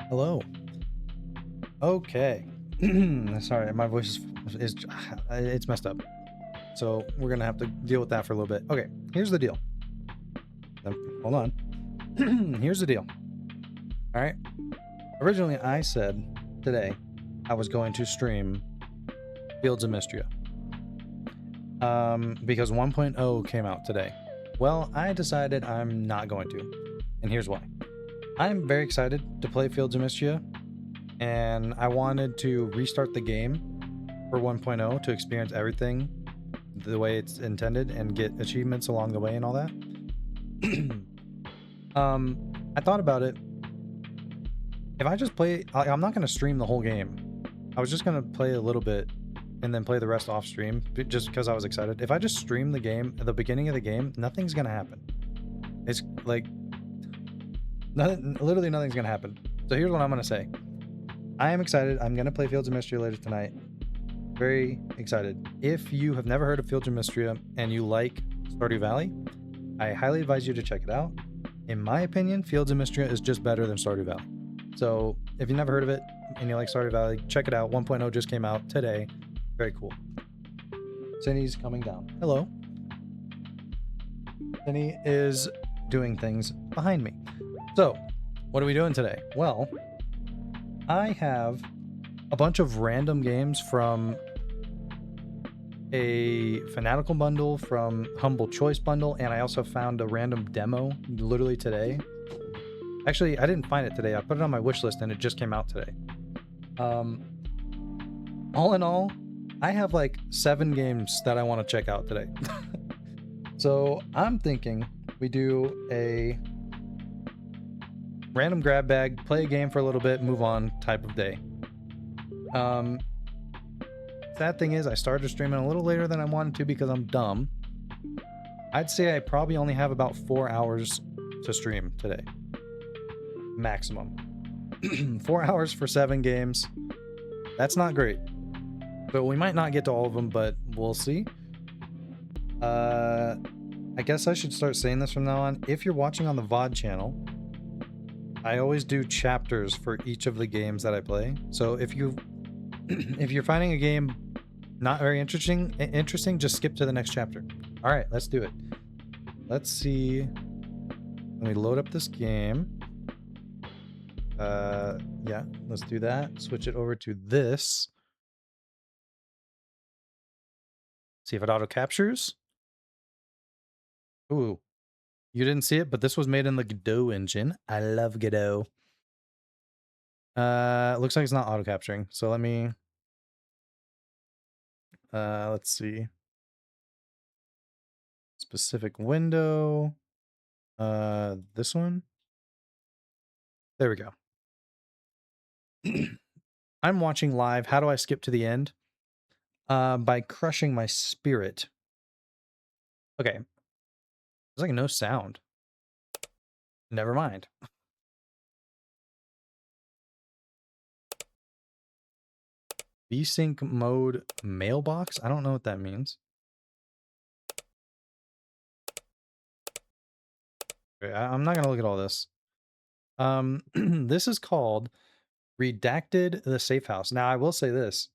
Hello. Okay. Sorry, my voice is it's messed up. So we're gonna have to deal with that for a little bit. Okay, here's the deal. Hold on. Here's the deal. All right. Originally, I said today I was going to stream Fields of Mystria. Because 1.0 came out today. Well, I decided I'm not going to, and here's why. I'm very excited to play Fields of Mystria, and I wanted to restart the game for 1.0 to experience everything the way it's intended and get achievements along the way and all that. I thought about it. If I just play, I'm not going to stream the whole game. I was just going to play a little bit and then play the rest off stream just because I was excited. If I just stream the game at the beginning of the game, nothing's going to happen. It's like, literally nothing's going to happen. So here's what I'm going to say. I am excited. I'm going to play Fields of Mystria later tonight. Very excited. If you have never heard of Fields of Mystria and you like Stardew Valley, I highly advise you to check it out. In my opinion, Fields of Mystria is just better than Stardew Valley. So if you've never heard of it and you like Stardew Valley, check it out. 1.0 just came out today. Very cool. Cindy's coming down. Hello. Cindy is doing things behind me. So, what are we doing today? Well, I have a bunch of random games from a Fanatical bundle, from Humble Choice bundle, and I also found a random demo literally today. Actually, I didn't find it today. I put it on my wish list and it just came out today. All in all, I have like 7 games that I want to check out today. So I'm thinking we do a random grab bag, play a game for a little bit, move on type of day. Sad thing is I started streaming a little later than I wanted to because I'm dumb. I'd say I probably only have about 4 hours to stream today. Maximum. 4 hours for 7 games. That's not great. But we might not get to all of them, but we'll see. I guess I should start saying this from now on. If you're watching on the VOD channel, I always do chapters for each of the games that I play. So if you're finding a game not very interesting, just skip to the next chapter. All right, let's do it. Let's see. Let me load up this game. Yeah, let's do that. Switch it over to this. See if it auto captures. Ooh, you didn't see it, but this was made in the Godot engine. I love Godot. Looks like it's not auto capturing. So let me. Let's see. Specific window. This one. There we go. I'm watching live. How do I skip to the end? By crushing my spirit. Okay. There's like no sound. Never mind. VSync mode mailbox? I don't know what that means. Okay, I'm not gonna look at all this. This is called Redacted the Safehouse. Now I will say this.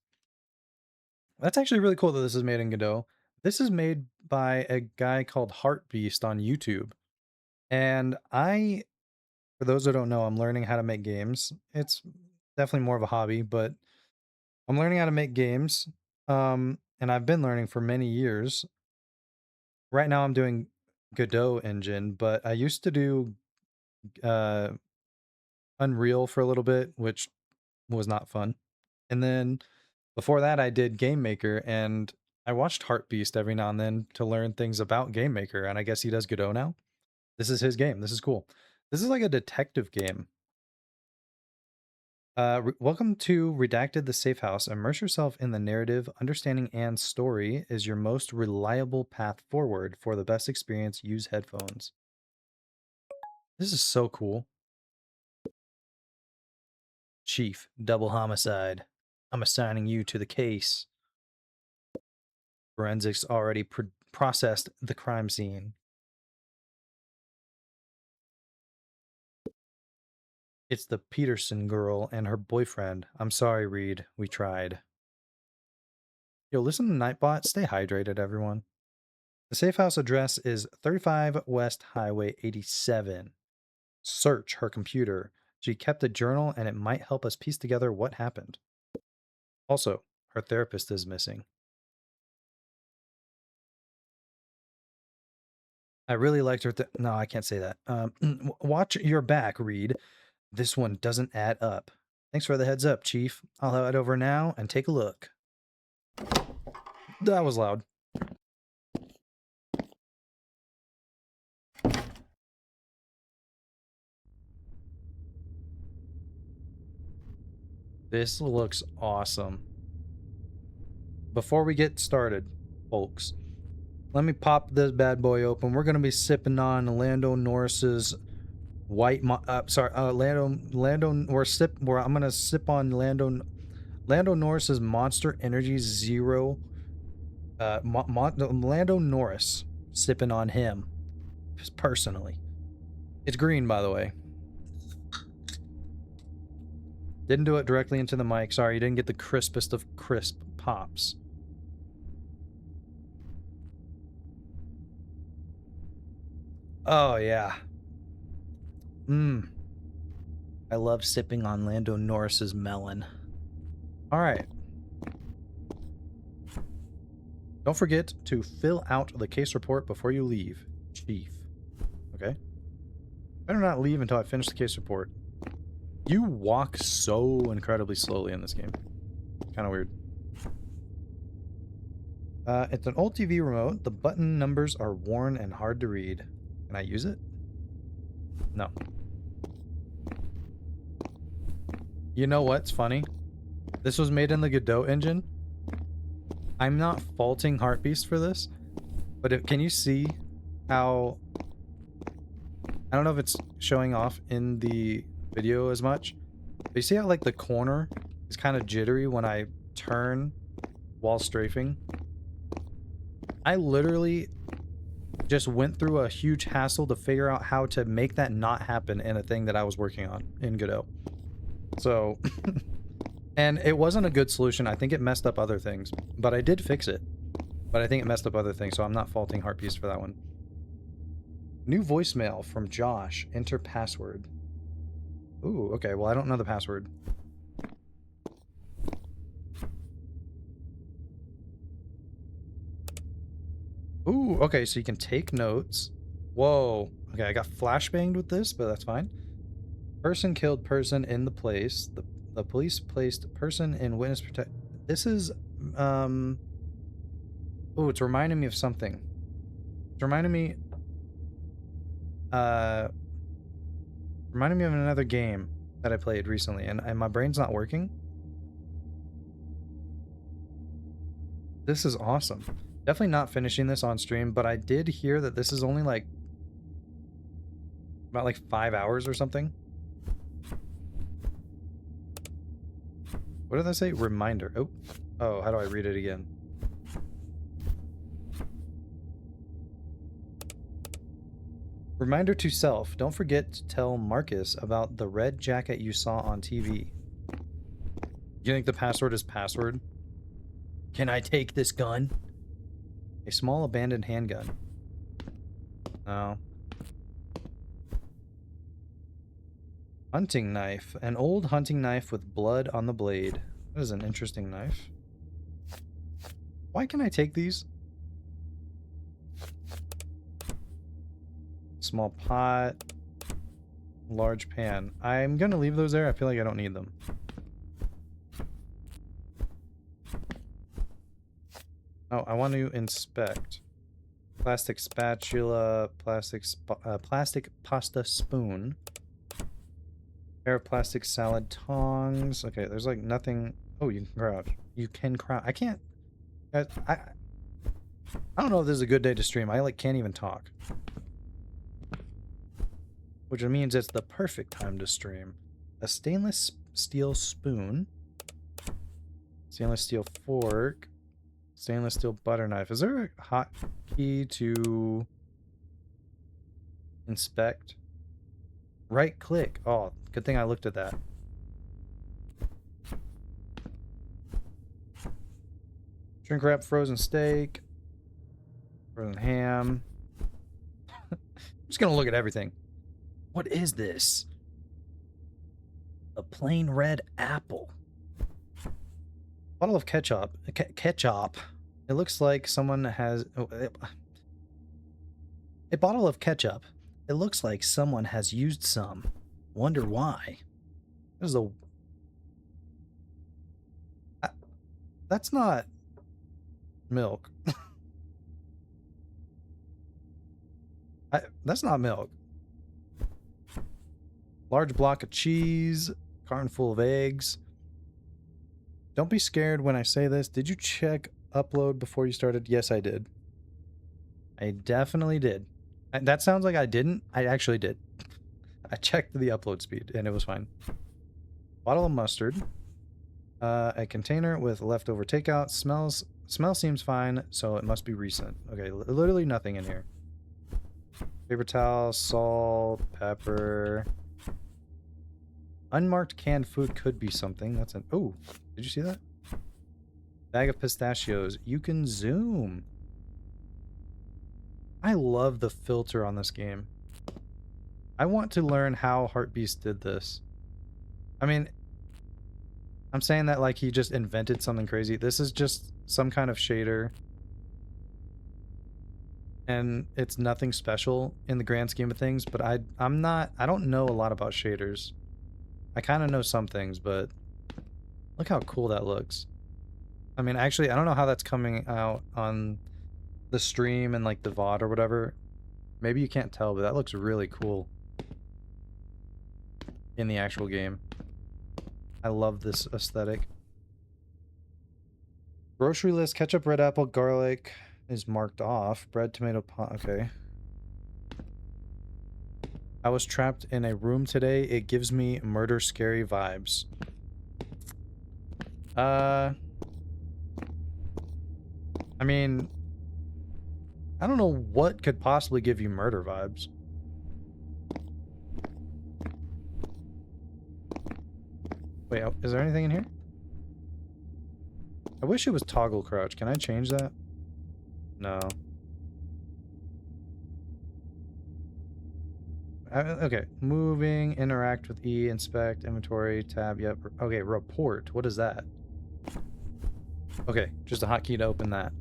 That's actually really cool that this is made in Godot. This is made by a guy called Heartbeast on YouTube. And for those who don't know, I'm learning how to make games. It's definitely more of a hobby, but I'm learning how to make games. And I've been learning for many years. Right now I'm doing Godot engine, but I used to do Unreal for a little bit, which was not fun. And then before that, I did Game Maker, and I watched Heartbeast every now and then to learn things about Game Maker, and I guess he does Godot now. This is his game. This is cool. This is like a detective game. Welcome to Redacted the Safehouse. Immerse yourself in the narrative. Understanding Anne's story is your most reliable path forward. For the best experience, use headphones. This is so cool. Chief, double homicide. I'm assigning you to the case. Forensics already processed the crime scene. It's the Peterson girl and her boyfriend. I'm sorry, Reed. We tried. Yo, listen to Nightbot. Stay hydrated, everyone. The safe house address is 35 West Highway 87. Search her computer. She kept a journal and it might help us piece together what happened. Also, her therapist is missing. I really liked her. No, I can't say that. Watch your back, Reed. This one doesn't add up. Thanks for the heads up, Chief. I'll head over now and take a look. That was loud. This looks awesome. Before we get started, folks, let me pop this bad boy open. We're going to be sipping on Lando Norris's I'm gonna sip on Lando Norris's Monster Energy Zero. Lando Norris, sipping on him, just personally. It's green, by the way. Didn't do it directly into the mic. Sorry, you didn't get the crispest of crisp pops. Oh yeah. I love sipping on Lando Norris's melon. All right. Don't forget to fill out the case report before you leave, Chief. Okay? Better not leave until I finish the case report. You walk so incredibly slowly in this game. Kind of weird. It's an old TV remote. The button numbers are worn and hard to read. Can I use it? No. You know what's funny? This was made in the Godot engine. I'm not faulting Heartbeast for this, but can you see how... I don't know if it's showing off in the video as much, but you see how like the corner is kind of jittery when I turn while strafing? I literally just went through a huge hassle to figure out how to make that not happen in a thing that I was working on in Godot. So... And it wasn't a good solution. I think it messed up other things, but I did fix it. But I think it messed up other things, so I'm not faulting Heartbeast for that one. New voicemail from Josh. Enter password. Ooh, okay. Well, I don't know the password. Ooh, okay. So you can take notes. Whoa. Okay, I got flashbanged with this, but that's fine. Person killed person in the place. The police placed person in witness protect. This is, oh, it's reminding me of something. It's reminding me of another game that I played recently, and my brain's not working. This is awesome. Definitely not finishing this on stream, but I did hear that this is only like about like 5 hours or something. What did I say? Reminder. Oh, how do I read it again? Reminder to self. Don't forget to tell Marcus about the red jacket you saw on TV. You think the password is password? Can I take this gun? A small abandoned handgun. No. Hunting knife. An old hunting knife with blood on the blade. That is an interesting knife. Why can I take these? Small pot. Large pan. I'm gonna leave those there. I feel like I don't need them. Oh, I want to inspect. Plastic spatula. Plastic pasta spoon. Pair of plastic salad tongs. Okay, there's like nothing. Oh, you can crouch. You can crouch. I can't. Guys, I don't know if this is a good day to stream. I like can't even talk. Which means it's the perfect time to stream. A stainless steel spoon. Stainless steel fork. Stainless steel butter knife. Is there a hotkey to inspect? right click. Oh, good thing I looked at that. Shrink wrap frozen steak. Frozen ham. I'm just gonna look at everything. What is this? A plain red apple. Bottle of ketchup. Ketchup. It looks like someone has... Oh, a bottle of ketchup. It looks like someone has used some. Wonder why. This is a... that's not... milk. That's not milk. Large block of cheese. Carton full of eggs. Don't be scared when I say this. Did you check upload before you started? Yes, I did. I definitely did. That sounds like I didn't. I actually did. I checked the upload speed and it was fine. Bottle of mustard. A container with leftover takeout. Smell seems fine, so it must be recent. Okay, literally nothing in here. Paper towel, salt, pepper. Unmarked canned food could be something. That's an... oh, did you see that? Bag of pistachios. You can zoom. I love the filter on this game. I want to learn how Heartbeast did this. I mean, I'm saying that like he just invented something crazy. This is just some kind of shader. And it's nothing special in the grand scheme of things, but I don't know a lot about shaders. I kind of know some things, but look how cool that looks. I mean, actually, I don't know how that's coming out on the stream and like the VOD or whatever. Maybe you can't tell, but that looks really cool in the actual game. I love this aesthetic. Grocery list: ketchup, red apple, garlic is marked off. Bread, tomato, pot. Okay. I was trapped in a room today. It gives me murder scary vibes. I mean, I don't know what could possibly give you murder vibes. Wait, is there anything in here? I wish it was toggle crouch. Can I change that? No. Okay. Moving, interact with E, inspect, inventory, tab, yep. Okay, report. What is that? Okay, just a hotkey to open that.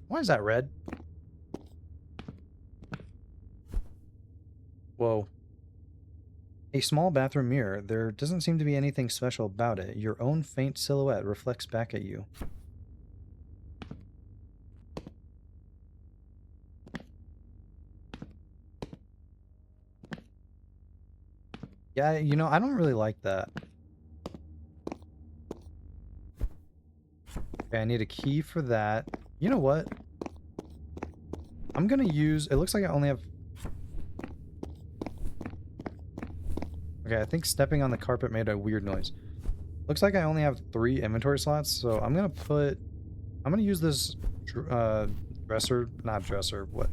Why is that red? Whoa. A small bathroom mirror. There doesn't seem to be anything special about it. Your own faint silhouette reflects back at you. Yeah, you know, I don't really like that. Okay, I need a key for that. You know what? I'm gonna use... it looks like I only have... okay, I think stepping on the carpet made a weird noise. Looks like I only have 3 inventory slots, so I'm gonna put... I'm gonna use this dresser... not dresser, what?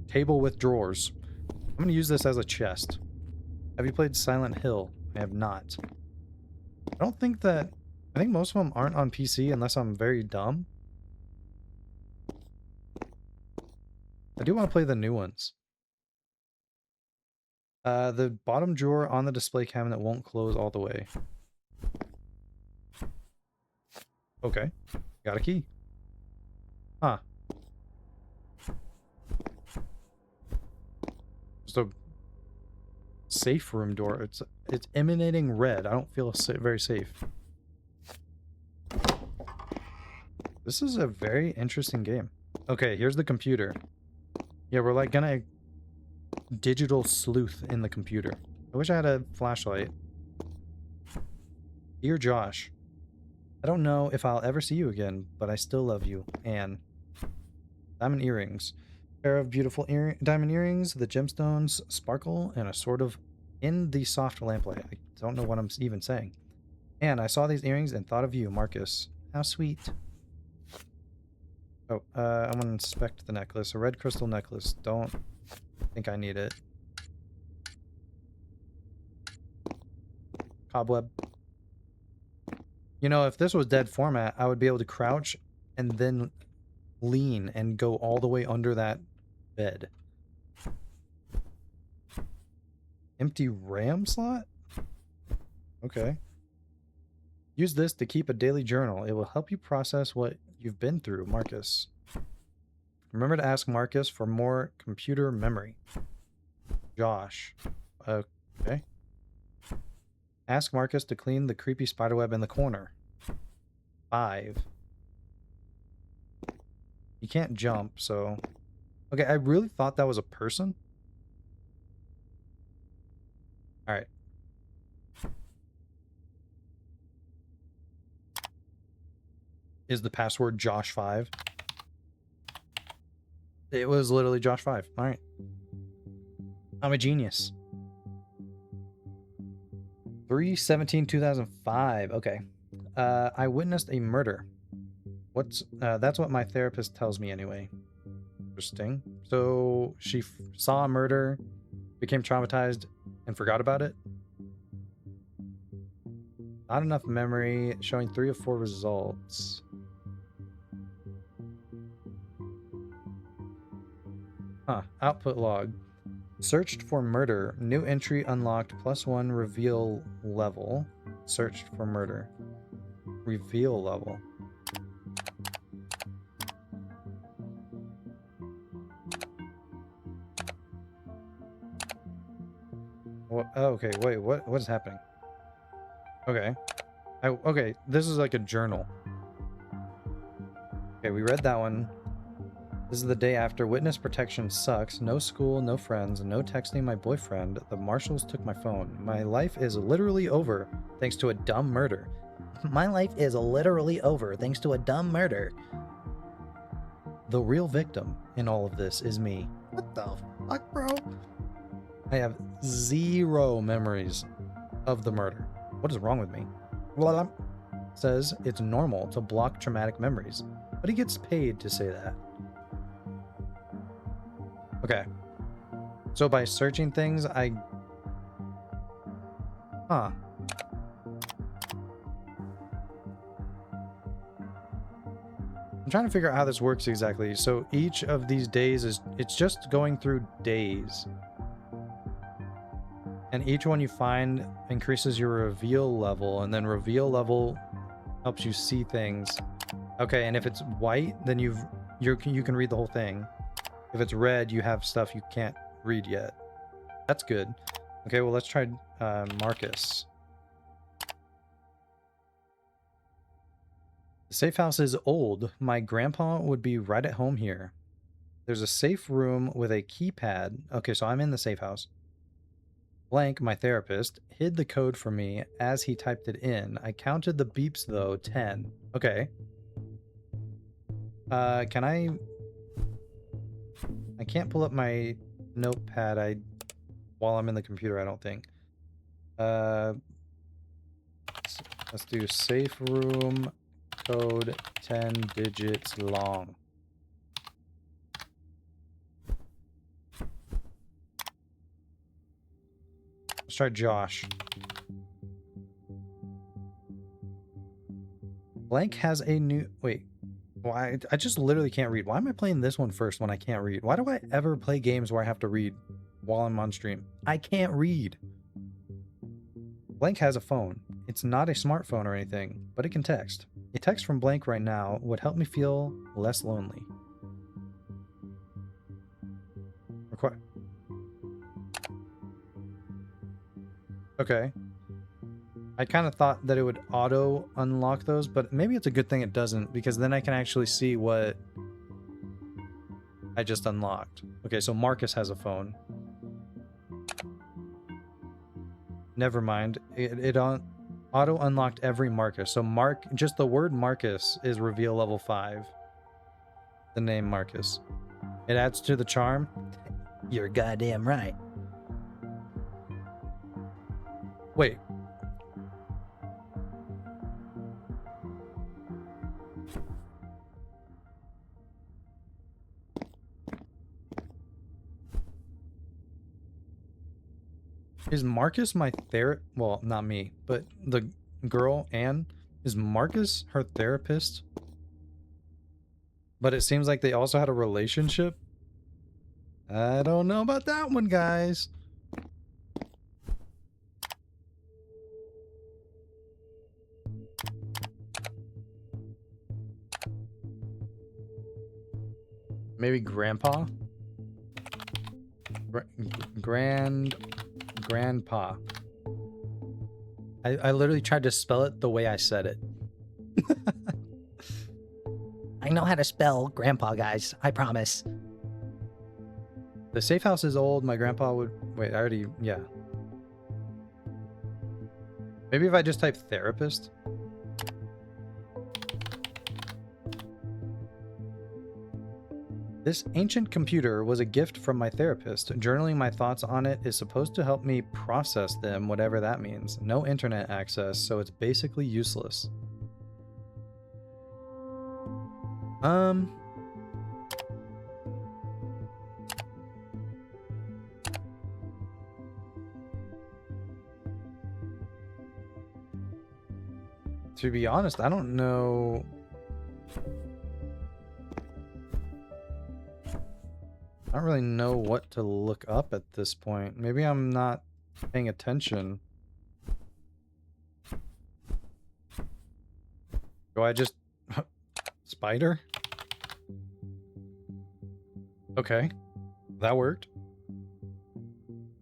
Table with drawers. I'm gonna use this as a chest. Have you played Silent Hill? I have not. I don't think that... I think most of them aren't on PC unless I'm very dumb. I do want to play the new ones. The bottom drawer on the display cabinet won't close all the way. Okay. Got a key. Huh. Just a safe room door. It's emanating red. I don't feel very safe. This is a very interesting game. Okay, here's the computer. Yeah, we're like gonna digital sleuth in the computer. I wish I had a flashlight. Dear Josh, I don't know if I'll ever see you again, but I still love you. Anne. Diamond earrings. Pair of beautiful diamond earrings. The gemstones sparkle and a sort of in the soft lamplight. I don't know what I'm even saying. Anne, I saw these earrings and thought of you, Marcus. How sweet. Oh, I want to inspect the necklace. A red crystal necklace. Don't think I need it. Cobweb. You know, if this was dead format, I would be able to crouch and then lean and go all the way under that bed. Empty RAM slot? Okay. Use this to keep a daily journal. It will help you process what you've been through, Marcus. Remember to ask Marcus for more computer memory. Josh. Okay. Ask Marcus to clean the creepy spiderweb in the corner. 5. You can't jump, so... Okay, I really thought that was a person. Alright. Is the password Josh5? It was literally Josh5. Alright. I'm a genius. 3/17/2005. Okay. I witnessed a murder. That's what my therapist tells me anyway. Interesting. So she saw a murder, became traumatized, and forgot about it? Not enough memory, showing 3 of 4 results. Huh. Output log. Searched for murder. New entry unlocked. +1 reveal level. Searched for murder. Reveal level. What? Oh, okay, wait, what is happening? Okay. Okay, this is like a journal. Okay, we read that one. This is the day after. Witness protection sucks. No school, no friends, no texting my boyfriend. The marshals took my phone. My life is literally over thanks to a dumb murder. My life is literally over thanks to a dumb murder. The real victim in all of this is me. What the fuck, bro? I have 0 memories of the murder. What is wrong with me? Well, says it's normal to block traumatic memories, but he gets paid to say that. Okay. So by searching things, Huh. I'm trying to figure out how this works exactly. So each of these days it's just going through days. And each one you find increases your reveal level, and then reveal level helps you see things. Okay, and if it's white, then you can read the whole thing. If it's red, you have stuff you can't read yet. That's good. Okay, well, let's try Marcus. The safe house is old. My grandpa would be right at home here. There's a safe room with a keypad. Okay, so I'm in the safe house. Blank, my therapist, hid the code for me as he typed it in. I counted the beeps, though. 10. Okay. Can I can't pull up my notepad while I'm in the computer, I don't think. Let's do safe room code 10 digits long. Let's try Josh. Blank has a new... Wait. Why? I just literally can't read. Why am I playing this one first when I can't read? Why do I ever play games where I have to read while I'm on stream? I can't read. Blank has a phone. It's not a smartphone or anything, but it can text. A text from Blank right now would help me feel less lonely. Okay. I kind of thought that it would auto unlock those, but maybe it's a good thing it doesn't, because then I can actually see what I just unlocked. Okay, so Marcus has a phone. Never mind. It auto unlocked every Marcus. So just the word Marcus is reveal level 5. The name Marcus. It adds to the charm. You're goddamn right. Wait. Is Marcus my well, not me, but the girl, Anne, is Marcus her therapist? But it seems like they also had a relationship. I don't know about that one, guys. Maybe grandpa? Grandpa. I literally tried to spell it the way I said it. I know how to spell grandpa, guys. I promise. The safe house is old. My grandpa would... Wait, I already... Yeah. Maybe if I just type therapist? This ancient computer was a gift from my therapist. Journaling my thoughts on it is supposed to help me process them, whatever that means. No internet access, so it's basically useless. To be honest, I don't know. I don't really know what to look up at this point. Maybe I'm not paying attention. Do I just... Spider? Okay. That worked.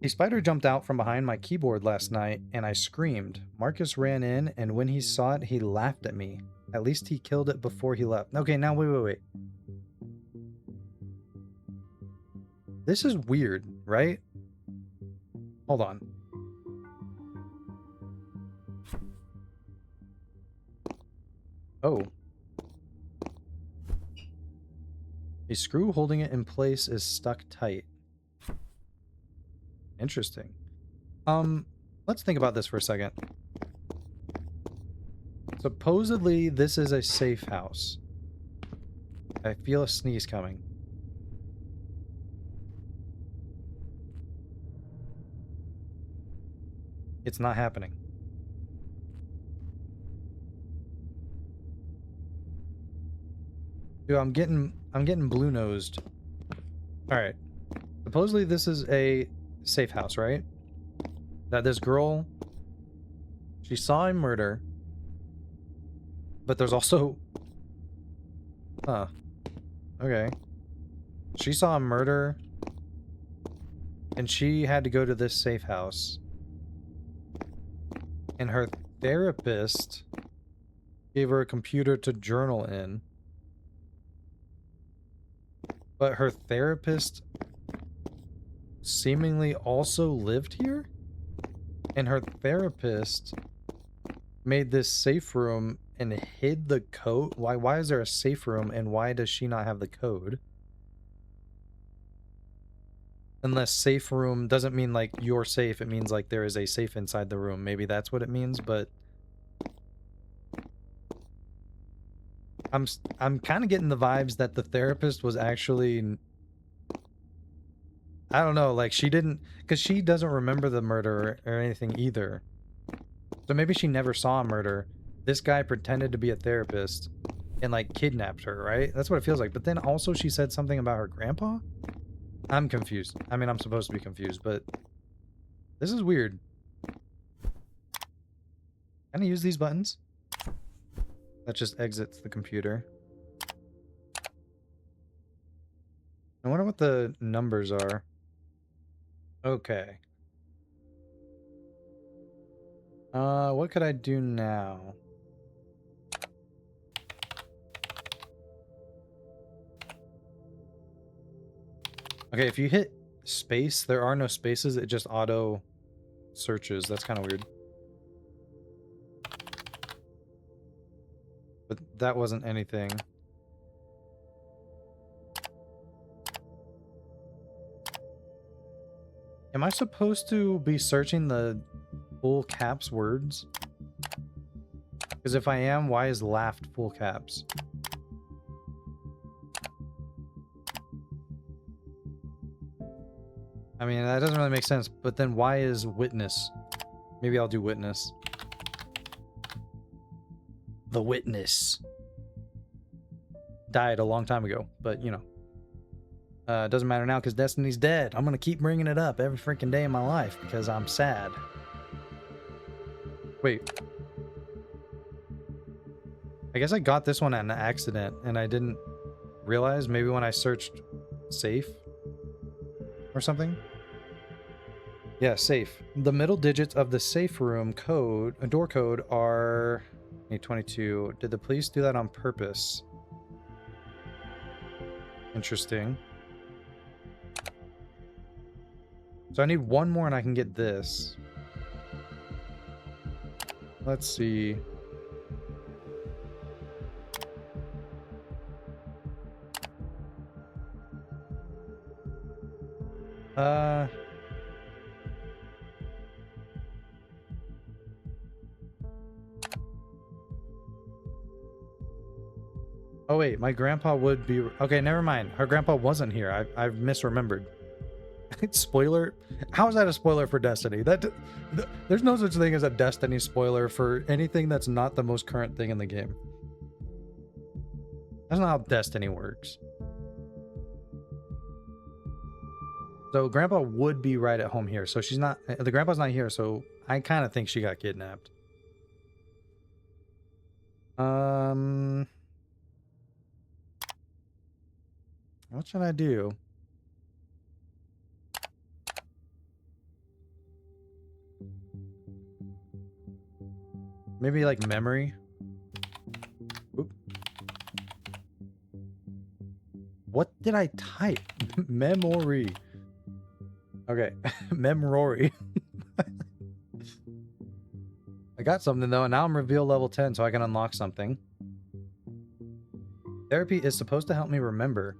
A spider jumped out from behind my keyboard last night, and I screamed. Marcus ran in, and when he saw it, he laughed at me. At least he killed it before he left. Okay, now wait. This is weird, right? Hold on. Oh. A screw holding it in place is stuck tight. Interesting. Let's think about this for a second. Supposedly, this is a safe house. I feel a sneeze coming. It's not happening. Dude, I'm getting blue-nosed. Alright. Supposedly this is a safe house, right? That this girl, she saw a murder, but there's also... Huh. Okay. She saw a murder, and she had to go to this safe house. And her therapist gave her a computer to journal in. But her therapist seemingly also lived here? And her therapist made this safe room and hid the code? Why is there a safe room and why does she not have the code? Unless safe room doesn't mean like you're safe, it means like there is a safe inside the room. Maybe that's what it means, but I'm kind of getting the vibes that the therapist was actually, I don't know, like she didn't, because she doesn't remember the murder or anything either. So maybe she never saw a murder. This guy pretended to be a therapist and like kidnapped her, right? That's what it feels like. But then also she said something about her grandpa? I'm confused. I mean, I'm supposed to be confused, but this is weird. Can I use these buttons? That just exits the computer. I wonder what the numbers are. Okay. What could I do now? Okay, if you hit space, there are no spaces, it just auto searches. That's kind of weird. But that wasn't anything. Am I supposed to be searching the full caps words? Because if I am, why is laughed full caps? I mean, that doesn't really make sense, but then why is witness? Maybe I'll do witness. The witness. Died a long time ago, but you know. It doesn't matter now because Destiny's dead. I'm going to keep bringing it up every freaking day in my life because I'm sad. Wait. I guess I got this one at an accident and I didn't realize. Maybe when I searched safe or something. Yeah, safe. The middle digits of the safe room code, door code are 822. Did the police do that on purpose? Interesting. So I need one more and I can get this. Let's see. Oh wait, my grandpa would be... Okay, never mind. Her grandpa wasn't here. I've misremembered. Spoiler? How is that a spoiler for Destiny? There's no such thing as a Destiny spoiler for anything that's not the most current thing in the game. That's not how Destiny works. So grandpa would be right at home here. So she's not... The grandpa's not here, so I kind of think she got kidnapped. What should I do? Maybe like memory? Oop. What did I type? Memory. Okay. Memory. I got something though, and now I'm reveal level 10 so I can unlock something. Therapy is supposed to help me remember,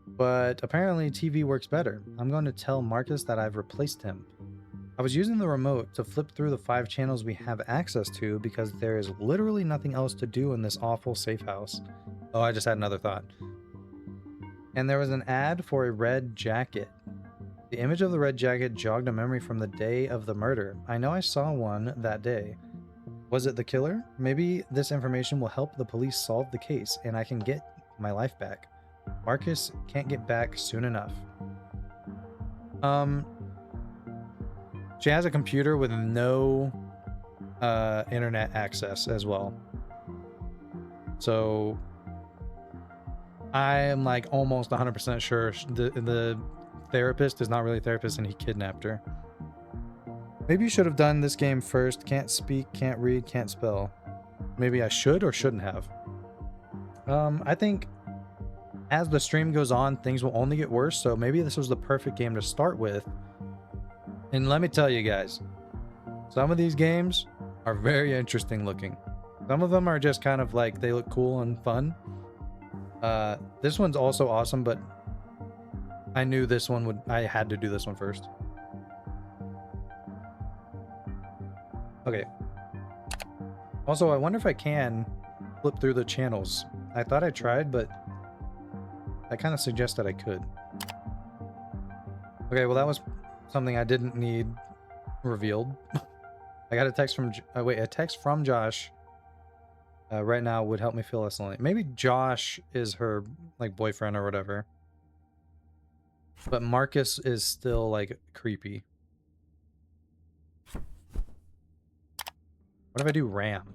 but apparently TV works better. I'm going to tell Marcus that I've replaced him. I was using the remote to flip through the 5 channels we have access to because there is literally nothing else to do in this awful safe house. Oh, I just had another thought. And there was an ad for a red jacket. The image of the red jacket jogged a memory from the day of the murder. I know I saw one that day. Was it the killer? Maybe this information will help the police solve the case and I can get my life back. Marcus can't get back soon enough. She has a computer with no internet access as well. So I am like almost 100% sure the therapist is not really a therapist and he kidnapped her. Maybe you should have done this game first. Can't speak, can't read, can't spell. Maybe I should or shouldn't have. I think as the stream goes on, things will only get worse. So maybe this was the perfect game to start with. And let me tell you guys, some of these games are very interesting looking. Some of them are just kind of like, they look cool and fun. This one's also awesome, but I knew this one I had to do this one first. Okay. Also, I wonder if I can flip through the channels. I thought I tried, but that kind of suggests that I could. Okay, well that was something I didn't need revealed. I got a text from a text from Josh right now would help me feel less lonely. Maybe Josh is her like boyfriend or whatever, but Marcus is still like creepy. What if I do RAM?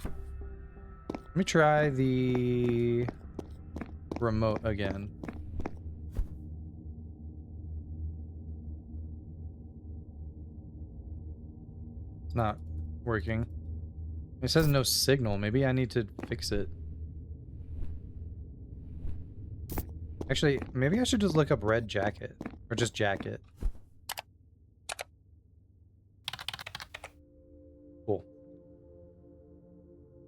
Let me try the remote again. It's not working. It says no signal. Maybe I need to fix it. Actually, maybe I should just look up red jacket. Or just jacket. Cool.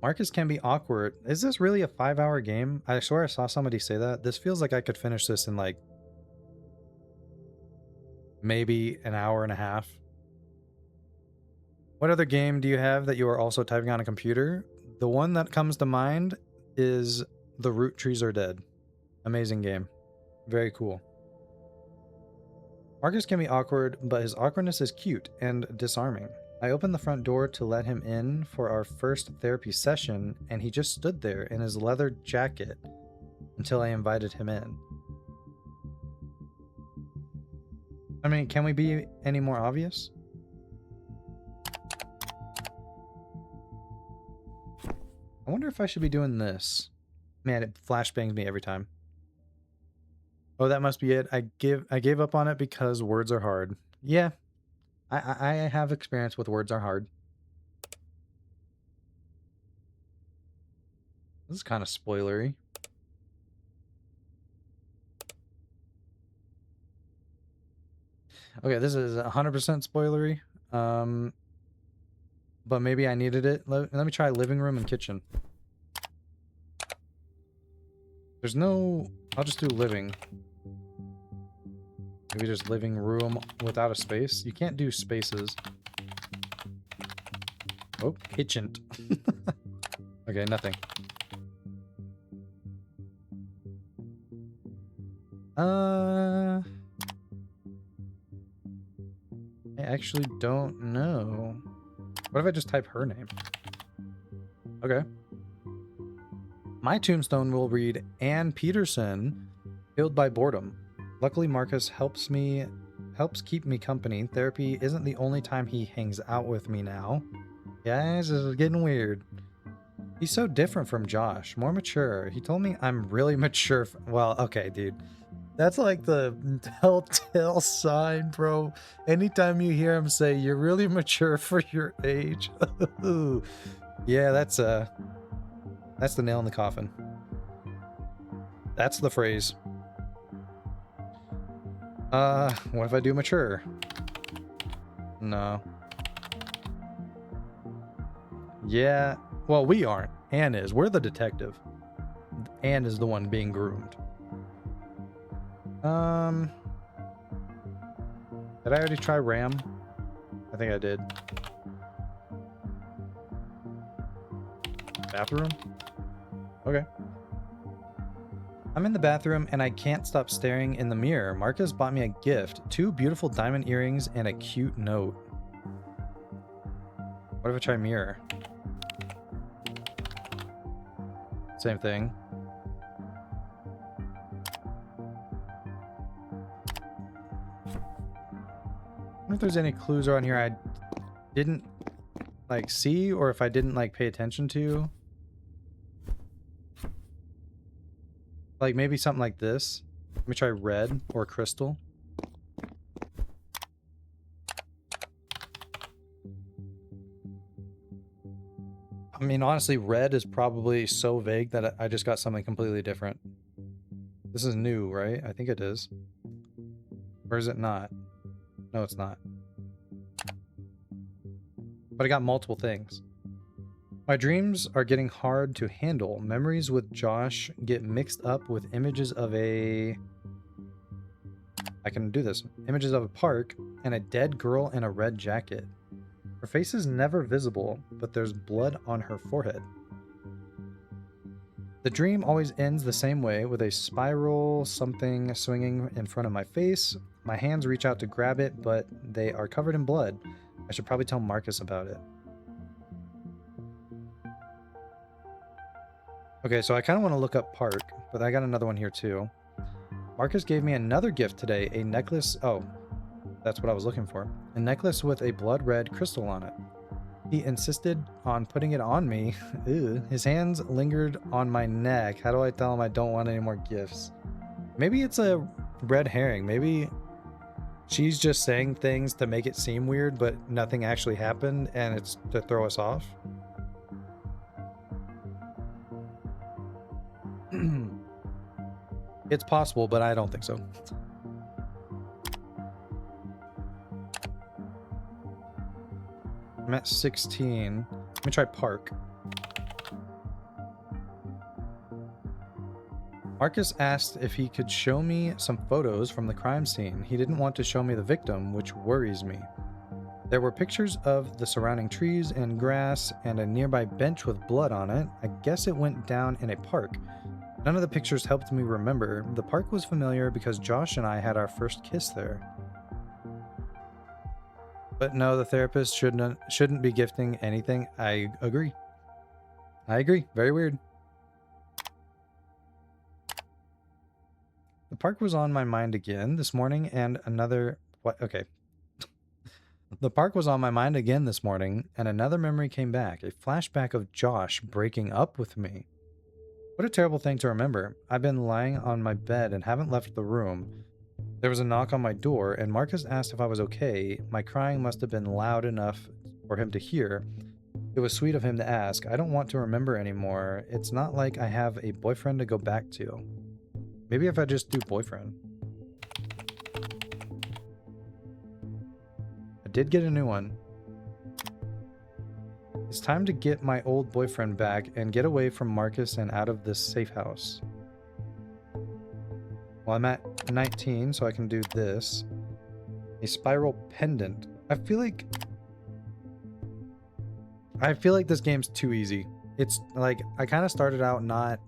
Marcus can be awkward. Is this really a 5-hour game? I swear I saw somebody say that. This feels like I could finish this in like maybe an hour and a half. What other game do you have that you are also typing on a computer? The one that comes to mind is The Root Trees Are Dead. Amazing game. Very cool. Marcus can be awkward, but his awkwardness is cute and disarming. I opened the front door to let him in for our first therapy session, and he just stood there in his leather jacket until I invited him in. I mean, can we be any more obvious? I wonder if I should be doing this. Man, it flashbangs me every time. Oh, that must be it. I gave up on it because words are hard. Yeah, I have experience with words are hard. This is kind of spoilery. Okay, this is 100% spoilery. But maybe I needed it. Let me try living room and kitchen. There's no... I'll just do living. Maybe just living room without a space. You can't do spaces. Oh, kitchen. Okay, nothing. I actually don't know. What if I just type her name? Okay. My tombstone will read Ann Peterson, killed by boredom. Luckily, Marcus helps keep me company. Therapy isn't the only time he hangs out with me now. Guys, this is getting weird. He's so different from Josh, more mature. He told me I'm really mature. Well, okay, dude. That's like the telltale sign, bro. Anytime you hear him say you're really mature for your age. Yeah, that's the nail in the coffin. That's the phrase. What if I do mature? No. Yeah, well, we aren't. Anne is. We're the detective. Anne is the one being groomed. Did I already try Ram? I think I did. Bathroom? Okay. I'm in the bathroom and I can't stop staring in the mirror. Marcus bought me a gift, 2 beautiful diamond earrings and a cute note. What if I try mirror? Same thing. I wonder if there's any clues around here I didn't like see, or if I didn't like pay attention to. Like maybe something like this. Let me try red or crystal. I mean, honestly, red is probably so vague that I just got something completely different. This is new, right? I think it is. Or is it not? No, it's not. But I got multiple things. My dreams are getting hard to handle. Memories with Josh get mixed up with images of a... I can do this. Images of a park and a dead girl in a red jacket. Her face is never visible, but there's blood on her forehead. The dream always ends the same way, with a spiral something swinging in front of my face. My hands reach out to grab it, but they are covered in blood. I should probably tell Marcus about it. Okay, so I kind of want to look up park, but I got another one here too. Marcus gave me another gift today, a necklace. Oh, that's what I was looking for. A necklace with a blood red crystal on it. He insisted on putting it on me. Ew. His hands lingered on my neck. How do I tell him I don't want any more gifts? Maybe it's a red herring. Maybe she's just saying things to make it seem weird, but nothing actually happened, and it's to throw us off. It's possible, but I don't think so. I'm at 16. Let me try park. Marcus asked if he could show me some photos from the crime scene. He didn't want to show me the victim, which worries me. There were pictures of the surrounding trees and grass and a nearby bench with blood on it. I guess it went down in a park. None of the pictures helped me remember. The park was familiar because Josh and I had our first kiss there. But no, the therapist shouldn't be gifting anything. I agree. I agree. Very weird. The park was on my mind again this morning and another... What? Okay. The park was on my mind again this morning and another memory came back. A flashback of Josh breaking up with me. What a terrible thing to remember. I've been lying on my bed and haven't left the room. There was a knock on my door and Marcus asked if I was okay. My crying must have been loud enough for him to hear. It was sweet of him to ask. I don't want to remember anymore. It's not like I have a boyfriend to go back to. Maybe if I just do boyfriend. I did get a new one. It's time to get my old boyfriend back and get away from Marcus and out of this safe house. Well, I'm at 19, so I can do this. A spiral pendant. I feel like this game's too easy. It's like, I kind of started out not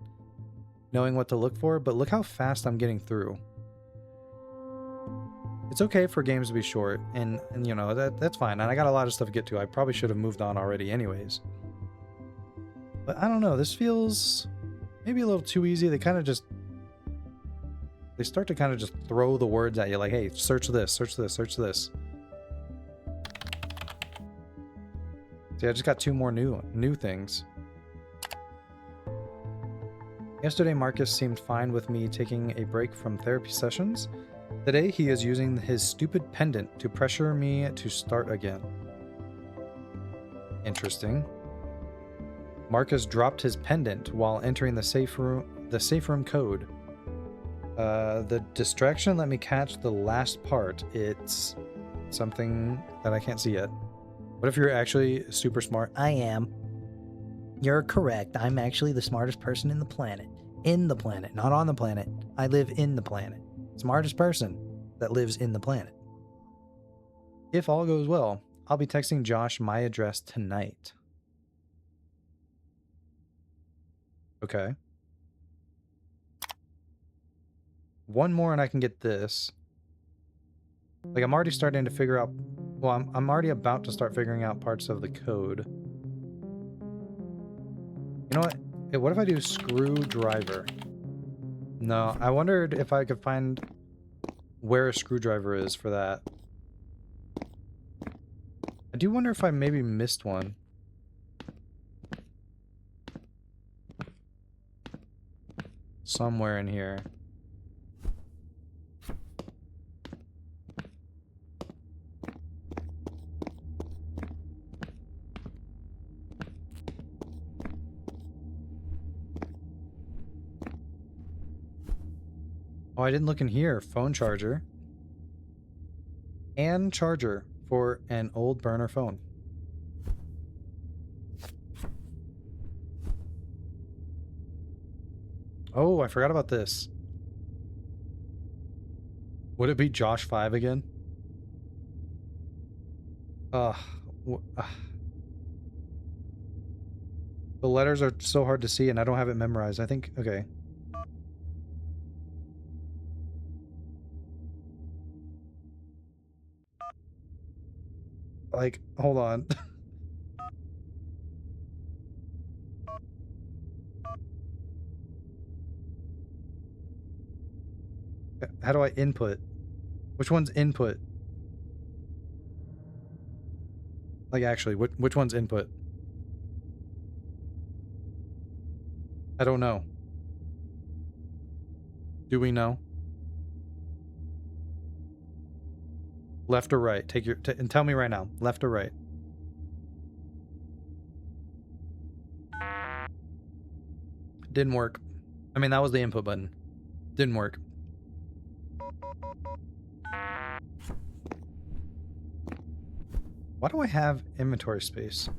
knowing what to look for, but look how fast I'm getting through. It's okay for games to be short, and you know, that's fine. And I got a lot of stuff to get to. I probably should have moved on already anyways. But I don't know, this feels maybe a little too easy. They start to kind of just throw the words at you like, hey, search this, search this, search this. See, I just got 2 more new things. Yesterday, Marcus seemed fine with me taking a break from therapy sessions. Today, he is using his stupid pendant to pressure me to start again. Interesting. Marcus dropped his pendant while entering the safe room code. The distraction let me catch the last part. It's something that I can't see yet. What if you're actually super smart? I am. You're correct. I'm actually the smartest person in the planet. In the planet, not on the planet. I live in the planet. Smartest person that lives in the planet. If all goes well, I'll be texting Josh my address tonight. Okay. 1 more and I can get this. Like, I'm already starting to figure out... Well, I'm already about to start figuring out parts of the code. You know what? Hey, what if I do screwdriver? No, I wondered if I could find where a screwdriver is for that. I do wonder if I maybe missed one. Somewhere in here. Oh, I didn't look in here. Phone charger. And charger for an old burner phone. Oh, I forgot about this. Would it be Josh 5 again? Ugh. The letters are so hard to see and I don't have it memorized. I think, okay. Like, hold on. How do I input? Which one's input? Like, actually, which one's input? I don't know. Do we know? Left or right? Take your... and tell me right now. Left or right? Didn't work. I mean, that was the input button. Didn't work. Why do I have inventory space?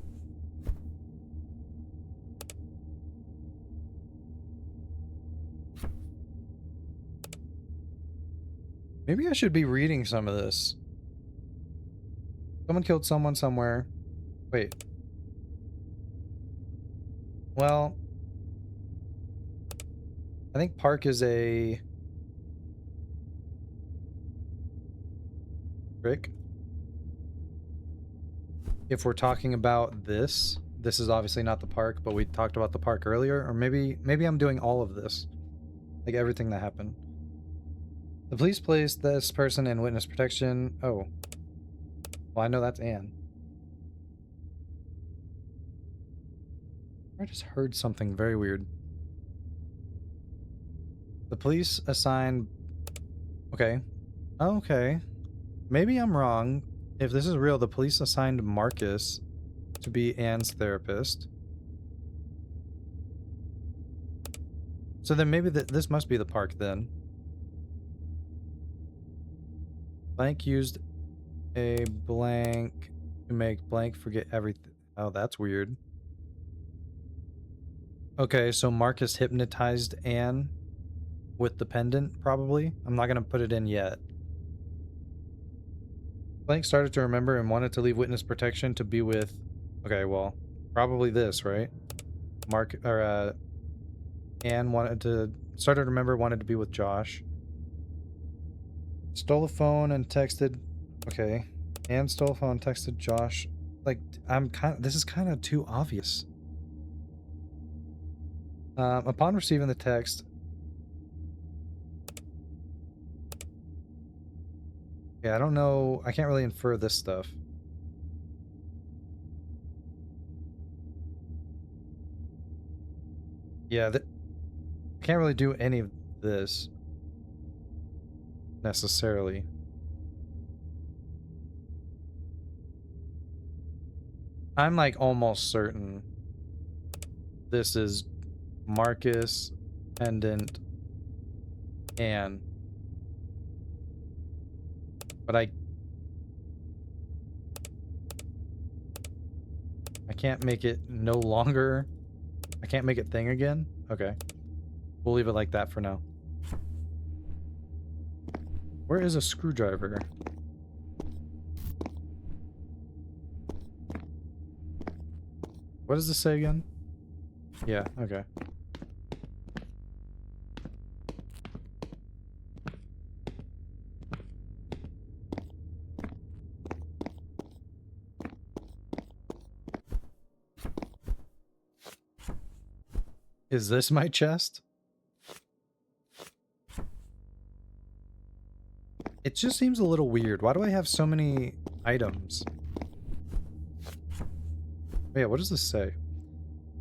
Maybe I should be reading some of this. Someone killed someone somewhere. Wait. Well, I think park is a trick. if we're talking about this is obviously not the park, but we talked about the park earlier, or maybe I'm doing all of this, like everything that happened. The police placed this person in witness protection. Oh, well, I know that's Anne. I just heard something very weird. The police assigned... Okay. Okay. Maybe I'm wrong. If this is real, the police assigned Marcus to be Anne's therapist. So then maybe this must be the park then. Blank used a blank to make blank forget everything. Oh, that's weird. Okay, so Marcus hypnotized Anne with the pendant, probably. I'm not going to put it in yet. Blank started to remember and wanted to leave witness protection to be with... Okay, well, probably this, right? Anne started to remember, wanted to be with Josh. Stole a phone and texted... Okay. Anne stole a phone, texted Josh. Like, this is kind of too obvious. Upon receiving the text... Yeah, I don't know. I can't really infer this stuff. Yeah, I can't really do any of this. Necessarily. I'm like almost certain this is Marcus, pendant, Anne. But I can't make it no longer. I can't make it thing again? Okay. We'll leave it like that for now. Where is a screwdriver? What does this say again? Yeah, okay. Is this my chest? It just seems a little weird. Why do I have so many items? Oh, yeah, what does this say?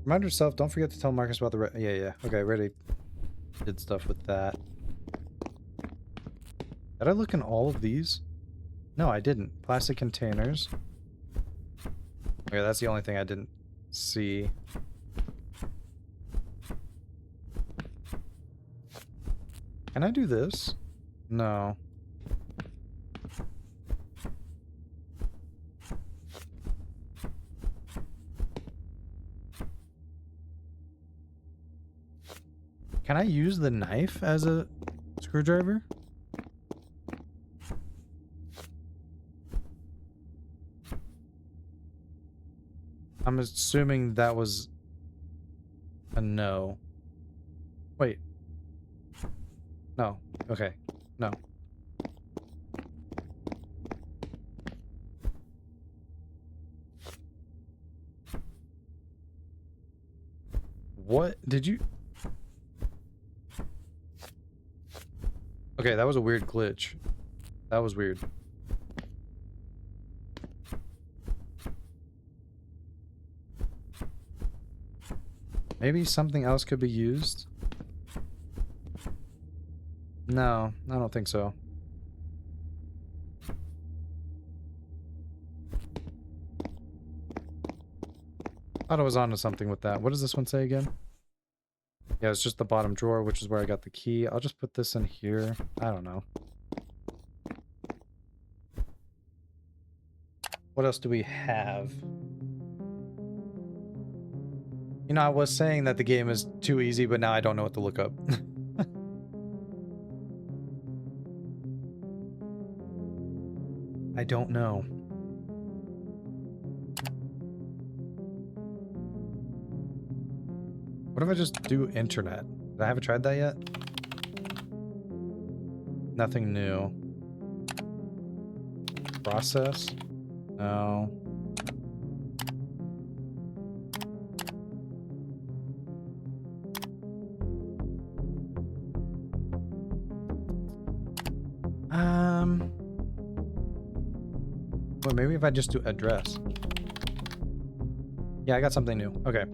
Remind yourself, don't forget to tell Marcus about the... Yeah. Okay, already did stuff with that. Did I look in all of these? No, I didn't. Plastic containers. Okay, that's the only thing I didn't see. Can I do this? No. Can I use the knife as a screwdriver? I'm assuming that was a no. Wait. No. Okay. No. What? Did you... Okay, that was a weird glitch. That was weird. Maybe something else could be used? No, I don't think so. Thought I was onto something with that. What does this one say again? Yeah, it's just the bottom drawer, which is where I got the key. I'll just put this in here. I don't know. What else do we have? You know, I was saying that the game is too easy, but now I don't know what to look up. I don't know. What if I just do internet? I haven't tried that yet. Nothing new. Process? No. maybe if I just do address. Yeah, I got something new. Okay.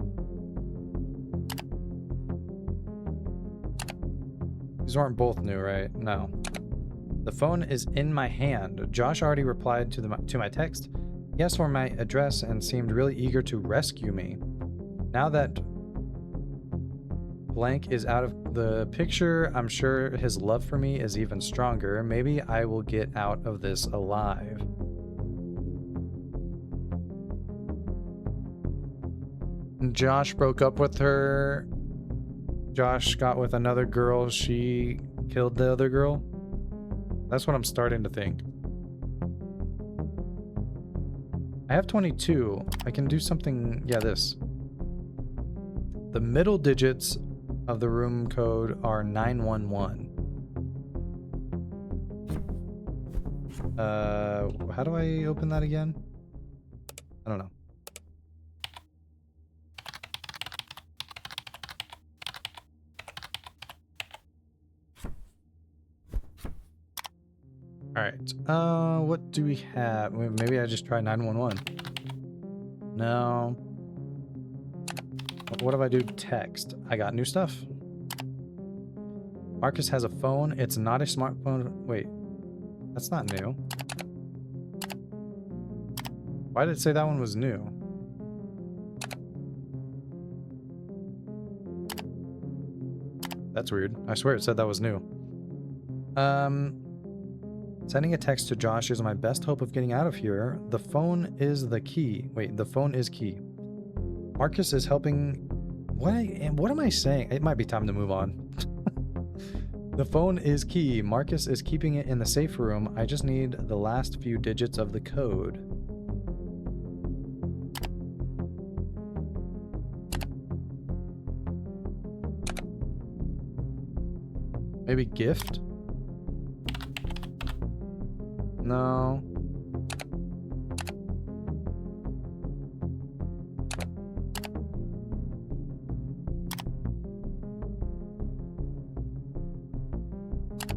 These weren't both new, right? No. The phone is in my hand. Josh already replied to my text. He asked for my address and seemed really eager to rescue me. Now that blank is out of the picture, I'm sure his love for me is even stronger. Maybe I will get out of this alive. Josh broke up with her. Josh got with another girl. She killed the other girl. That's what I'm starting to think. I have 22. I can do something. Yeah, this. The middle digits of the room code are 911. How do I open that again? I don't know. Alright, what do we have? Maybe I just try 911. No. What if I do text? I got new stuff. Marcus has a phone. It's not a smartphone. Wait, that's not new. Why did it say that one was new? That's weird. I swear it said that was new. Sending a text to Josh is my best hope of getting out of here. The phone is the key. Wait, the phone is key. Marcus is helping. What am I saying? It might be time to move on. The phone is key. Marcus is keeping it in the safe room. I just need the last few digits of the code. Maybe gift? No.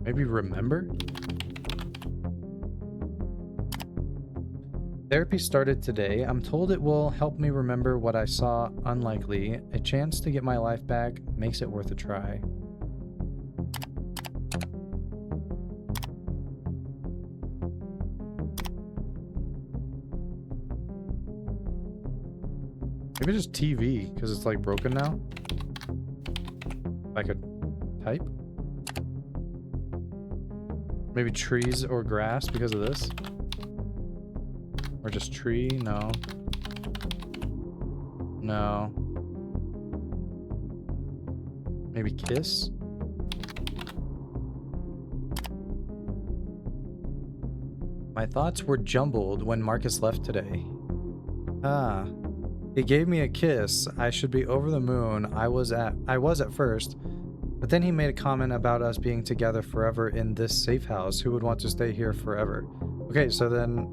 Maybe remember? Therapy started today. I'm told it will help me remember what I saw. Unlikely. A chance to get my life back makes it worth a try. Maybe just TV, because it's like broken now. I could type. Maybe trees or grass because of this. Or just tree, no. No. Maybe kiss? My thoughts were jumbled when Marcus left today. Ah. He gave me a kiss. I should be over the moon. I was at first, but then he made a comment about us being together forever in this safe house. Who would want to stay here forever? Okay, so then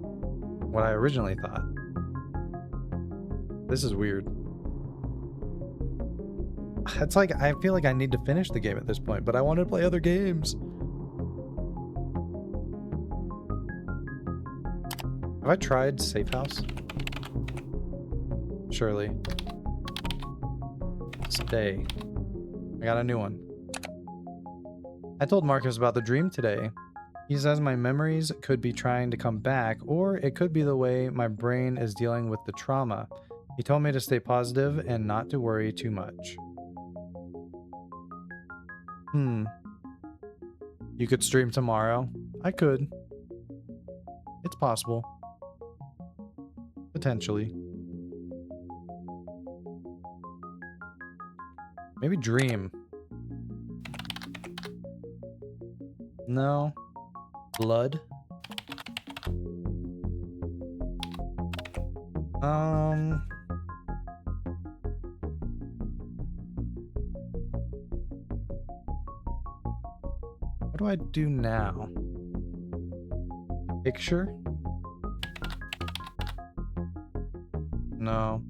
what I originally thought. This is weird. It's like I feel like I need to finish the game at this point, but I want to play other games. Have I tried Safehouse? Surely. Stay. I got a new one. I told Marcus about the dream today. He says my memories could be trying to come back, or it could be the way my brain is dealing with the trauma. He told me to stay positive and not to worry too much. You could stream tomorrow. I could. It's possible. Potentially. Maybe dream. No. Blood. What do I do now? Picture? No.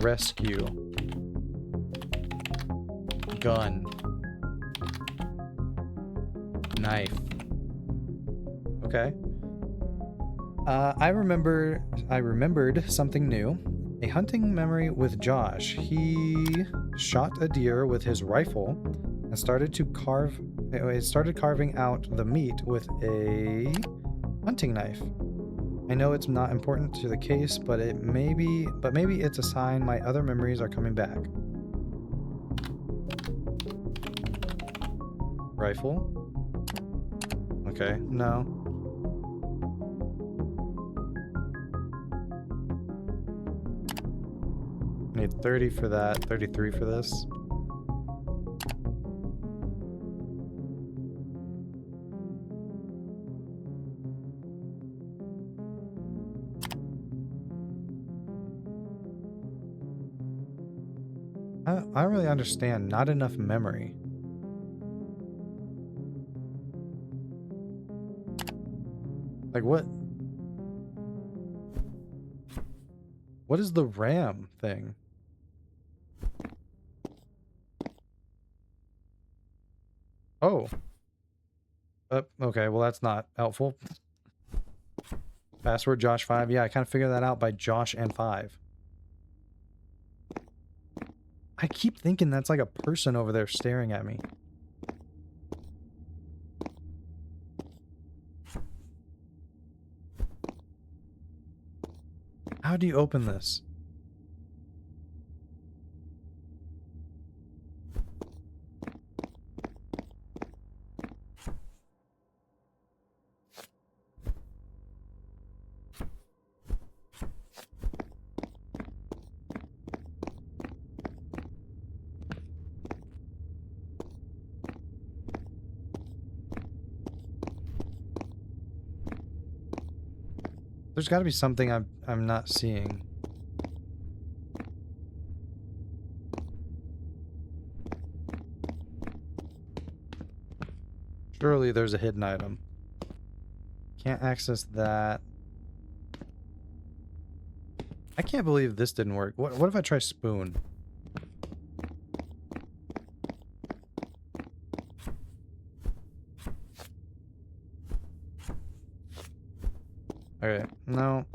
Rescue. Gun. Knife. Okay. I remembered something new. A hunting memory with Josh. He shot a deer with his rifle and started carving out the meat with a hunting knife. I know it's not important to the case, but maybe it's a sign my other memories are coming back. Rifle? Okay, no. I need 30 for that, 33 for this. I don't really understand. Not enough memory. Like what? What is the RAM thing? Oh. Okay, well that's not helpful. Password Josh5. Yeah, I kind of figured that out by Josh and 5. I keep thinking that's like a person over there staring at me. How do you open this? There's got to be something I'm not seeing. Surely there's a hidden item. Can't access that. I can't believe this didn't work. What if I try spoon? Okay, no.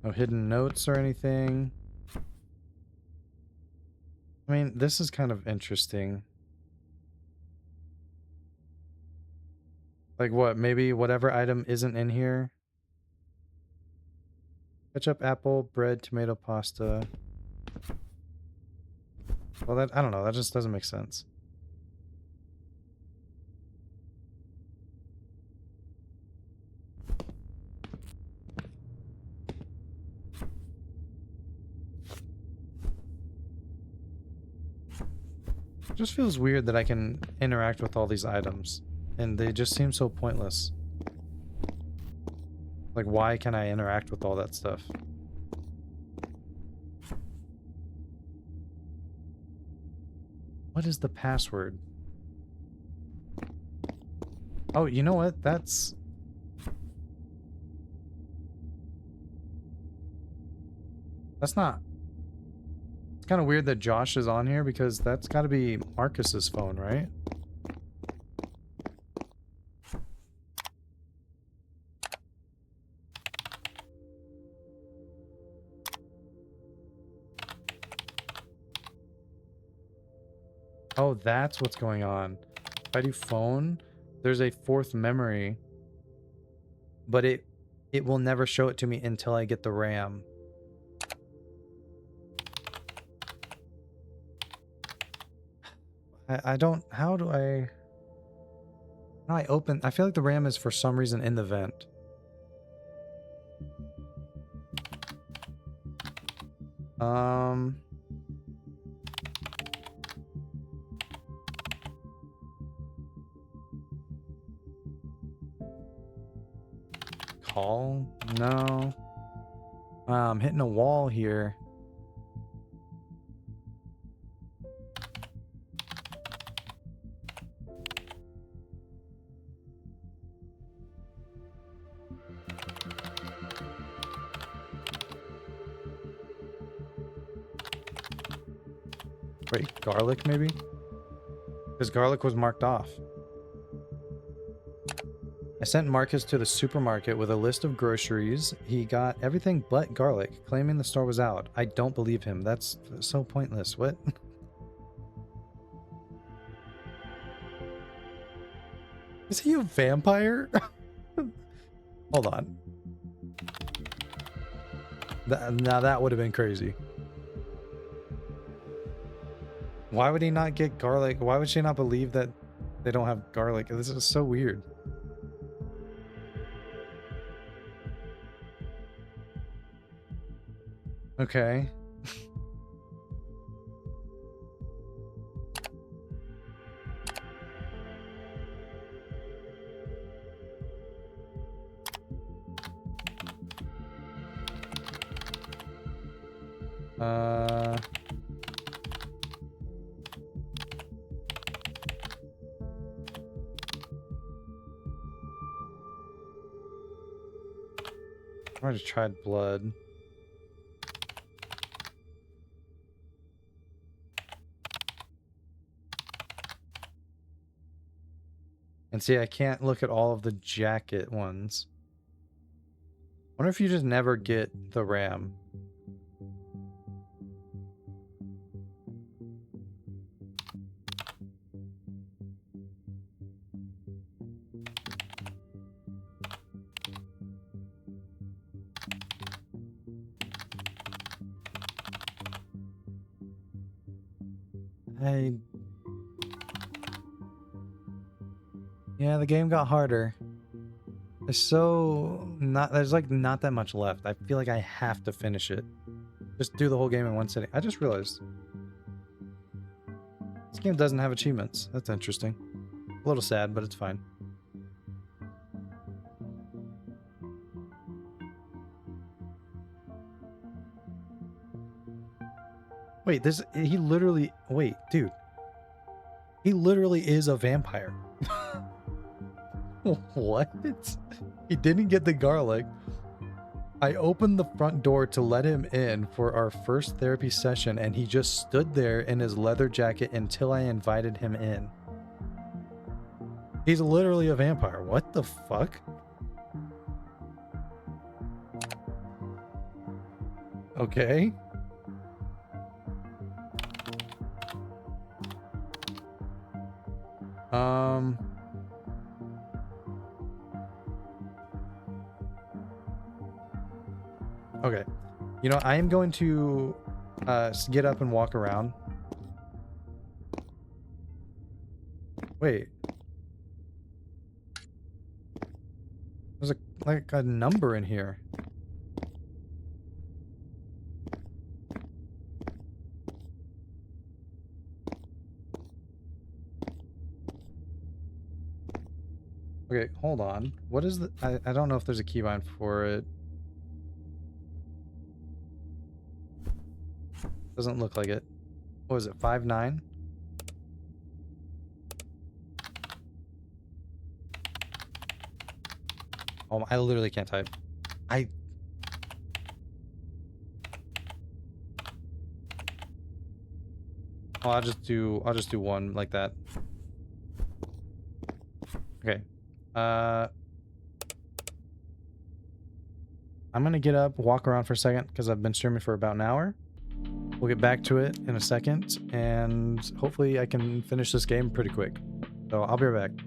No hidden notes or anything. I mean, this is kind of interesting. Like what? Maybe whatever item isn't in here. Ketchup, apple, bread, tomato, pasta. Well, that, I don't know. That just doesn't make sense. It just feels weird that I can interact with all these items, and they just seem so pointless. Like, why can I interact with all that stuff? What is the password? Oh, you know what? That's not... It's kind of weird that Josh is on here because that's got to be Marcus's phone, right? Oh, that's what's going on. If I do phone, there's a fourth memory, but it will never show it to me until I get the RAM. I don't... How do I open... I feel like the RAM is for some reason in the vent. Call? No. I'm hitting a wall here. Wait, garlic maybe? Because garlic was marked off. I sent Marcus to the supermarket with a list of groceries. He got everything but garlic, claiming the store was out. I don't believe him. That's so pointless. What? Is he a vampire? Hold on. Now that would have been crazy. Why would he not get garlic? Why would she not believe that they don't have garlic? This is so weird. Okay. I already tried blood. And see, I can't look at all of the jacket ones. Wonder if you just never get the RAM. Yeah, the game got harder. There's like not that much left. I feel like I have to finish it. Just do the whole game in one sitting. I just realized this game doesn't have achievements. That's interesting. A little sad, but it's fine. Wait, wait, dude. He literally is a vampire. What? He didn't get the garlic. I opened the front door to let him in for our first therapy session, and he just stood there in his leather jacket until I invited him in. He's literally a vampire. What the fuck? Okay. Okay. You know, I am going to get up and walk around. Wait. There's like a number in here. Okay, hold on. What is the... I don't know if there's a keybind for it. Doesn't look like it. What was it, 5-9? Oh, I literally can't type. Oh, I'll just do one like that. Okay. I'm gonna get up, walk around for a second because I've been streaming for about an hour. We'll get back to it in a second, and hopefully I can finish this game pretty quick. So I'll be right back.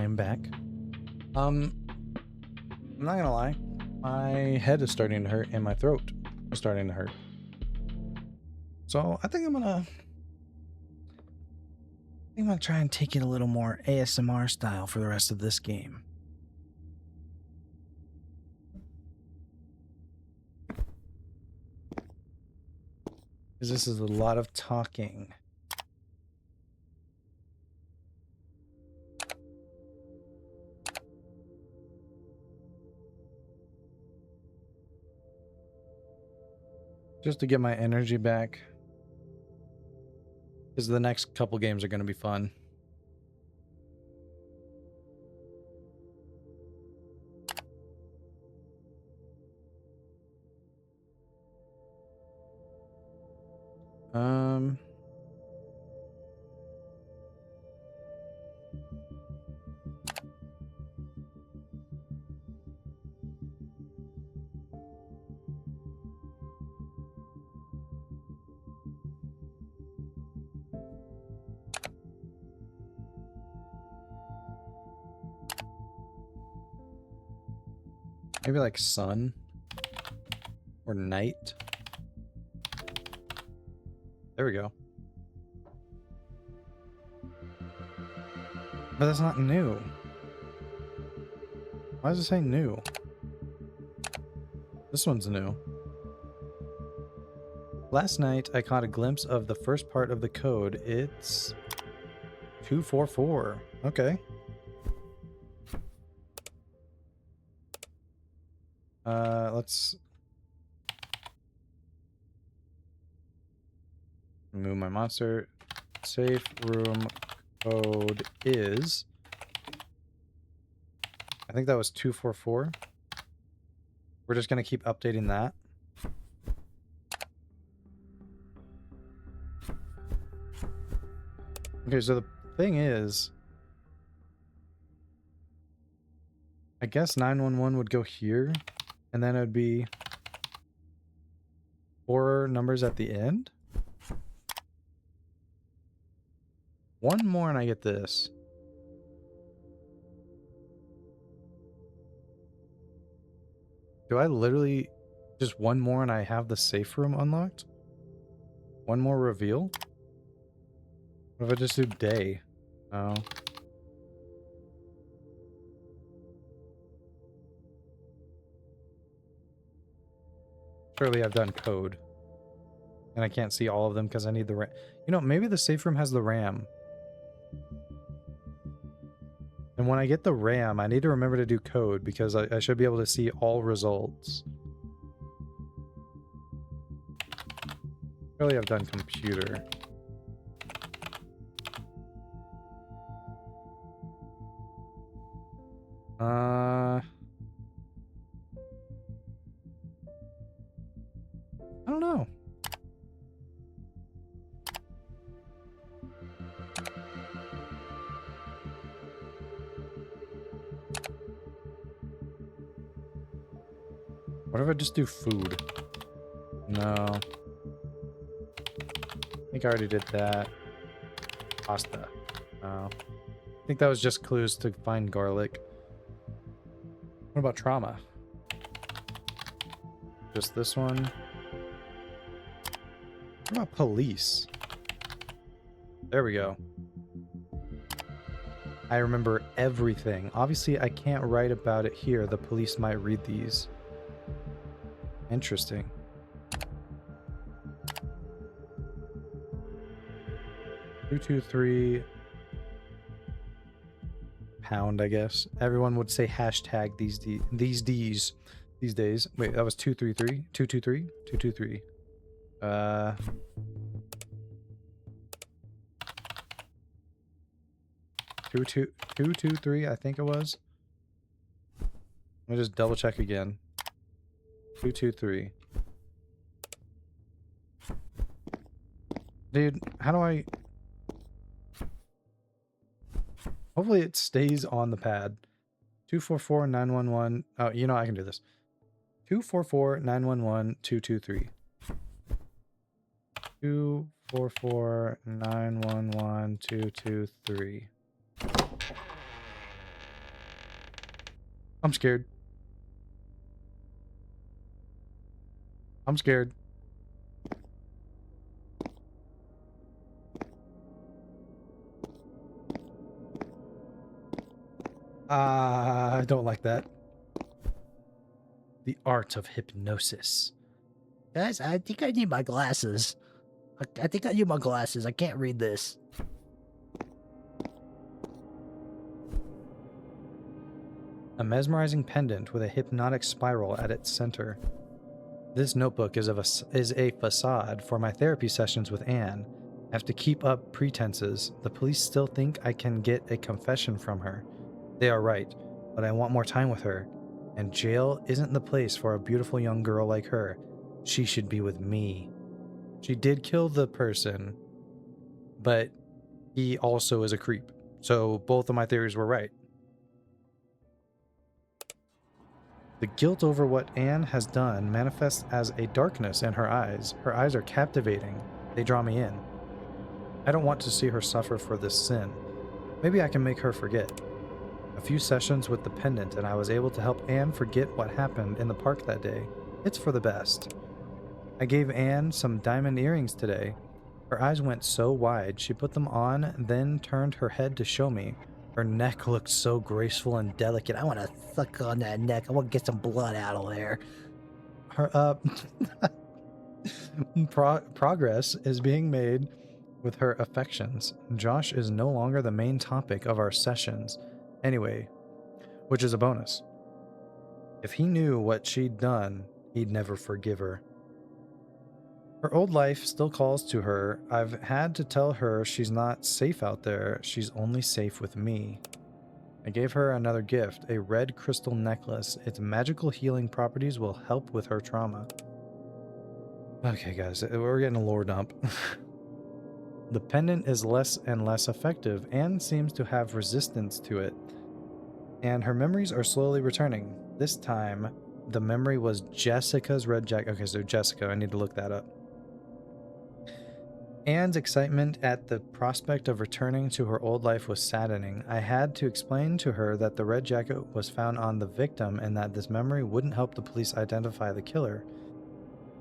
I am back. I'm not gonna lie. My head is starting to hurt and my throat is starting to hurt. So I think I'm gonna try and take it a little more ASMR style for the rest of this game. Because this is a lot of talking. Just to get my energy back. Because the next couple games are going to be fun. Maybe like sun or night. There we go. But that's not new. Why does it say new? This one's new. Last night, I caught a glimpse of the first part of the code. It's 244. Okay. Let's move my monster. Safe room code is... I think that was 244. We're just going to keep updating that. Okay, so the thing is... I guess 911 would go here, and then it would be 4 numbers at the end. One more and I get this. Do I literally just one more and I have the safe room unlocked? One more reveal? What if I just do day? Oh. Surely I've done code. And I can't see all of them because I need the RAM. You know, maybe the safe room has the RAM. And when I get the RAM, I need to remember to do code because I should be able to see all results. Surely I've done computer. I don't know. What if I just do food? No. I think I already did that. Pasta. No. I think that was just clues to find garlic. What about trauma? Just this one. What about police? There we go. I remember everything. Obviously, I can't write about it here. The police might read these. Interesting. £223 pound, I guess. Everyone would say hashtag these days. Wait, that was 233? 223? 223. 223, I think it was. Let me just double check again. 223. Dude, how do I... Hopefully it stays on the pad. 244-911. Oh, you know I can do this. 244-911-223. 244-911-223. I'm scared. I'm scared. I don't like that. The art of hypnosis. Guys, I think I need my glasses. I think I need my glasses. I can't read this. A mesmerizing pendant with a hypnotic spiral at its center. This notebook is a facade for my therapy sessions with Anne. I have to keep up pretenses. The police still think I can get a confession from her. They are right, but I want more time with her. And jail isn't the place for a beautiful young girl like her. She should be with me. She did kill the person, but he also is a creep. So both of my theories were right. The guilt over what Anne has done manifests as a darkness in her eyes. Her eyes are captivating. They draw me in. I don't want to see her suffer for this sin. Maybe I can make her forget. A few sessions with the pendant and I was able to help Anne forget what happened in the park that day. It's for the best. I gave Anne some diamond earrings today. Her eyes went so wide, she put them on, then turned her head to show me. Her neck looked so graceful and delicate. I want to suck on that neck. I want to get some blood out of there. Her progress is being made with her affections. Josh is no longer the main topic of our sessions. Anyway, which is a bonus. If he knew what she'd done, he'd never forgive her. Her old life still calls to her. I've had to tell her she's not safe out there. She's only safe with me. I gave her another gift, a red crystal necklace. Its magical healing properties will help with her trauma. Okay, guys, we're getting a lore dump. The pendant is less and less effective and seems to have resistance to it. And her memories are slowly returning. This time, the memory was Jessica's red jacket. Okay, so Jessica, I need to look that up. Anne's excitement at the prospect of returning to her old life was saddening. I had to explain to her that the red jacket was found on the victim and that this memory wouldn't help the police identify the killer.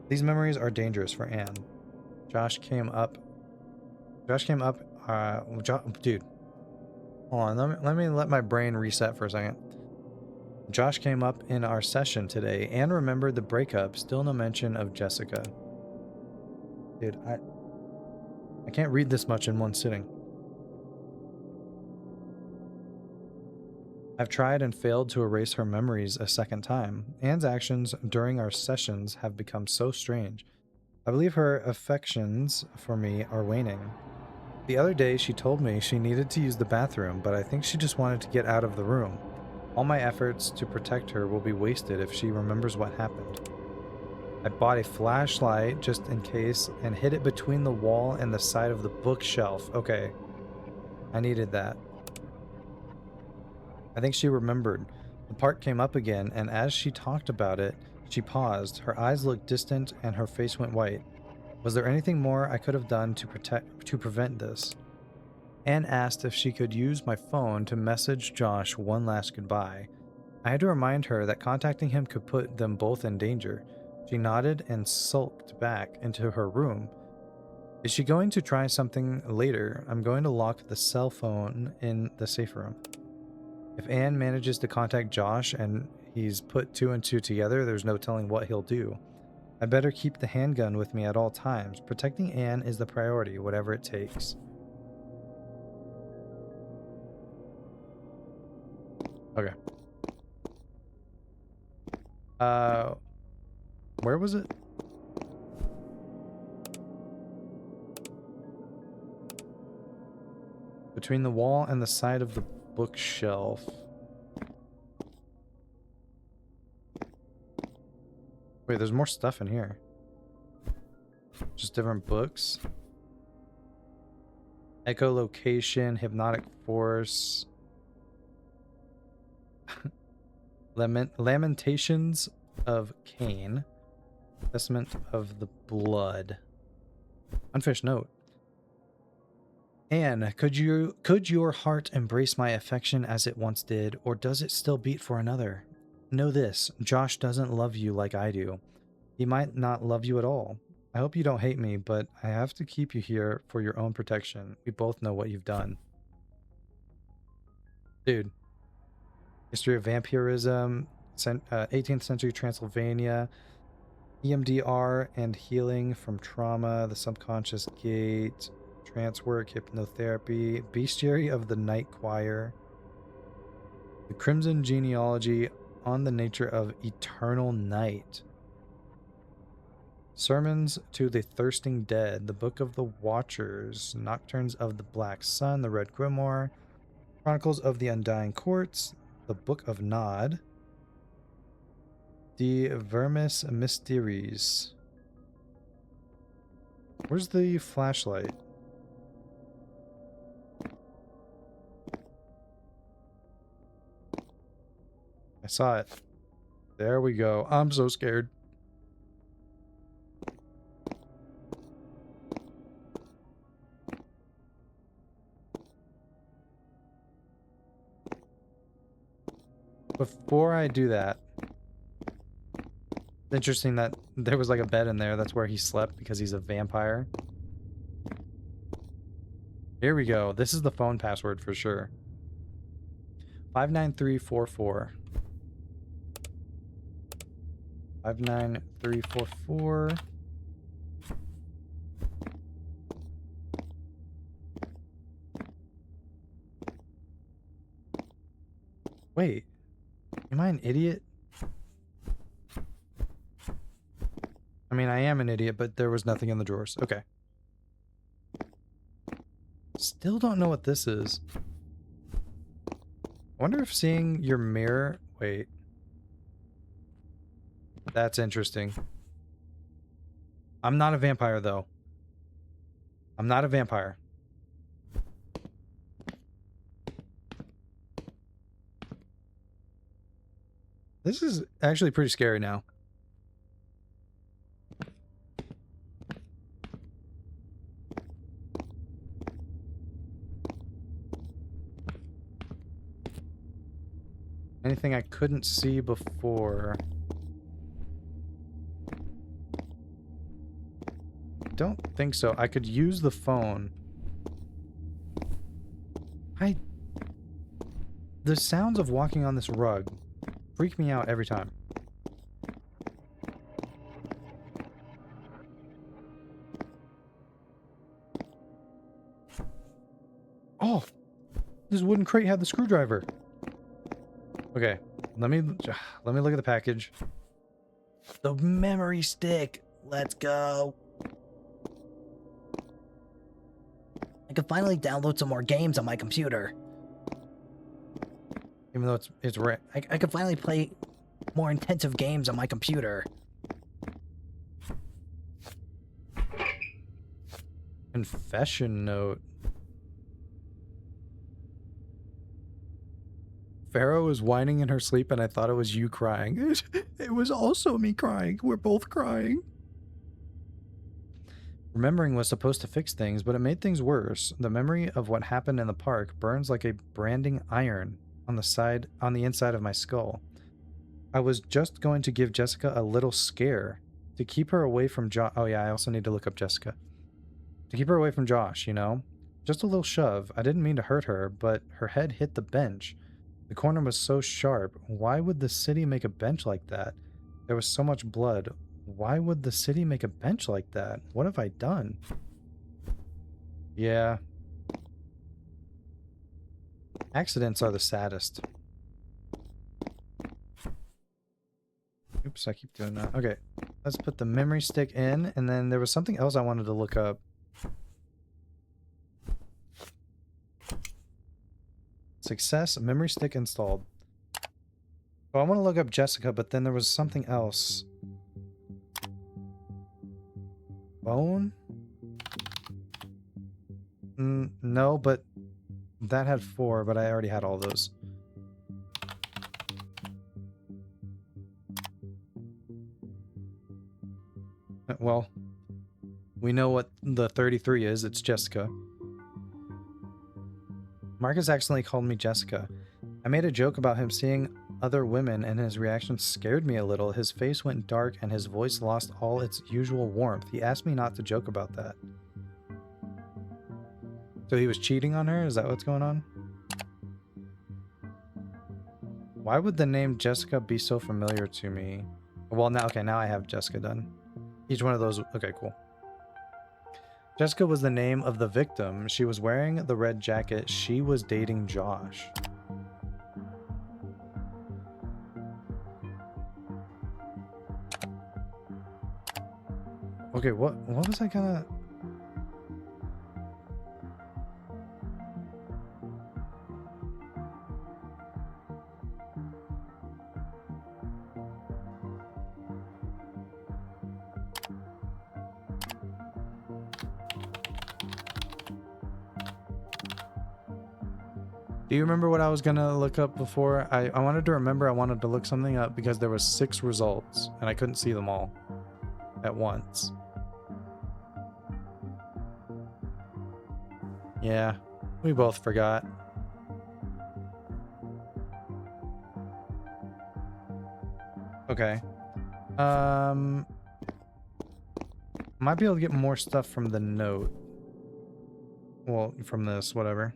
These memories are dangerous for Anne. Josh came up. Dude. Hold on, let me let my brain reset for a second. Josh came up in our session today and remembered the breakup, still no mention of Jessica. Dude, I can't read this much in one sitting. I've tried and failed to erase her memories a second time. Anne's actions during our sessions have become so strange. I believe her affections for me are waning. The other day she told me she needed to use the bathroom, but I think she just wanted to get out of the room. All my efforts to protect her will be wasted if she remembers what happened. I bought a flashlight just in case and hid it between the wall and the side of the bookshelf. Okay. I needed that. I think she remembered. The part came up again, and as she talked about it, she paused. Her eyes looked distant and her face went white. Was there anything more I could have done to prevent this? Anne asked if she could use my phone to message Josh one last goodbye. I had to remind her that contacting him could put them both in danger. She nodded and sulked back into her room. Is she going to try something later? I'm going to lock the cell phone in the safe room. If Anne manages to contact Josh and he's put two and two together, there's no telling what he'll do. I better keep the handgun with me at all times. Protecting Anne is the priority, whatever it takes. Okay. Where was it? Between the wall and the side of the bookshelf. Wait, there's more stuff in here. Just different books. Echolocation, hypnotic force. Lamentations of Cain. Testament of the blood. Unfinished note. Anne, could your heart embrace my affection as it once did, or does it still beat for another? Know this, Josh doesn't love you like I do. He might not love you at all. I hope you don't hate me, but I have to keep you here for your own protection. We both know what you've done. Dude. History of vampirism, 18th century Transylvania, EMDR and healing from trauma, the subconscious gate, trance work, hypnotherapy, bestiary of the night choir, the crimson genealogy on the nature of eternal night, sermons to the thirsting dead, the book of the watchers, nocturnes of the black sun, the red grimoire, chronicles of the undying courts, the book of Nod, the Vermis Mysteries. Where's the flashlight? I saw it. There we go. I'm so scared. Before I do that, it's interesting that there was like a bed in there. That's where he slept because he's a vampire. Here we go. This is the phone password for sure. 59344. 59344. Wait. Am I an idiot? I mean, I am an idiot, but there was nothing in the drawers. Okay. Still don't know what this is. I wonder if seeing your mirror... Wait. That's interesting. I'm not a vampire, though. I'm not a vampire. This is actually pretty scary now. Anything I couldn't see before. Don't think so. I could use the phone. The sounds of walking on this rug freak me out every time. Oh! This wooden crate had the screwdriver. Okay, let me look at the package. The memory stick. Let's go. I can finally download some more games on my computer. Even though it's rare. I can finally play more intensive games on my computer. Confession note. Pharaoh was whining in her sleep and I thought it was you crying. It was also me crying. We're both crying. Remembering was supposed to fix things, but it made things worse. The memory of what happened in the park burns like a branding iron on the inside of my skull. I was just going to give Jessica a little scare to keep her away from Josh. Oh yeah, I also need to look up Jessica. To keep her away from Josh, you know? Just a little shove. I didn't mean to hurt her, but her head hit the bench. The corner was so sharp. Why would the city make a bench like that? There was so much blood. Why would the city make a bench like that? What have I done? Yeah. Accidents are the saddest. Oops, I keep doing that. Okay, let's put the memory stick in, and then there was something else I wanted to look up. Success, memory stick installed. So I want to look up Jessica, but then there was something else. Phone? No, but that had 4, but I already had all those. Well, we know what the 33 is. It's Jessica. Marcus accidentally called me Jessica. I made a joke about him seeing other women, and his reaction scared me a little. His face went dark and his voice lost all its usual warmth. He asked me not to joke about that. So he was cheating on her? Is that what's going on? Why would the name Jessica be so familiar to me? Well, now, okay, now I have Jessica done. Each one of those, okay, cool. Jessica was the name of the victim. She was wearing the red jacket. She was dating Josh. Okay, what was I gonna... Do you remember what I was gonna look up before? I wanted to remember I wanted to look something up because there was 6 results and I couldn't see them all at once. Yeah, we both forgot. Okay. Might be able to get more stuff from the note. Well, from this, whatever.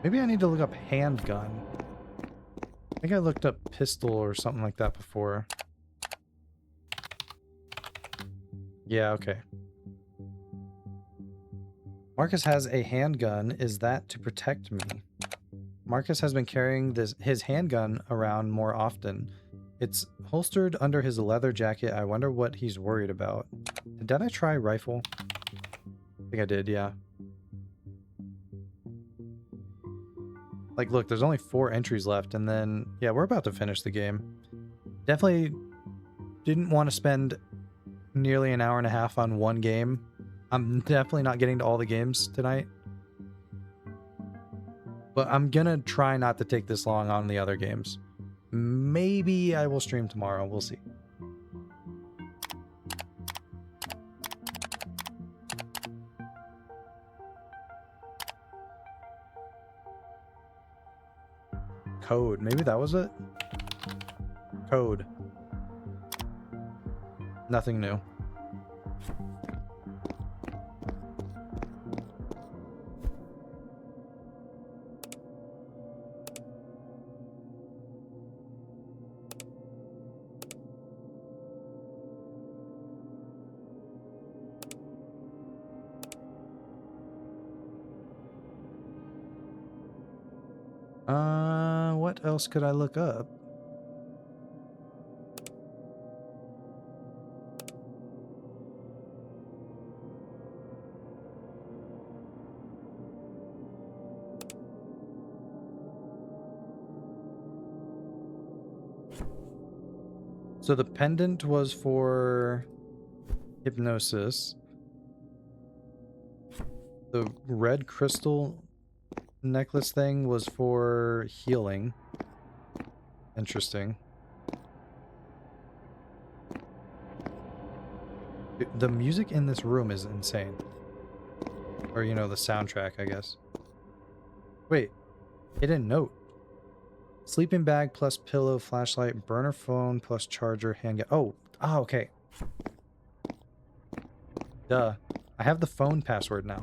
Maybe I need to look up handgun. I think I looked up pistol or something like that before. Yeah, okay. Marcus has a handgun. Is that to protect me? Marcus has been carrying his handgun around more often. It's holstered under his leather jacket. I wonder what he's worried about. Did I try rifle? I think I did, yeah. Like, look, there's only 4 entries left, and then, yeah, we're about to finish the game. Definitely didn't want to spend nearly an hour and a half on one game. I'm definitely not getting to all the games tonight. But I'm gonna try not to take this long on the other games. Maybe I will stream tomorrow, we'll see. Code, maybe that was it? Code. Nothing new. What else could I look up? So the pendant was for hypnosis. The red crystal necklace thing was for healing. Interesting. The music in this room is insane. Or, you know, the soundtrack, I guess. Wait. Hidden note. Sleeping bag plus pillow, flashlight, burner phone plus charger, handgun. Oh, okay. Duh. I have the phone password now.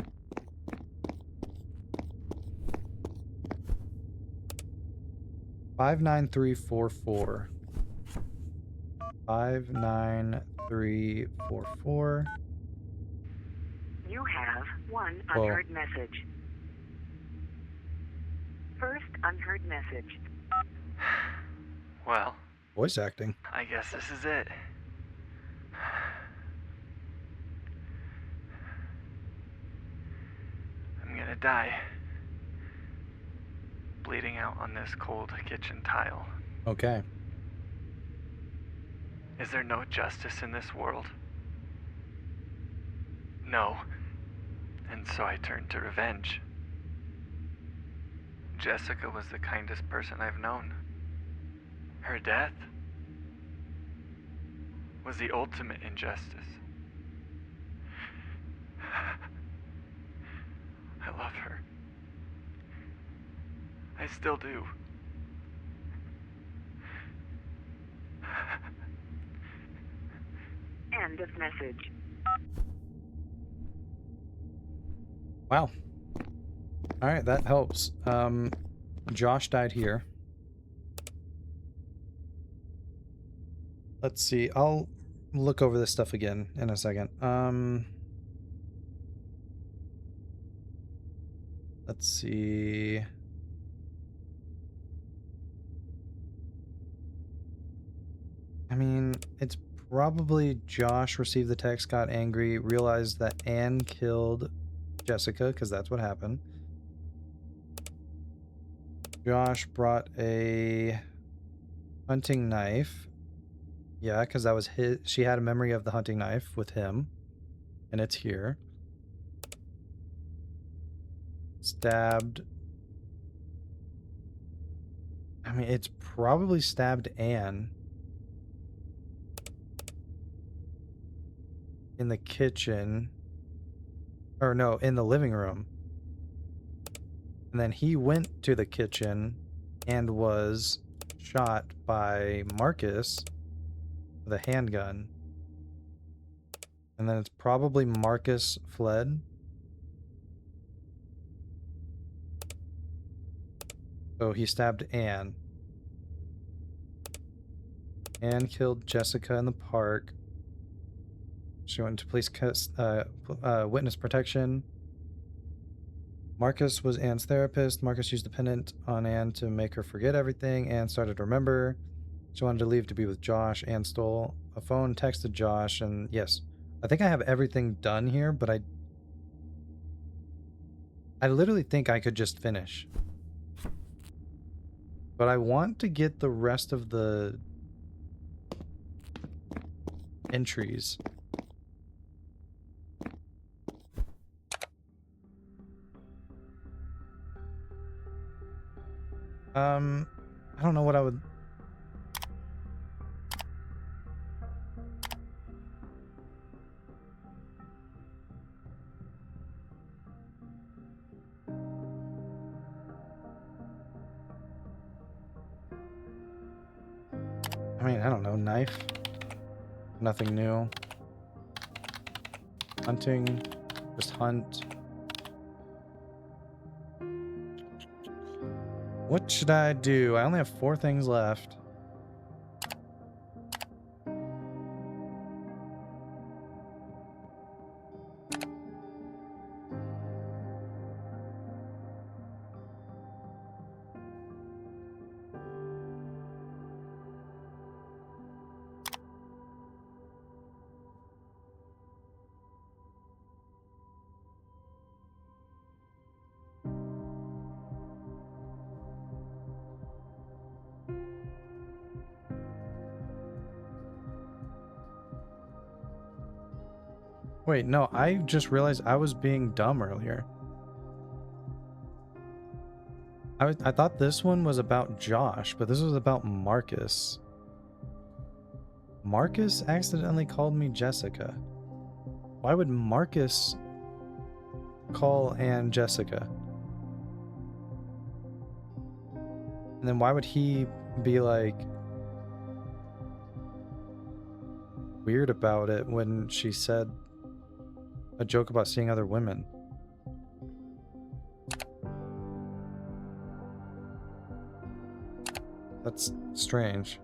$59344. 59344. You have one unheard message. First unheard message. Well, Voice acting. I guess this is it. I'm gonna die. Bleeding out on this cold kitchen tile. Okay. Is there no justice in this world? No. And so I turned to revenge. Jessica was the kindest person I've known. Her death? was the ultimate injustice. I love her. I still do. End of message. Wow. All right, that helps. Josh died here. Let's see. I'll look over this stuff again in a second. Let's see. I mean, it's probably Josh received the text, got angry, realized that Anne killed Jessica, because that's what happened. Josh brought a hunting knife. Yeah, because that was his. She had a memory of the hunting knife with him, and it's here. Stabbed. I mean, it's probably stabbed Anne in the kitchen. Or no, in the living room. And then he went to the kitchen and was shot by Marcus with a handgun. And then it's probably Marcus fled. So he stabbed Anne. Anne killed Jessica in the park. She went to police witness protection. Marcus was Anne's therapist. Marcus used the pendant on Anne to make her forget everything. Anne started to remember. She wanted to leave to be with Josh. Anne stole a phone, texted Josh, and yes, I think I have everything done here, but I literally think I could just finish. But I want to get the rest of the entries. I don't know what I would... I mean, I don't know. Knife. Nothing new. Hunting. Just hunt. What should I do? I only have 4 things left. Wait, no, I just realized I was being dumb earlier. I thought this one was about Josh, but this was about Marcus. Marcus accidentally called me Jessica. Why would Marcus call Anne Jessica? And then why would he be like weird about it when she said a joke about seeing other women? That's strange.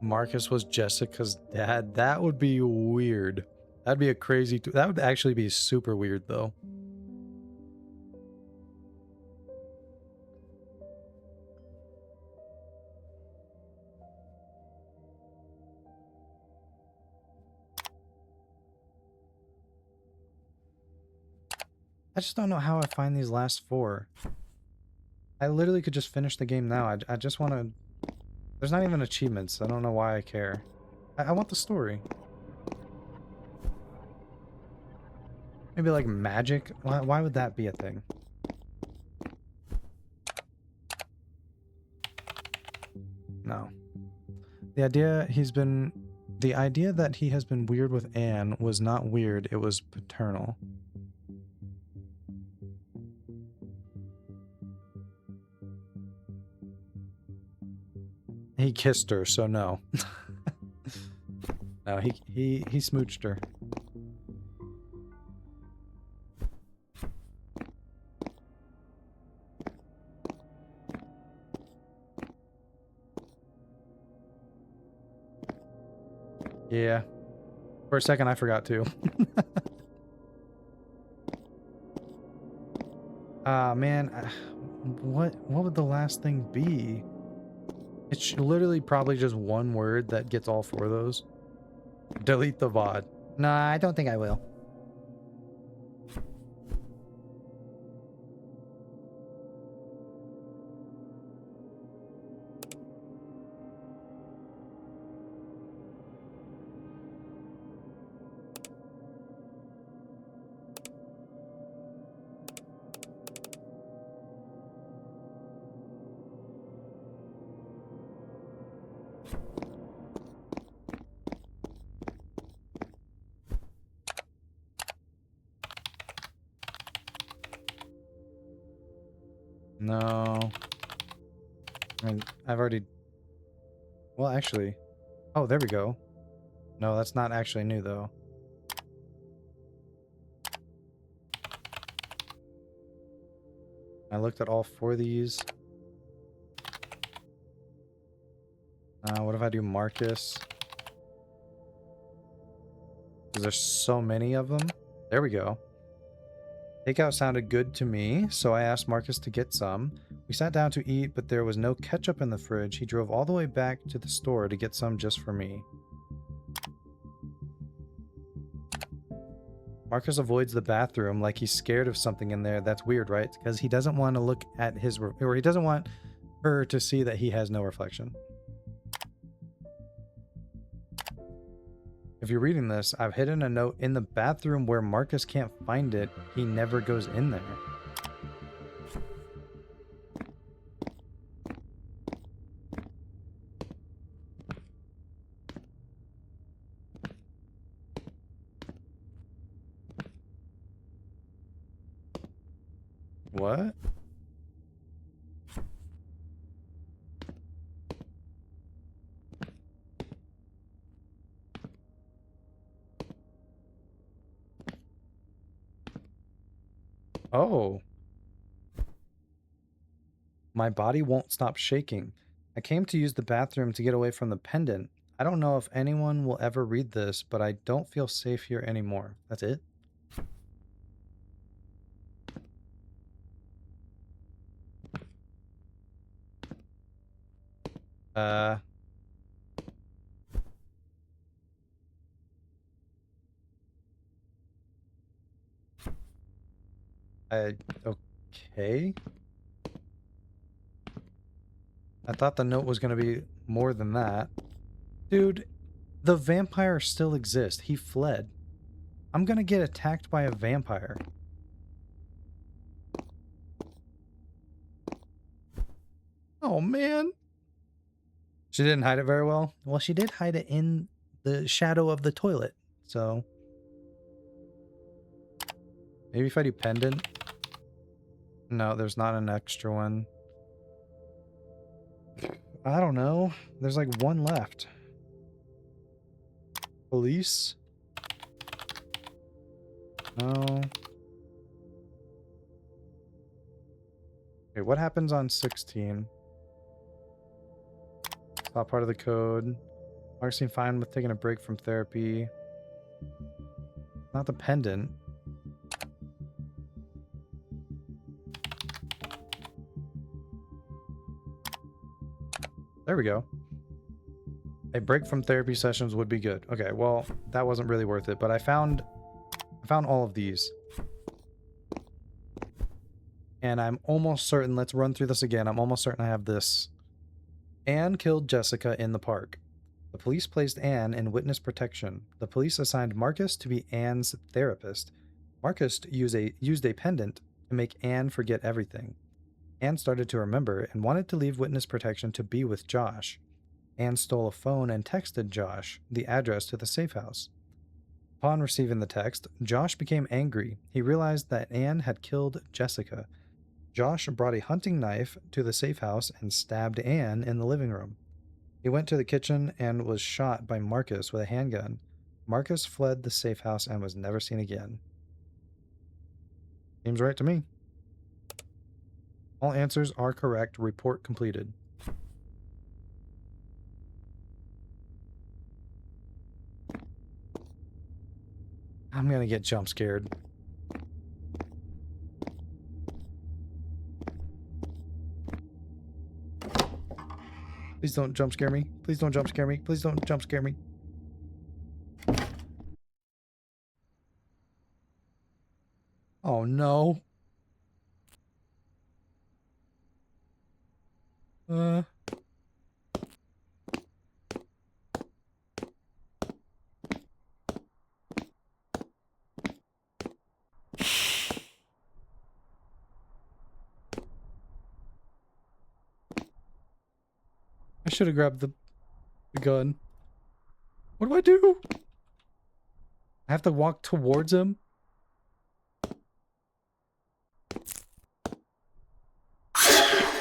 Marcus was Jessica's dad. That would be weird. That'd be a crazy... That would actually be super weird, though. I just don't know how I find these last 4. I literally could just finish the game now. I just want to... There's not even achievements. I don't know why I care. I want the story. Maybe like magic? Why would that be a thing? No. The idea that he has been weird with Anne was not weird, it was paternal. He kissed her, so no. No, he smooched her. Yeah. For a second I forgot to. Ah, man. What would the last thing be? It's literally probably just one word that gets all 4 of those. Delete the VOD. Nah, I don't think I will. No. I mean, I've already... Well, actually... Oh, there we go. No, that's not actually new, though. I looked at all 4 of these. What if I do Marcus? Because there's so many of them. There we go. Takeout sounded good to me, so I asked Marcus to get some. We sat down to eat, but there was no ketchup in the fridge. He drove all the way back to the store to get some just for me. Marcus avoids the bathroom like he's scared of something in there. That's weird, right? Because he doesn't want to look at his... Or he doesn't want her to see that he has no reflection. If you're reading this, I've hidden a note in the bathroom where Marcus can't find it. He never goes in there. What? Oh. My body won't stop shaking. I came to use the bathroom to get away from the pendant. I don't know if anyone will ever read this, but I don't feel safe here anymore. That's it? Okay. I thought the note was going to be more than that. Dude, the vampire still exists. He fled. I'm going to get attacked by a vampire. Oh, man. She didn't hide it very well. Well, she did hide it in the shadow of the toilet, so... Maybe if I do pendant? No, there's not an extra one. I don't know. There's like one left. Police? No. Okay, what happens on 16? It's not part of the code. Mark seemed fine with taking a break from therapy. Not the pendant. There we go. A break from therapy sessions would be good. Okay, well, that wasn't really worth it, but I found all of these. And I'm almost certain, let's run through this again. I'm almost certain I have this. Anne killed Jessica in the park. The police placed Anne in witness protection. The police assigned Marcus to be Anne's therapist. Marcus used a pendant to make Anne forget everything. Anne started to remember and wanted to leave witness protection to be with Josh. Anne stole a phone and texted Josh the address to the safe house. Upon receiving the text, Josh became angry. He realized that Anne had killed Jessica. Josh brought a hunting knife to the safe house and stabbed Anne in the living room. He went to the kitchen and was shot by Marcus with a handgun. Marcus fled the safe house and was never seen again. Seems right to me. All answers are correct. Report completed. I'm gonna get jump scared. Please don't jump scare me. Please don't jump scare me. Please don't jump scare me. Oh no. I should have grabbed the gun. What do I do? I have to walk towards him?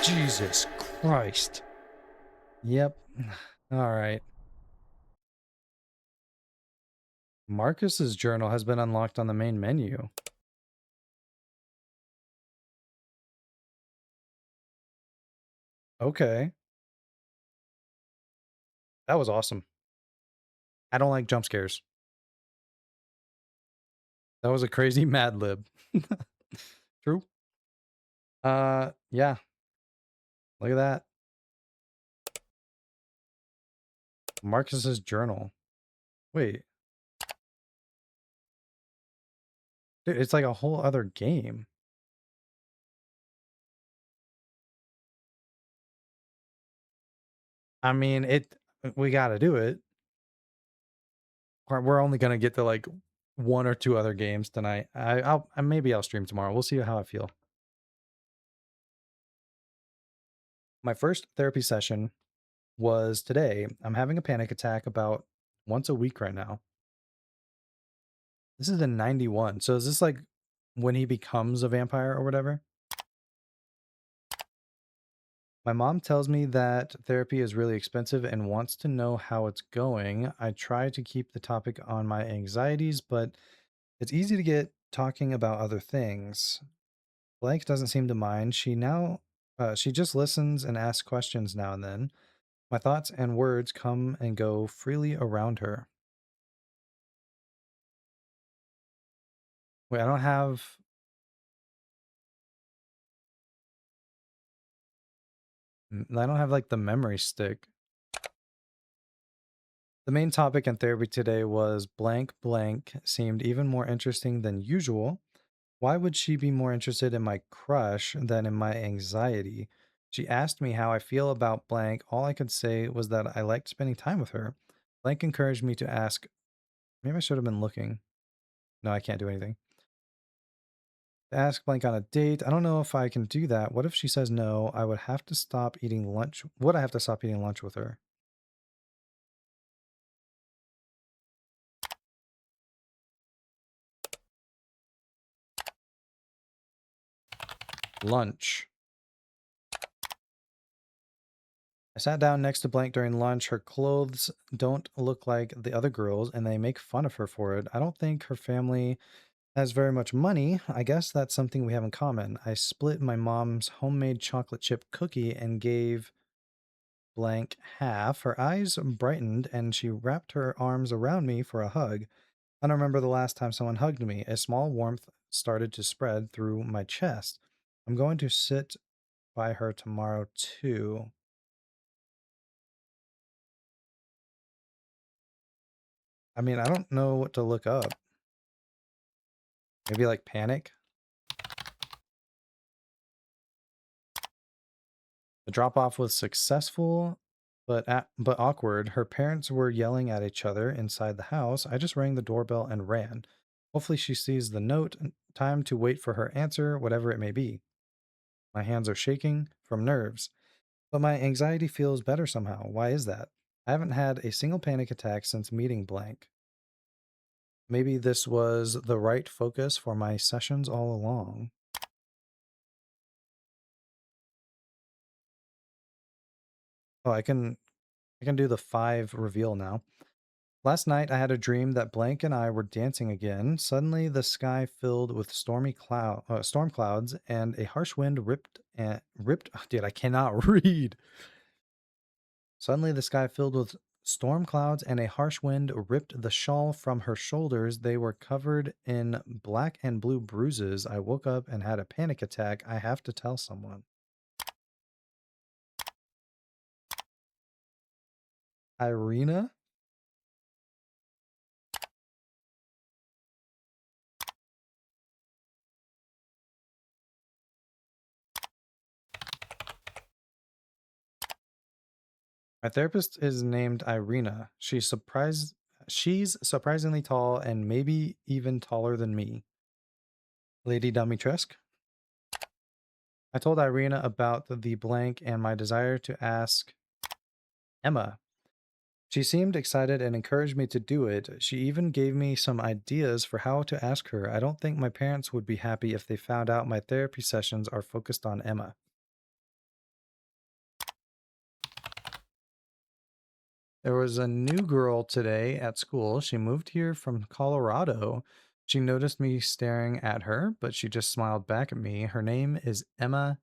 Jesus Christ. Yep. Alright. Marcus's journal has been unlocked on the main menu. Okay. That was awesome. I don't like jump scares. That was a crazy Mad Lib. True. Yeah. Look at that. Marcus's journal. Wait. Dude, it's like a whole other game. I mean, we gotta do it. We're only gonna get to like one or two other games tonight. Maybe I'll stream tomorrow. We'll see how I feel. My first therapy session was today. I'm having a panic attack about once a week right now. This is in 91. So is this like when he becomes a vampire or whatever? My mom tells me that therapy is really expensive and wants to know how it's going. I try to keep the topic on my anxieties, but it's easy to get talking about other things. Blank doesn't seem to mind. She just listens and asks questions now and then. My thoughts and words come and go freely around her. Wait, I don't have like the memory stick. The main topic in therapy today was blank blank seemed even more interesting than usual. Why would she be more interested in my crush than in my anxiety? She asked me how I feel about blank. All I could say was that I liked spending time with her. Blank encouraged me to ask, maybe I should have been looking. No, I can't do anything. Ask blank on a date. I don't know if I can do that. What if she says no? I would have to stop eating lunch. Would I have to stop eating lunch with her? Lunch. I sat down next to Blank during lunch. Her clothes don't look like the other girls, and they make fun of her for it. I don't think her family has very much money. I guess that's something we have in common. I split my mom's homemade chocolate chip cookie and gave Blank half. Her eyes brightened, and she wrapped her arms around me for a hug. I don't remember the last time someone hugged me. A small warmth started to spread through my chest. I'm going to sit by her tomorrow, too. I mean, I don't know what to look up. Maybe like panic? The drop off was successful, but awkward. Her parents were yelling at each other inside the house. I just rang the doorbell and ran. Hopefully, she sees the note. Time to wait for her answer, whatever it may be. My hands are shaking from nerves, but my anxiety feels better somehow. Why is that? I haven't had a single panic attack since meeting blank. Maybe this was the right focus for my sessions all along. Oh, I can do the 5 reveal now. Last night I had a dream that Blank and I were dancing again. Suddenly the sky filled with storm clouds and a harsh wind ripped dude, I cannot read. Suddenly the sky filled with storm clouds and a harsh wind ripped the shawl from her shoulders. They were covered in black and blue bruises. I woke up and had a panic attack. I have to tell someone. Irina? My therapist is named Irina. She's surprisingly tall and maybe even taller than me. Lady Dumitresque. I told Irina about the blank and my desire to ask Emma. She seemed excited and encouraged me to do it. She even gave me some ideas for how to ask her. I don't think my parents would be happy if they found out my therapy sessions are focused on Emma. There was a new girl today at school. She moved here from Colorado. She noticed me staring at her, but she just smiled back at me. Her name is Emma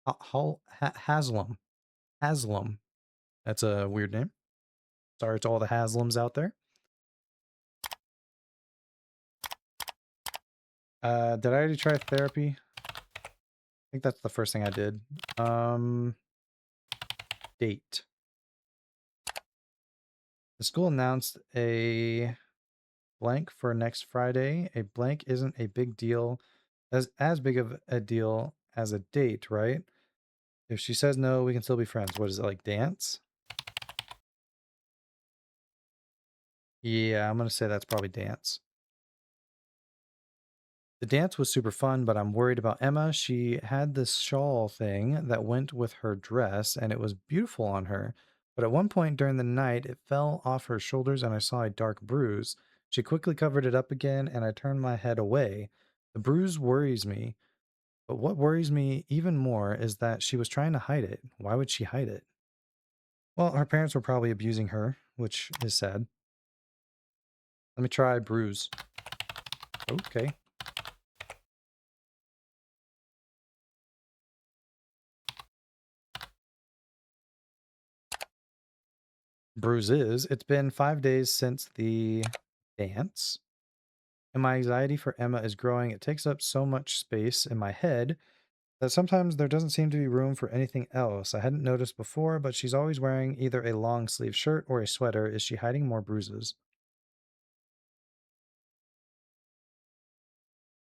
Haslam. Haslam. That's a weird name. Sorry to all the Haslams out there. Did I already try therapy? I think that's the first thing I did. Date. The school announced a blank for next Friday. A blank isn't a big deal, as big of a deal as a date, right? If she says no, we can still be friends. What is it, like dance? Yeah, I'm gonna say that's probably dance. The dance was super fun, but I'm worried about Emma. She had this shawl thing that went with her dress, and it was beautiful on her. But at one point during the night, it fell off her shoulders, and I saw a dark bruise. She quickly covered it up again, and I turned my head away. The bruise worries me, but what worries me even more is that she was trying to hide it. Why would she hide it? Well, her parents were probably abusing her, which is sad. Let me try bruise. Okay. Bruises. It's been 5 days since the dance, and my anxiety for Emma is growing. It takes up so much space in my head that sometimes there doesn't seem to be room for anything else. I hadn't noticed before, but she's always wearing either a long sleeve shirt or a sweater. Is she hiding more bruises?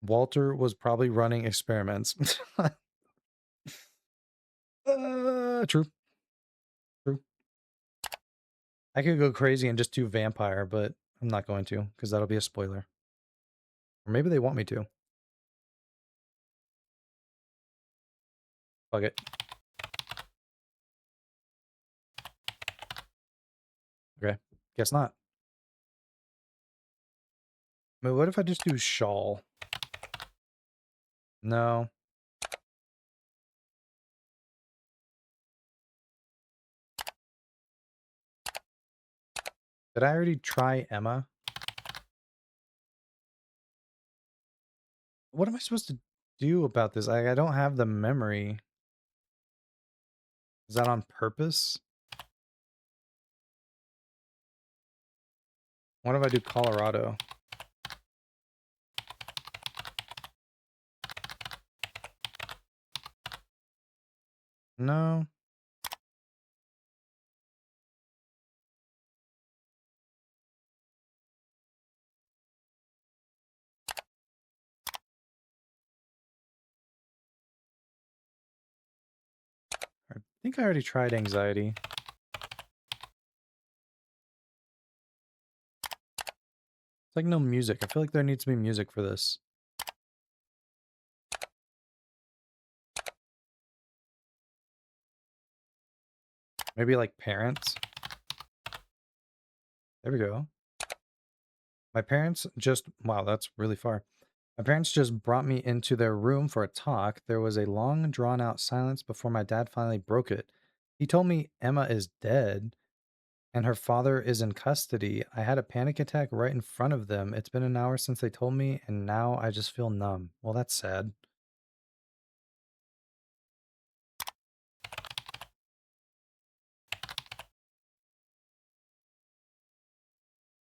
Walter was probably running experiments. True. True. I could go crazy and just do vampire, but I'm not going to because that'll be a spoiler. Or maybe they want me to. Fuck it. Okay. Guess not. I mean, what if I just do shawl? No. Did I already try Emma? What am I supposed to do about this? I don't have the memory. Is that on purpose? What if I do Colorado? No. think I already tried anxiety. It's like no music. I feel like there needs to be music for this. Maybe like parents. There we go. My parents just, wow, that's really far. My parents just brought me into their room for a talk. There was a long, drawn out silence before my dad finally broke it. He told me Emma is dead and her father is in custody. I had a panic attack right in front of them. It's been an hour since they told me, and now I just feel numb. Well, that's sad.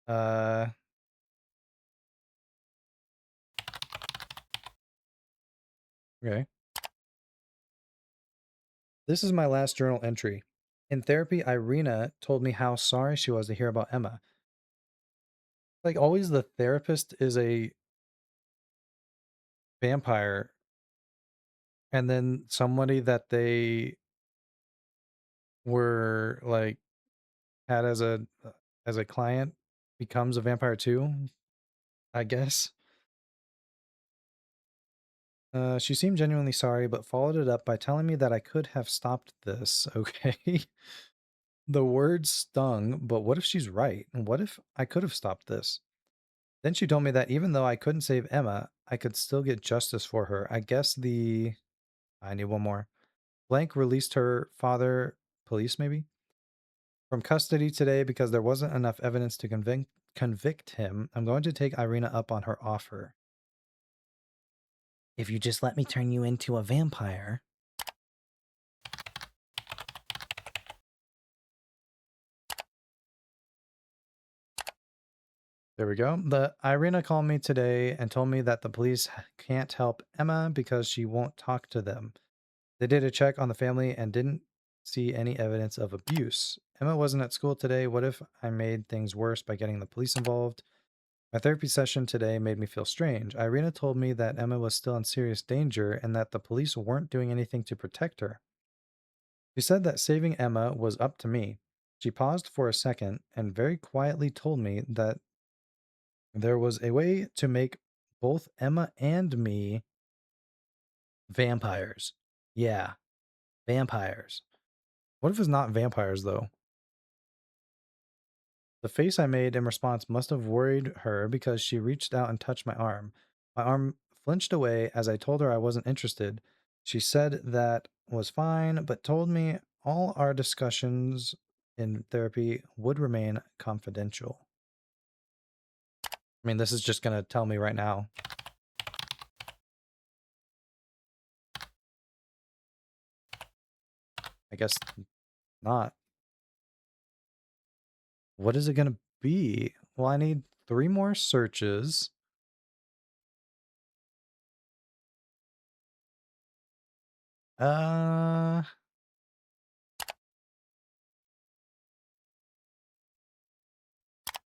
Uh, okay. This is my last journal entry. In therapy, Irina told me how sorry she was to hear about Emma. Like, always the therapist is a vampire, and then somebody that they were like had as a client becomes a vampire too, I guess. She seemed genuinely sorry, but followed it up by telling me that I could have stopped this. Okay. The words stung, but what if she's right? And what if I could have stopped this? Then she told me that even though I couldn't save Emma, I could still get justice for her. I guess I need one more. Blank released her father, police maybe, from custody today because there wasn't enough evidence to convict him. I'm going to take Irina up on her offer. If you just let me turn you into a vampire. There we go. The Irina called me today and told me that the police can't help Emma because she won't talk to them. They did a check on the family and didn't see any evidence of abuse. Emma wasn't at school today. What if I made things worse by getting the police involved? My therapy session today made me feel strange. Irina told me that Emma was still in serious danger and that the police weren't doing anything to protect her. She said that saving Emma was up to me. She paused for a second and very quietly told me that there was a way to make both Emma and me Vampires. Yeah, vampires. What if it's not vampires, though? The face I made in response must have worried her because she reached out and touched my arm. My arm flinched away as I told her I wasn't interested. She said that was fine, but told me all our discussions in therapy would remain confidential. I mean, this is just going to tell me right now. I guess not. What is it going to be? Well, I need 3 more searches. Uh,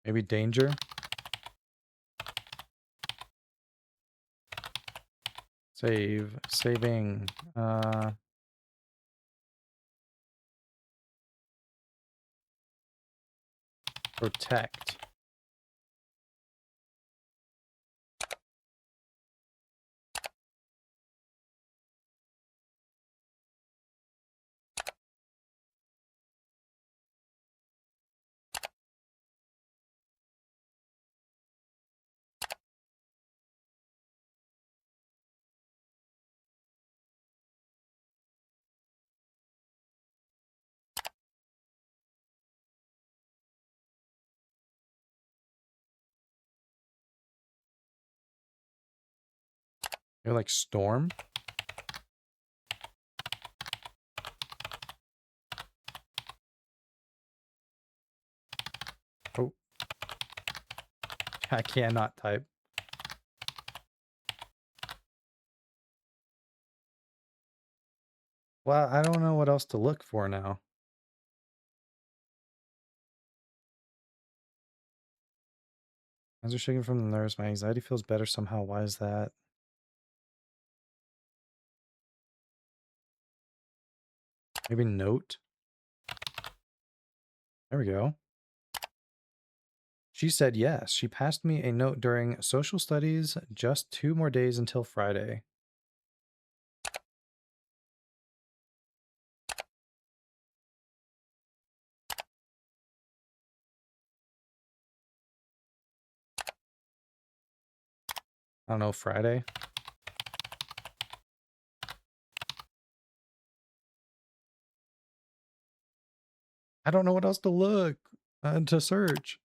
Maybe danger. Saving. Protect. You're like storm. Oh, I cannot type. Well, I don't know what else to look for now. Hands are shaking from the nerves. My anxiety feels better somehow. Why is that? Maybe note. There we go. She said yes. She passed me a note during social studies. Just 2 more days until Friday. I don't know, Friday? I don't know what else to look to search.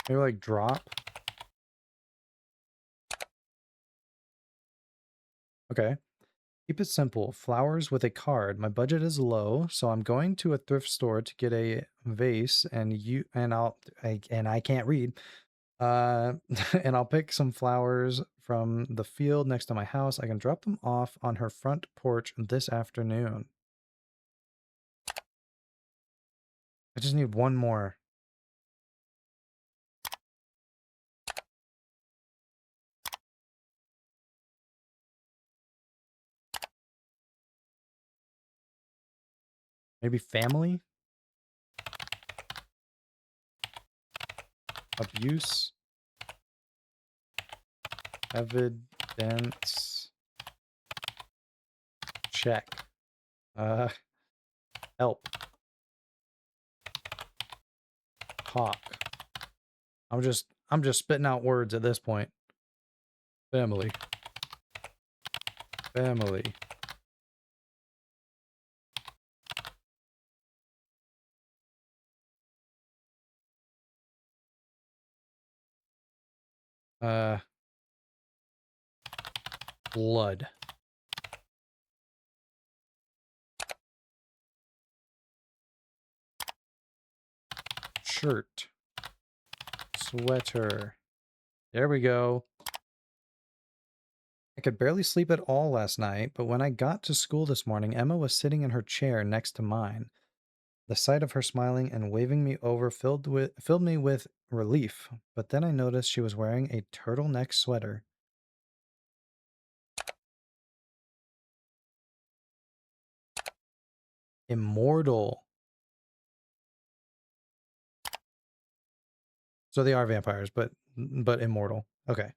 Maybe like drop. Okay. Keep it simple. Flowers with a card. My budget is low, so I'm going to a thrift store to get a vase, and I can't read. And I'll pick some flowers from the field next to my house. I can drop them off on her front porch this afternoon. I just need one more. Maybe family? Abuse? Evidence? Check. Help. Talk. I'm just spitting out words at this point. Family. Family. Blood. Shirt. Sweater. There we go. I could barely sleep at all last night, but when I got to school this morning, Emma was sitting in her chair next to mine. The sight of her smiling and waving me over filled me with relief, but then I noticed she was wearing a turtleneck sweater. Immortal. So they are vampires, but immortal. Okay.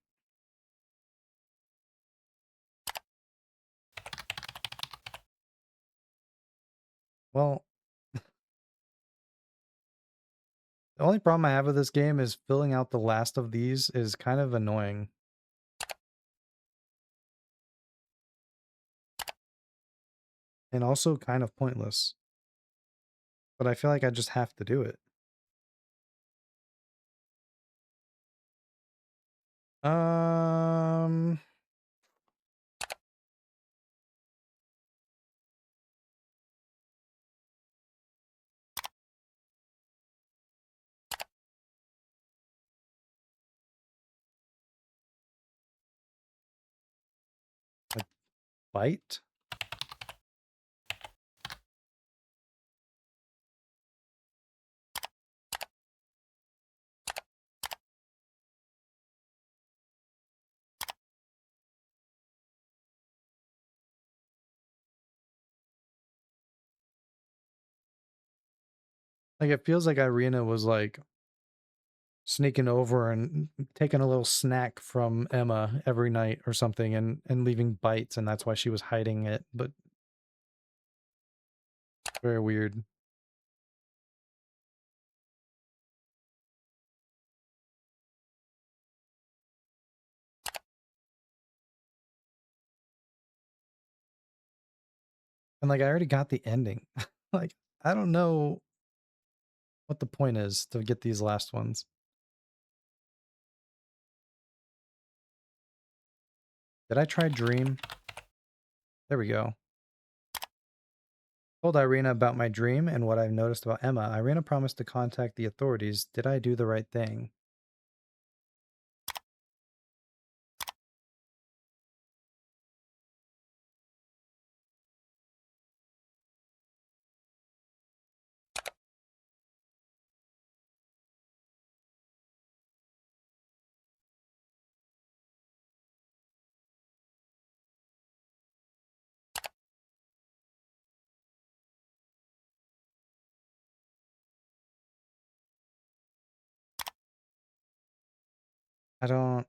Well, the only problem I have with this game is filling out the last of these is kind of annoying. And also kind of pointless. But I feel like I just have to do it. Um, a bite? Like it feels like Irina was like sneaking over and taking a little snack from Emma every night or something and leaving bites, and that's why she was hiding it, but very weird. And like I already got the ending. Like I don't know what the point is to get these last ones. Did I try Dream? There we go. Told Irina about my dream and what I've noticed about Emma. Irina promised to contact the authorities. Did I do the right thing? I don't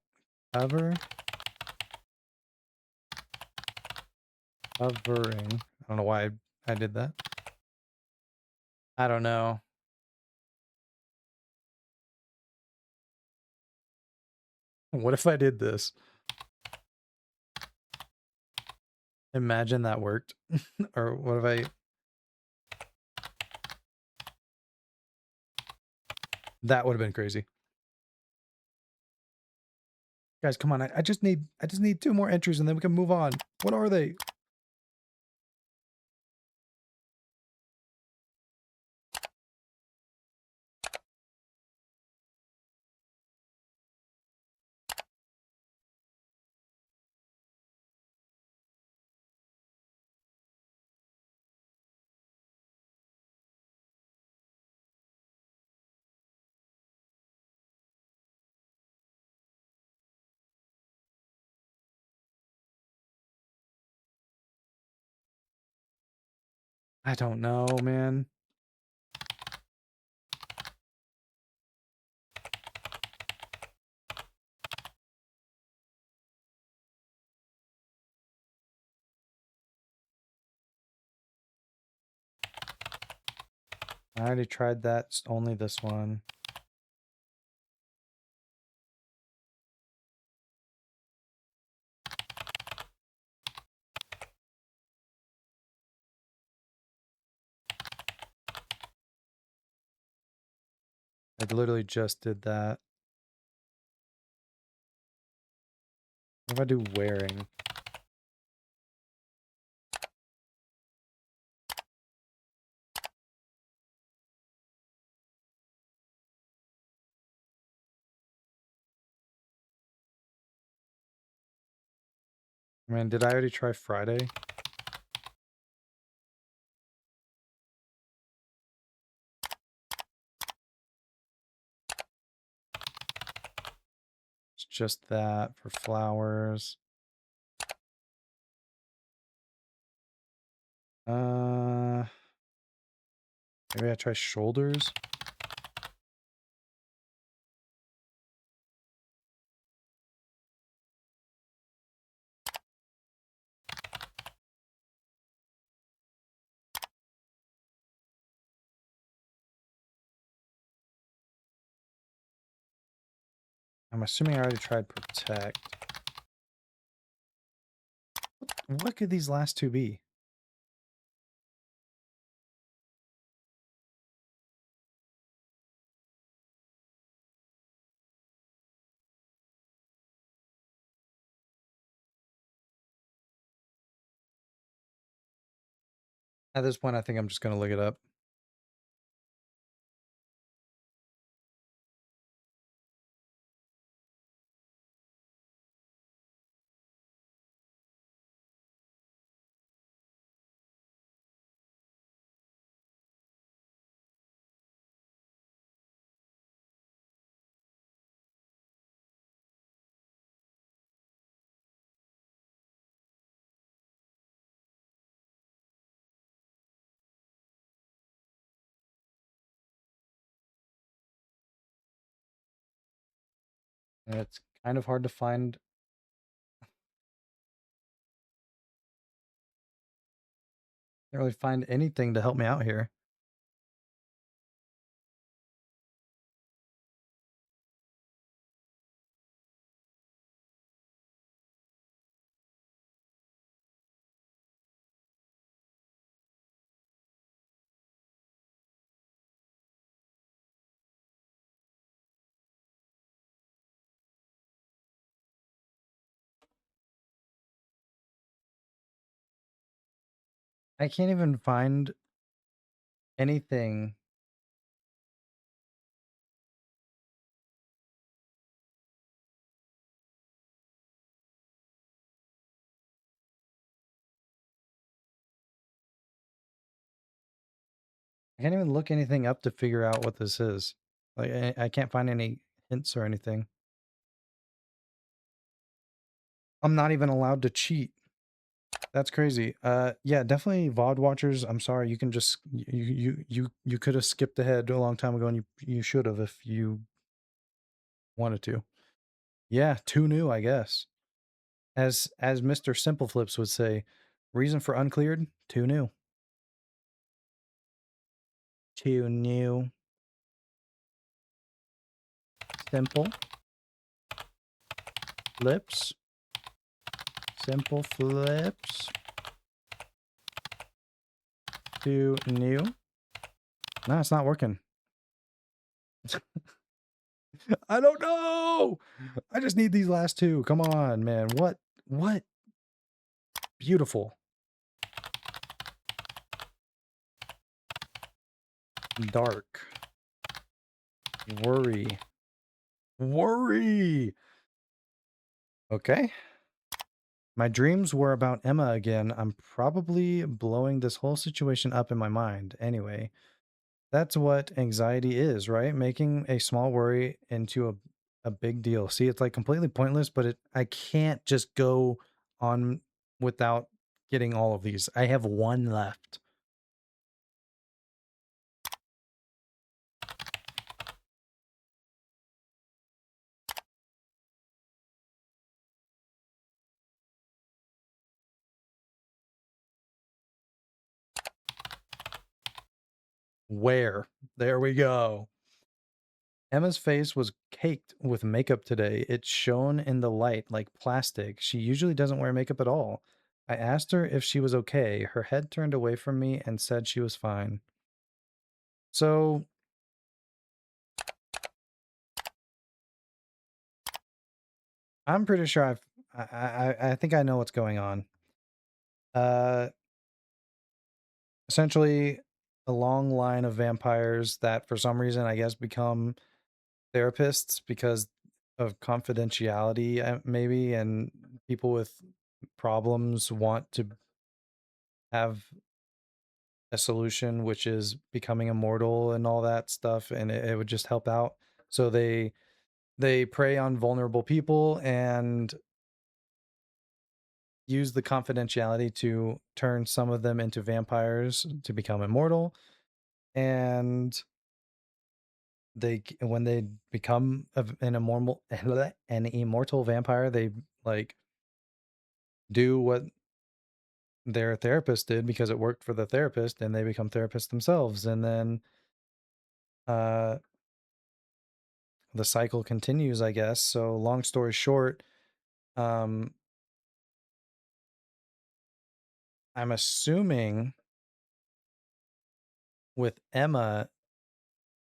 cover. Hovering. I don't know why I did that. I don't know. What if I did this? Imagine that worked. Or what if I... That would have been crazy. Guys, come on. I just need 2 more entries and then we can move on. What are they? I don't know, man. I already tried that. It's only this one. I literally just did that. What if I do wearing? Man, did I already try Friday? It's just that for flowers. Maybe I try shoulders. I'm assuming I already tried protect. What could these last 2 be? At this point, I think I'm just going to look it up. And it's kind of hard to find. Can't really find anything to help me out here. I can't even find anything. I can't even look anything up to figure out what this is. Like, I can't find any hints or anything. I'm not even allowed to cheat. That's crazy. Yeah, definitely VOD watchers. I'm sorry. You can just you could have skipped ahead a long time ago, and you should have if you wanted to. Yeah, too new, I guess. As Mr. Simple Flips would say, reason for uncleared, too new. Too new. Simple. Flips. Simple flips. Too new. No, it's not working. I don't know. I just need these last two. Come on, man. What? What? Beautiful. Dark. Worry. Worry. Okay. My dreams were about Emma again. I'm probably blowing this whole situation up in my mind. Anyway, that's what anxiety is, right? Making a small worry into a big deal. See, it's like completely pointless, but I can't just go on without getting all of these. I have one left. Where? There we go. Emma's face was caked with makeup today. It shone in the light like plastic. She usually doesn't wear makeup at all. I asked her if she was okay. Her head turned away from me and said she was fine. So, I'm pretty sure I think I know what's going on. Uh, Essentially, a long line of vampires that for some reason I guess become therapists because of confidentiality, maybe, and people with problems want to have a solution, which is becoming immortal and all that stuff, and it would just help out. So they prey on vulnerable people and use the confidentiality to turn some of them into vampires to become immortal. And when they become an immortal vampire, they like do what their therapist did because it worked for the therapist, and they become therapists themselves, and then uh the cycle continues, I guess. So long story short, um I'm assuming with Emma,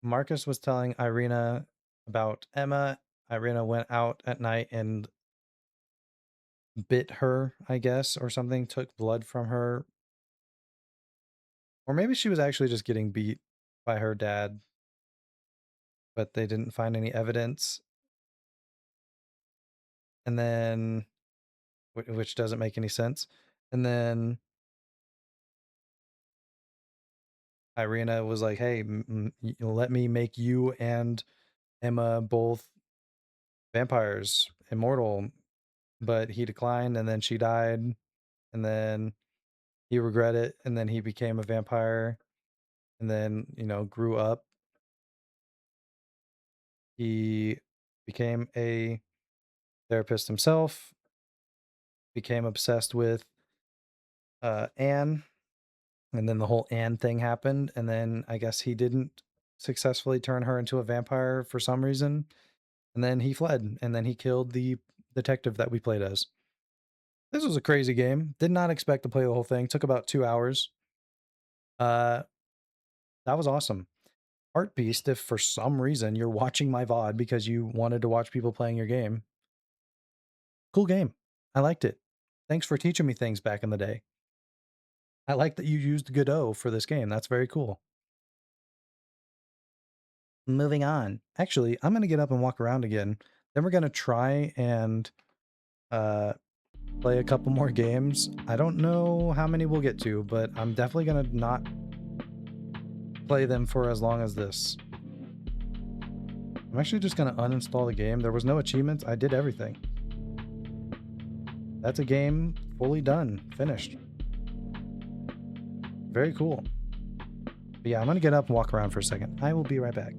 Marcus was telling Irina about Emma. Irina went out at night and bit her, I guess, or something, took blood from her. Or maybe she was actually just getting beat by her dad, but they didn't find any evidence. And then, which doesn't make any sense. And then Irina was like, hey, let me make you and Emma both vampires, immortal. But he declined, and then she died, and then he regretted it, and then he became a vampire, and then, grew up. He became a therapist himself, became obsessed with Anne, and then the whole Anne thing happened, and then I guess he didn't successfully turn her into a vampire for some reason, and then he fled, and then he killed the detective that we played as. This was a crazy game. Did not expect to play the whole thing. Took about 2 hours. That was awesome. Art Beast, if for some reason you're watching my VOD because you wanted to watch people playing your game, cool game. I liked it. Thanks for teaching me things back in the day. I like that you used Godot for this game. That's very cool. Moving on. Actually, I'm going to get up and walk around again. Then we're going to try and play a couple more games. I don't know how many we'll get to, but I'm definitely going to not play them for as long as this. I'm actually just going to uninstall the game. There was no achievements. I did everything. That's a game fully done, finished. Very cool. But yeah, I'm going to get up and walk around for a second. I will be right back.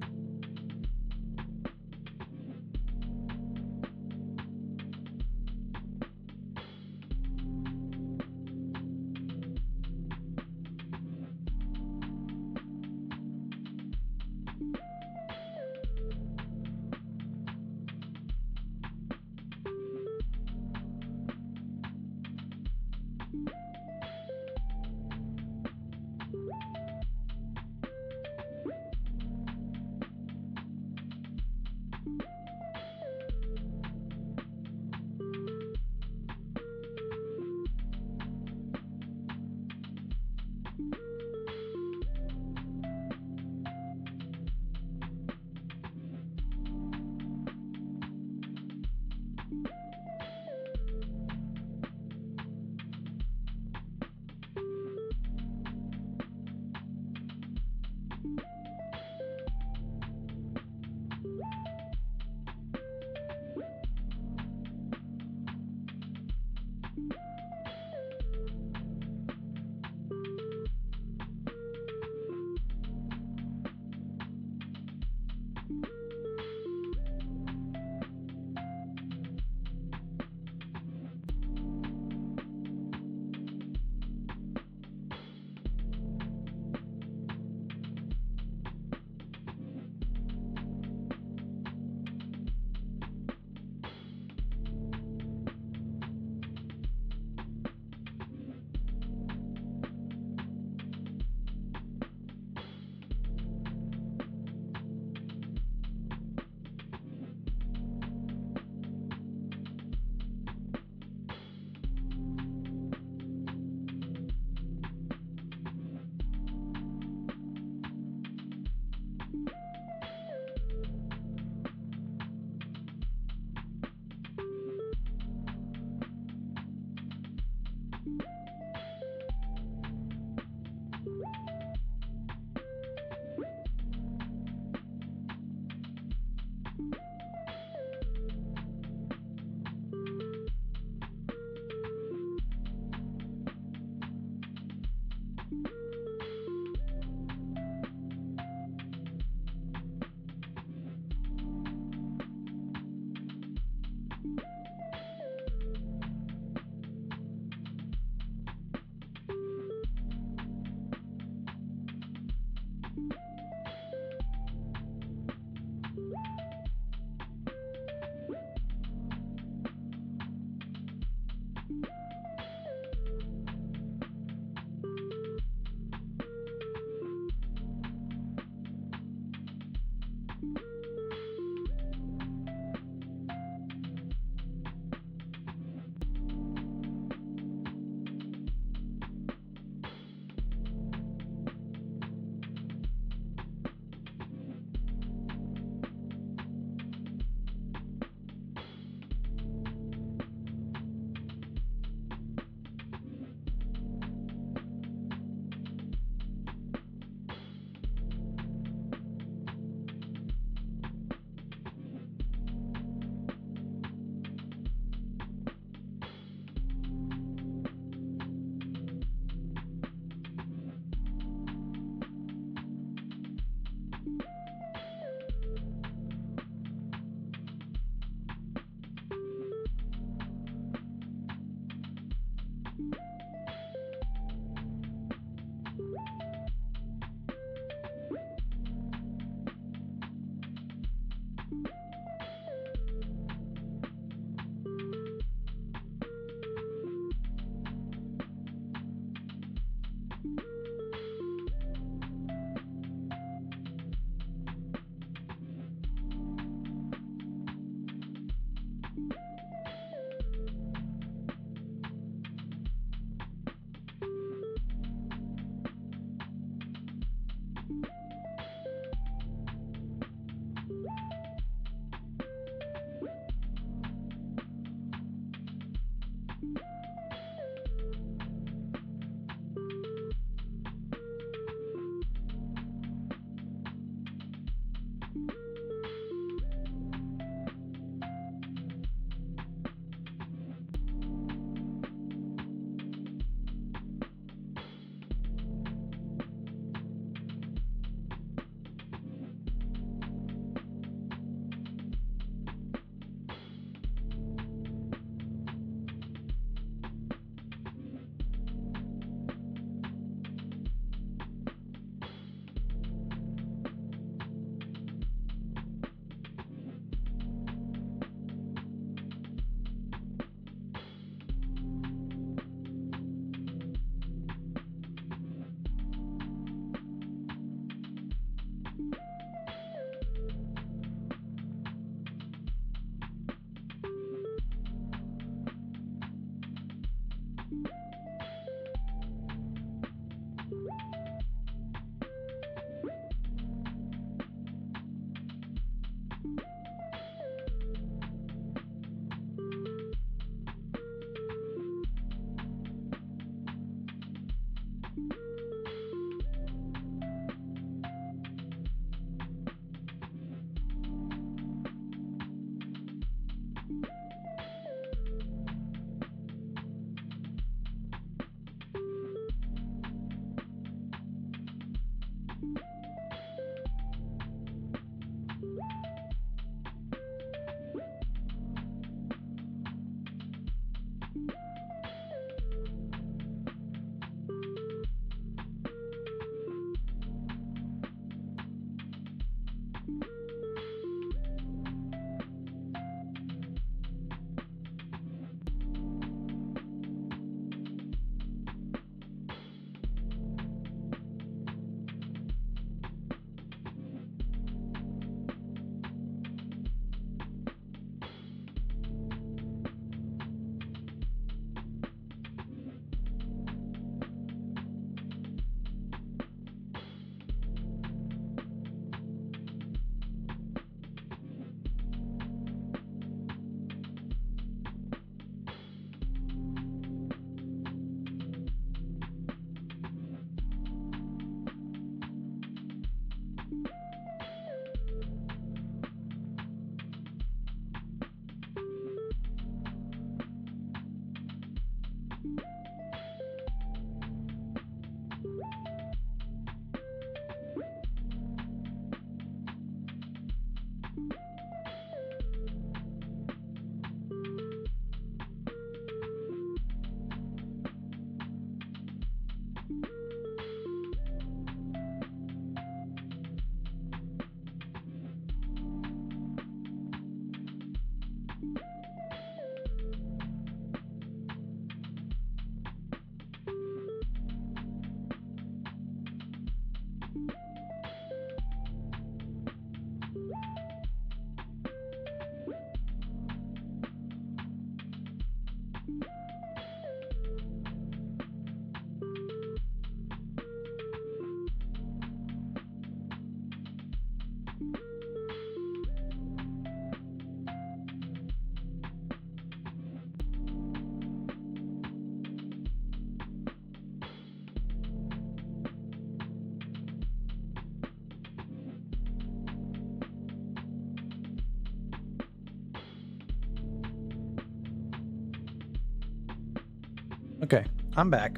Okay, I'm back.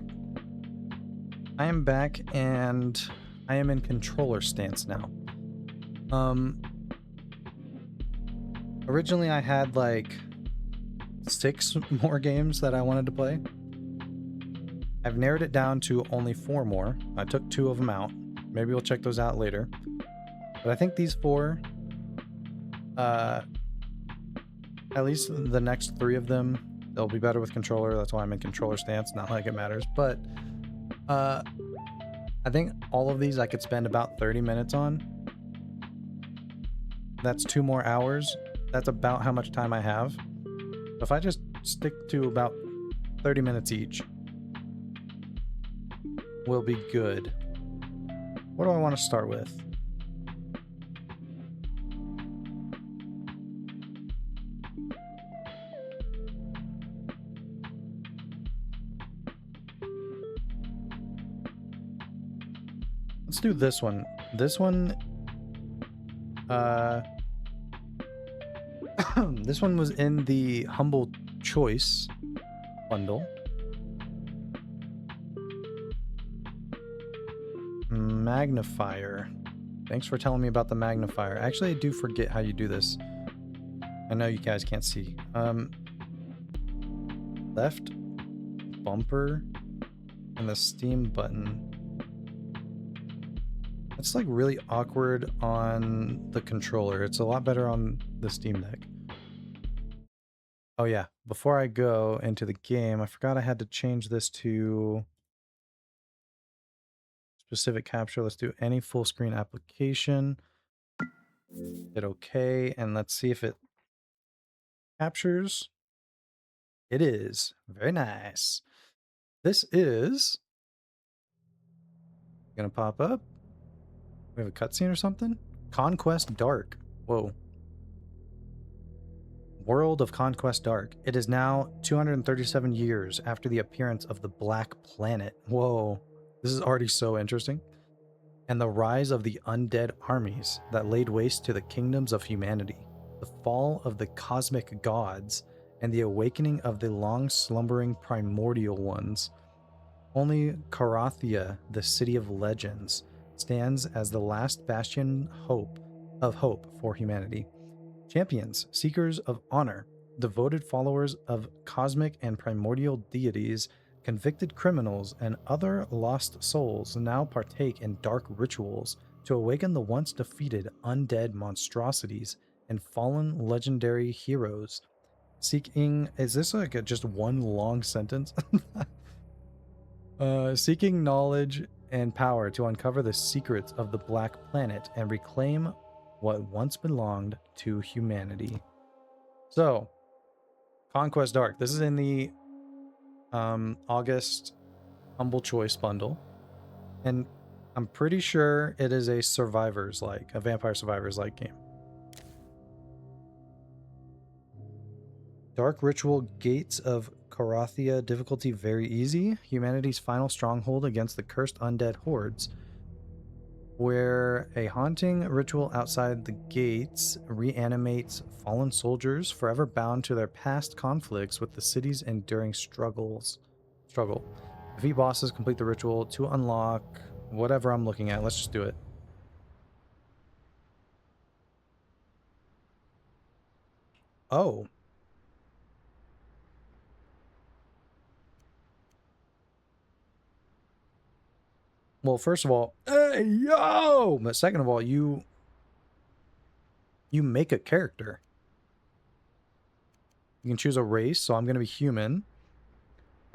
I am back and I am in controller stance now. Originally I had like 6 more games that I wanted to play. I've narrowed it down to only 4 more. I took 2 of them out. Maybe we'll check those out later. But I think these 4, at least the next 3 of them, they'll be better with controller. That's why I'm in controller stance. Not like it matters. But I think all of these I could spend about 30 minutes on. That's 2 more hours. That's about how much time I have. If I just stick to about 30 minutes each, we'll be good. What do I want to start with? Let's do this one. This one, this one was in the Humble Choice bundle. Magnifier. Thanks for telling me about the magnifier. Actually, I do forget how you do this. I know you guys can't see. Left bumper and the Steam button. It's like really awkward on the controller. It's a lot better on the Steam Deck. Oh yeah, before I go into the game, I forgot I had to change this to specific capture. Let's do any full screen application. Hit OK, and let's see if it captures. It is. Very nice. This is gonna pop up. We have a cutscene or something? Conquest Dark. Whoa. World of Conquest Dark. It is now 237 years after the appearance of the Black Planet. Whoa. This is already so interesting. And the rise of the undead armies that laid waste to the kingdoms of humanity, the fall of the cosmic gods, and the awakening of the long slumbering primordial ones. Only Karathia, the city of legends, stands as the last bastion of hope for humanity. Champions, seekers of honor, devoted followers of cosmic and primordial deities, convicted criminals, and other lost souls now partake in dark rituals to awaken the once defeated undead monstrosities and fallen legendary heroes. Seeking, is this like just one long sentence? Seeking knowledge and power to uncover the secrets of the Black Planet and reclaim what once belonged to humanity. So, Conquest Dark. This is in the August Humble Choice bundle, and I'm pretty sure it is a a Vampire Survivors-like game. Dark Ritual Gates of Karathia, difficulty very easy. Humanity's final stronghold against the cursed undead hordes, where a haunting ritual outside the gates reanimates fallen soldiers forever bound to their past conflicts with the city's enduring struggle. Defeat bosses, complete the ritual to unlock whatever I'm looking at. Let's just do it. Oh. Well, first of all, hey, yo! But second of all, you make a character. You can choose a race, so I'm going to be human.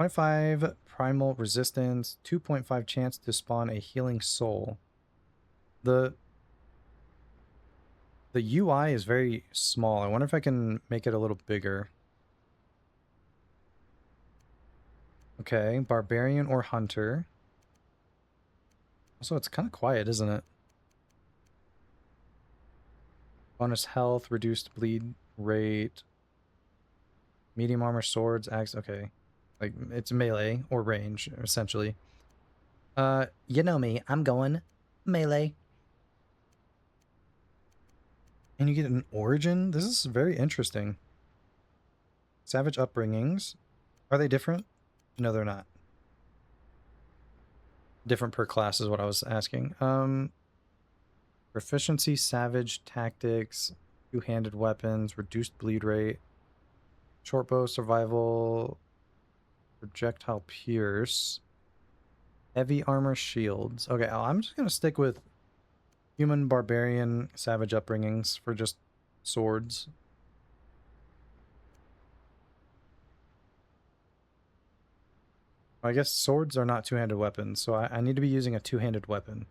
0.5 primal resistance, 2.5 chance to spawn a healing soul. The UI is very small. I wonder if I can make it a little bigger. Okay, barbarian or hunter. Also, it's kind of quiet, isn't it? Bonus health, reduced bleed rate, medium armor, swords, axe. Okay, like it's melee or range essentially. You know me. I'm going melee. And you get an origin. This is very interesting. Savage upbringings. Are they different? No, they're not. Different per class is what I was asking. Proficiency, savage, tactics, two-handed weapons, reduced bleed rate, short bow, survival, projectile pierce, heavy armor, shields. Okay, I'm just gonna stick with human, barbarian, savage upbringings for just swords. I guess swords are not two-handed weapons, so I need to be using a two-handed weapon.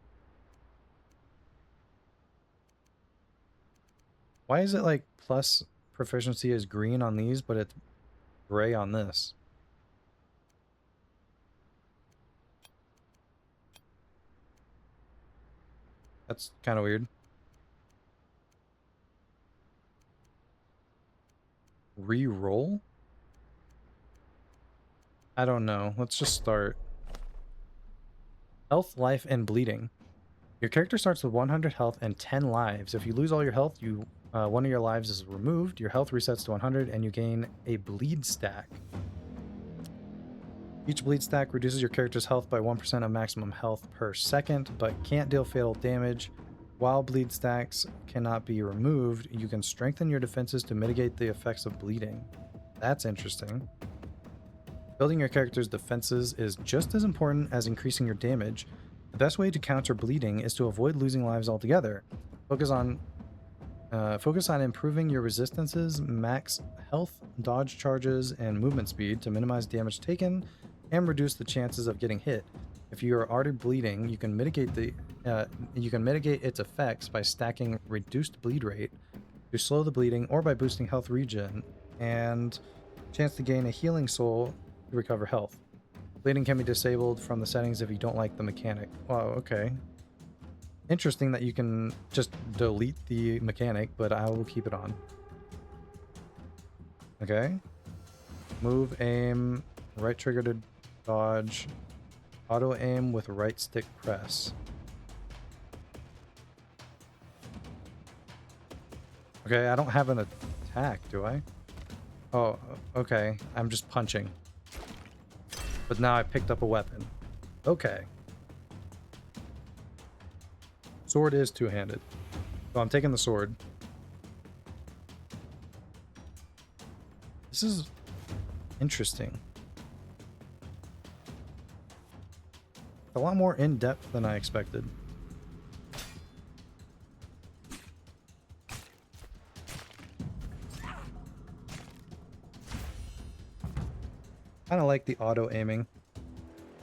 Why is it like plus proficiency is green on these, but it's gray on this? That's kind of weird. Re-roll? I don't know. Let's just start. Health, life, and bleeding. Your character starts with 100 health and 10 lives. If you lose all your health, one of your lives is removed. Your health resets to 100, and you gain a bleed stack. Each bleed stack reduces your character's health by 1% of maximum health per second, but can't deal fatal damage. While bleed stacks cannot be removed, you can strengthen your defenses to mitigate the effects of bleeding. That's interesting. Building your character's defenses is just as important as increasing your damage. The best way to counter bleeding is to avoid losing lives altogether. Focus on improving your resistances, max health, dodge charges, and movement speed to minimize damage taken and reduce the chances of getting hit. If you are already bleeding, you can mitigate its effects by stacking reduced bleed rate to slow the bleeding, or by boosting health regen and chance to gain a healing soul to recover health. Bleeding can be disabled from the settings if you don't like the mechanic. Wow, okay. Interesting that you can just delete the mechanic, but I will keep it on. Okay. Move, aim, right trigger to dodge, auto aim with right stick press. Okay, I don't have an attack, do I? Oh, okay. I'm just punching. But now I picked up a weapon. Okay. Sword is two-handed. So I'm taking the sword. This is interesting. A lot more in-depth than I expected. Kind of like the auto aiming.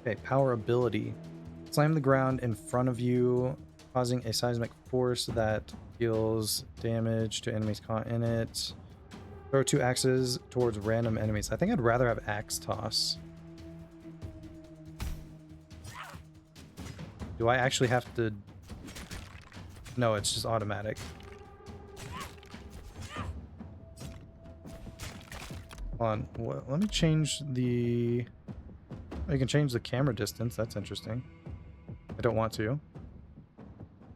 Okay, power ability. Slam the ground in front of you, causing a seismic force that deals damage to enemies caught in it. Throw 2 axes towards random enemies. I think I'd rather have axe toss. Do I actually have to... No, it's just automatic. Hold on, let me change the... Oh, you can change the camera distance. That's interesting. I don't want to.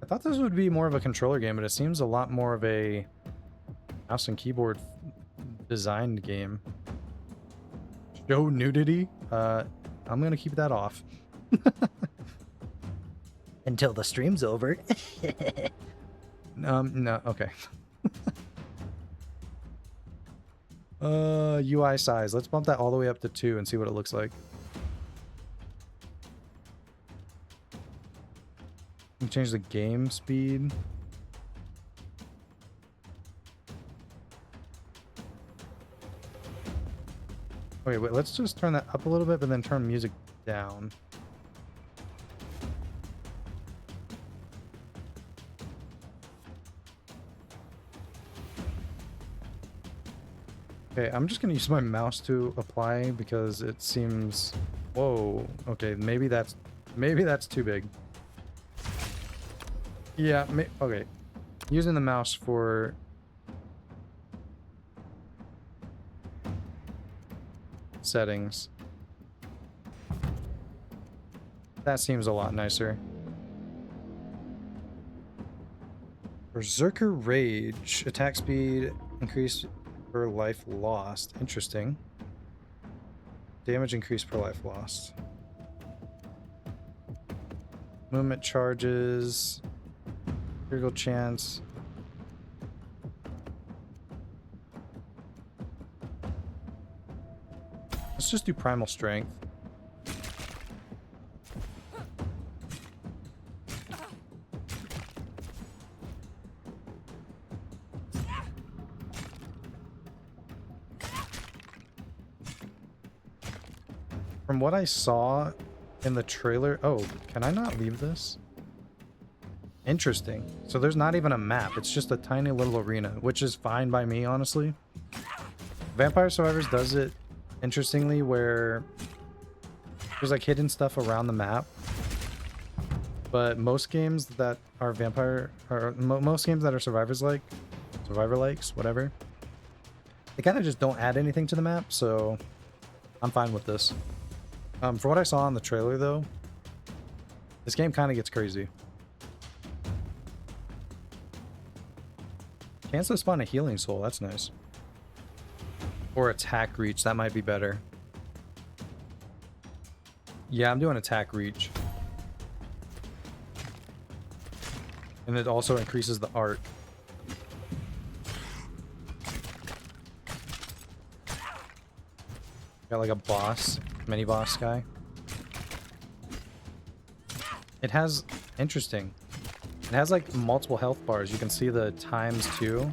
I thought this would be more of a controller game, but it seems a lot more of a mouse and keyboard designed game. Show nudity? I'm gonna keep that off. Until the stream's over. No, okay. UI size. Let's bump that all the way up to 2 and see what it looks like. We change the game speed. Okay, wait, let's just turn that up a little bit, but then turn music down. Okay, I'm just gonna use my mouse to apply because it seems... Whoa, okay, maybe that's too big. Yeah, okay. Using the mouse for... settings. That seems a lot nicer. Berserker Rage. Attack speed increased per life lost. Interesting. Damage increased per life lost. Movement charges. Critical chance. Let's just do primal strength. From what I saw in the trailer... Oh, can I not leave this? Interesting. So there's not even a map. It's just a tiny little arena, which is fine by me, honestly. Vampire Survivors does it interestingly where there's like hidden stuff around the map. But most games that are vampire... or most games that are Survivor likes, whatever. They kind of just don't add anything to the map, so I'm fine with this. For what I saw on the trailer, though, this game kind of gets crazy. Chance to spawn a healing soul, that's nice. Or attack reach, that might be better. Yeah, I'm doing attack reach. And it also increases the art. Got like a boss, mini boss guy. It has, interesting. It has like multiple health bars. You can see the times too.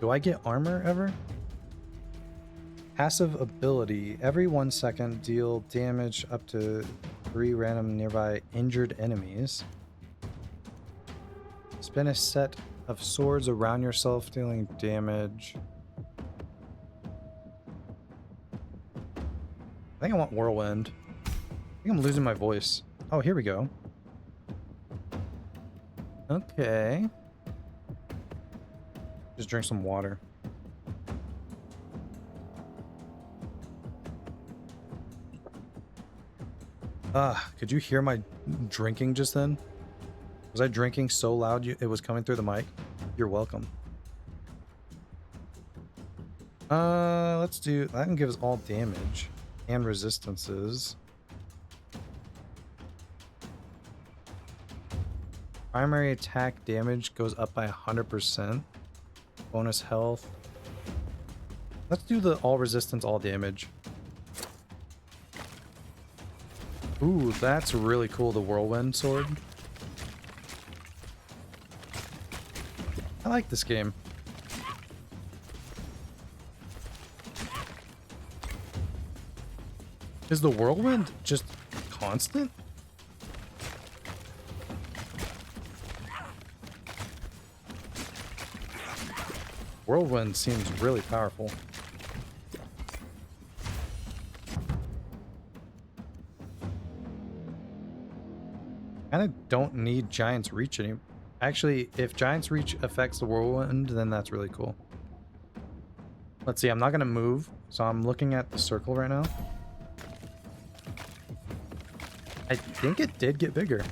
Do I get armor ever? Passive ability. Every 1 second, deal damage up to 3 random nearby injured enemies. Spin a set of swords around yourself, dealing damage. I think I want Whirlwind. I think I'm losing my voice. Oh, here we go. Okay. Just drink some water. Could you hear my drinking just then? Was I drinking so loud it was coming through the mic? You're welcome. Let's do... that can give us all damage. And resistances. Primary attack damage goes up by 100%. Bonus health. Let's do the all resistance, all damage. Ooh, that's really cool, the Whirlwind sword. I like this game. Is the Whirlwind just constant? Whirlwind seems really powerful. Kind of don't need Giant's Reach anymore. Actually, if Giant's Reach affects the Whirlwind, then that's really cool. Let's see, I'm not going to move, so I'm looking at the circle right now. I think it did get bigger.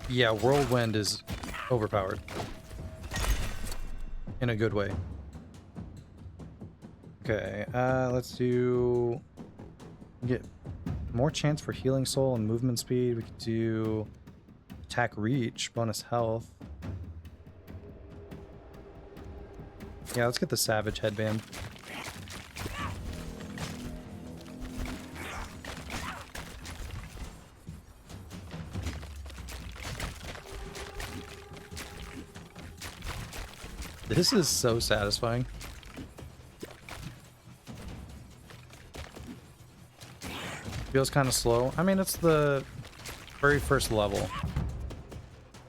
Yeah, Whirlwind is overpowered. In a good way. Okay, let's do... get more chance for healing soul and movement speed. We could do attack reach, bonus health. Yeah, let's get the Savage headband. This is so satisfying. Feels kind of slow. I mean, it's the very first level.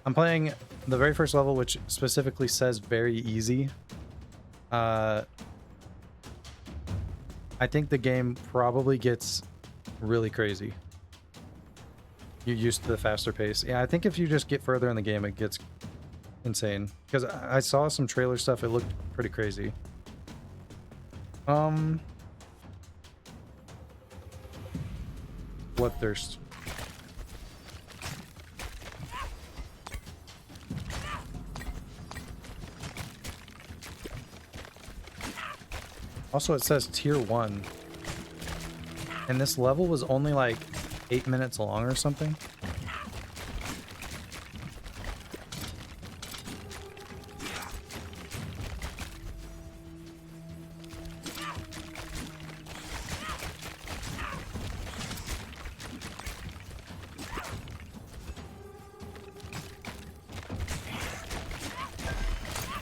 I'm playing the very first level, which specifically says very easy. I think the game probably gets really crazy. You're used to the faster pace. Yeah, I think if you just get further in the game, it gets insane. Because I saw some trailer stuff, it looked pretty crazy. Bloodthirst. Also, it says tier 1. And this level was only like 8 minutes long or something.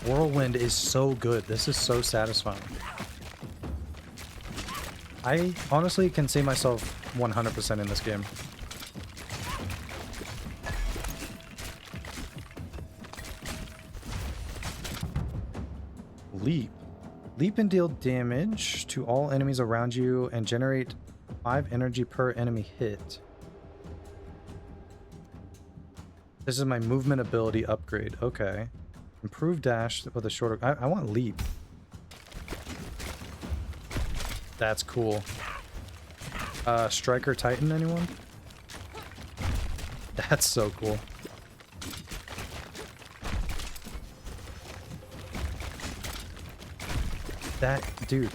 Whirlwind is so good. This is so satisfying. I honestly can see myself 100% in this game. Leap. Leap and deal damage to all enemies around you and generate 5 energy per enemy hit. This is my movement ability upgrade. Okay. Improve dash with a shorter... I want leap. That's cool. Striker Titan, anyone? That's so cool. That... dude.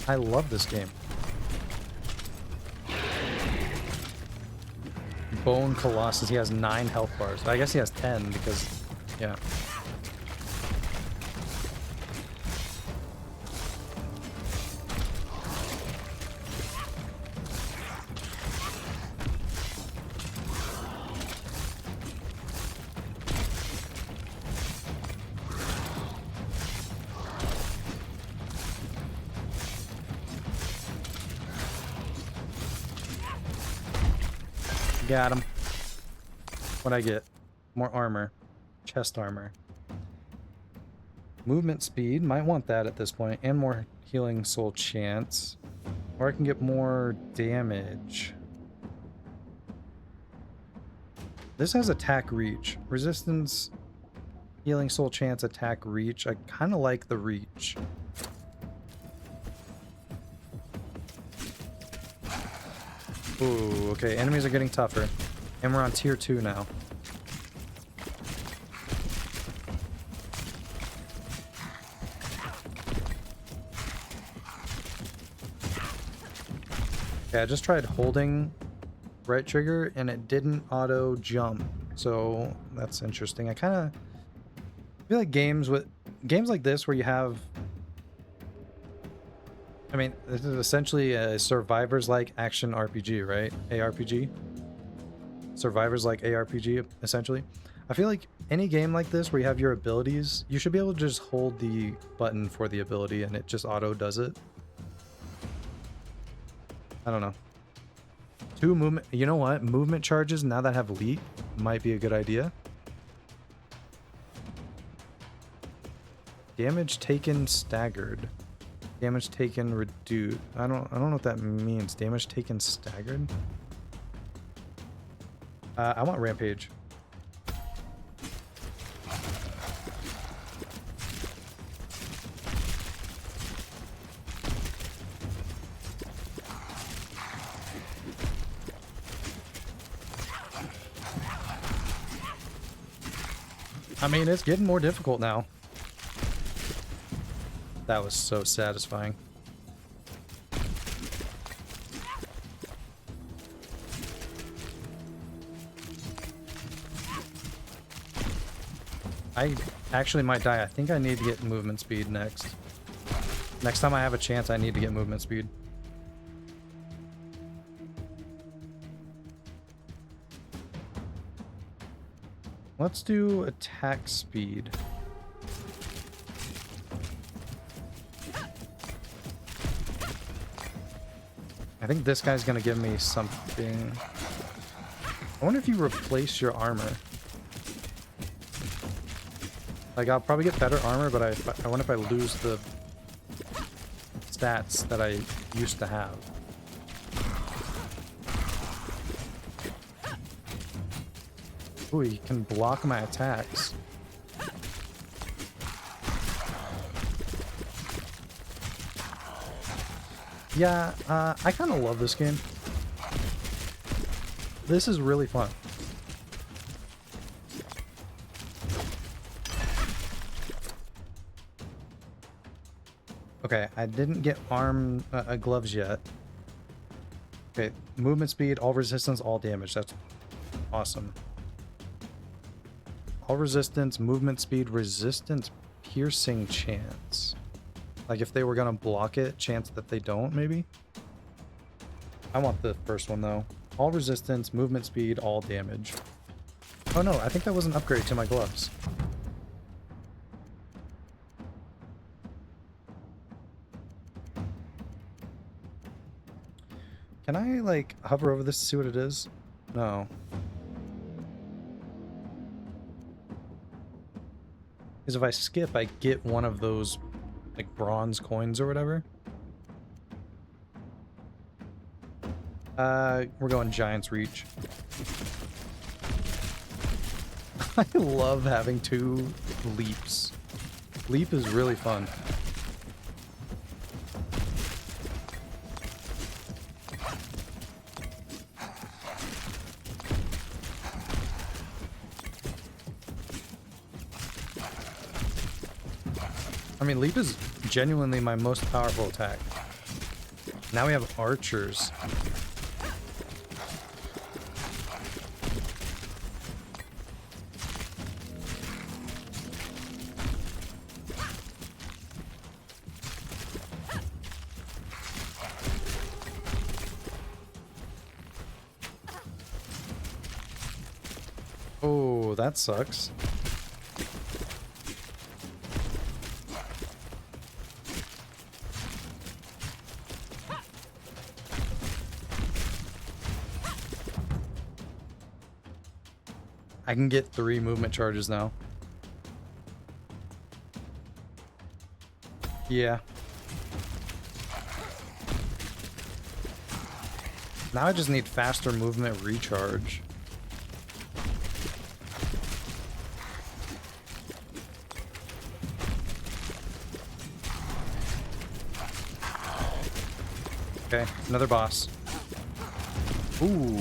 I love this game. Bone Colossus. He has 9 health bars. I guess he has 10 because... yeah. Got him. What'd I get? More armor. Chest armor. Movement speed. Might want that at this point. And more healing soul chance. Or I can get more damage. This has attack reach. Resistance, healing soul chance, attack reach. I kind of like the reach. Ooh, okay, enemies are getting tougher. And we're on tier 2 now. Okay, I just tried holding right trigger and it didn't auto jump. So that's interesting. I kind of feel like games like this where you have... I mean, this is essentially a survivors-like action RPG, right? ARPG? Survivors-like ARPG, essentially. I feel like any game like this where you have your abilities, you should be able to just hold the button for the ability and it just auto does it. I don't know. 2 movement... You know what? Movement charges, now that I have Leap, might be a good idea. Damage taken staggered. Damage taken reduced. I don't know what that means. Damage taken staggered? I want Rampage. I mean, it's getting more difficult now. That was so satisfying. I actually might die. I think I need to get movement speed next. Next time I have a chance, I need to get movement speed. Let's do attack speed. I think this guy's gonna give me something. I wonder if you replace your armor. Like, I'll probably get better armor, but I wonder if I lose the stats that I used to have. Ooh, you can block my attacks. Yeah, I kind of love this game. This is really fun. Okay, I didn't get gloves yet. Okay, movement speed, all resistance, all damage. That's awesome. All resistance, movement speed, resistance, piercing chance. Like if they were gonna block it, chance that they don't, maybe? I want the first one though. All resistance, movement speed, all damage. Oh no, I think that was an upgrade to my gloves. Can I, like, hover over this to see what it is? No. Because if I skip, I get one of those, like, bronze coins or whatever. We're going Giant's Reach. I love having 2 leaps. Leap is really fun. I mean, leap is genuinely my most powerful attack. Now we have archers. Oh, that sucks. I can get 3 movement charges now. Yeah. Now I just need faster movement recharge. Okay, another boss. Ooh.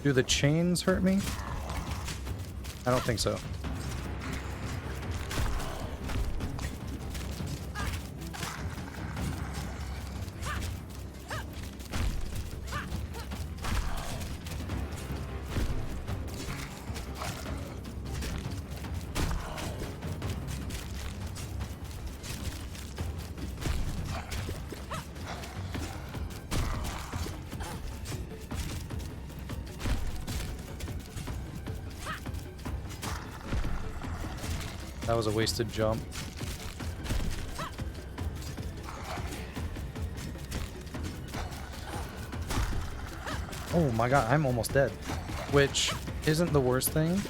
Do the chains hurt me? I don't think so. That was a wasted jump. Oh my god, I'm almost dead. Which isn't the worst thing,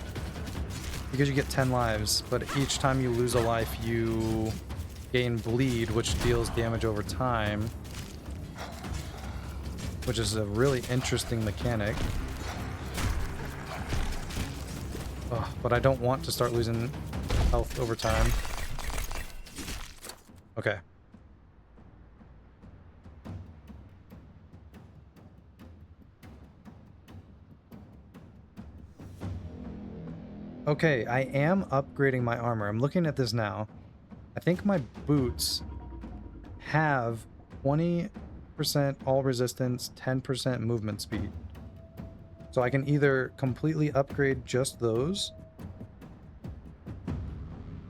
because you get 10 lives, but each time you lose a life, you gain bleed, which deals damage over time, which is a really interesting mechanic. Ugh, but I don't want to start losing health over time. Okay. Okay, I am upgrading my armor. I'm looking at this now. I think my boots have 20% all resistance, 10% movement speed. So I can either completely upgrade just those,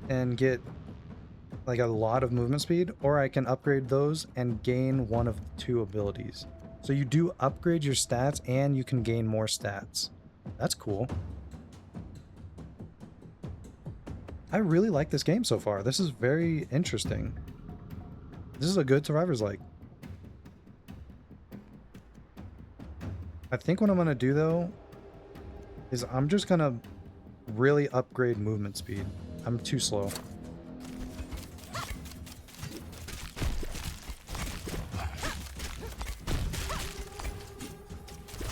and get like a lot of movement speed, or I can upgrade those and gain one of the two abilities. So you do upgrade your stats and you can gain more stats. That's cool. I really like this game so far. This is very interesting. This is a good Survivor's like. I think what I'm going to do though is I'm just going to really upgrade movement speed. I'm too slow.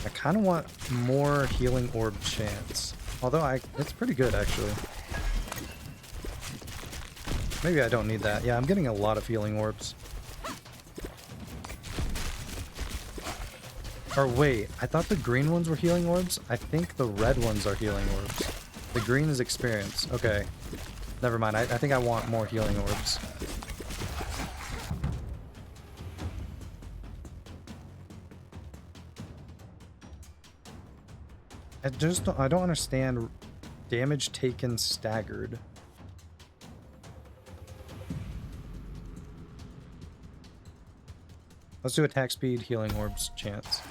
I kind of want more healing orb chance. Although it's pretty good actually. Maybe I don't need that. Yeah, I'm getting a lot of healing orbs. Or wait, I thought the green ones were healing orbs. I think the red ones are healing orbs. The green is experience. Okay. Never mind. I think I want more healing orbs. I don't understand damage taken staggered. Let's do attack speed, healing orbs, chance.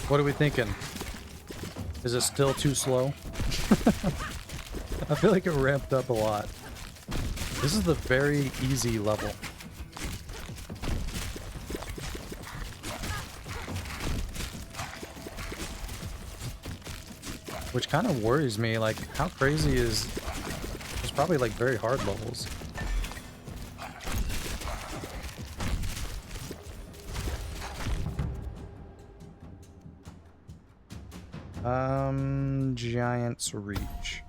What are we thinking? Is it still too slow? I feel like it ramped up a lot. This is the very easy level. Which kind of worries me, like, how crazy is... It's probably, like, very hard levels. Giant's Reach.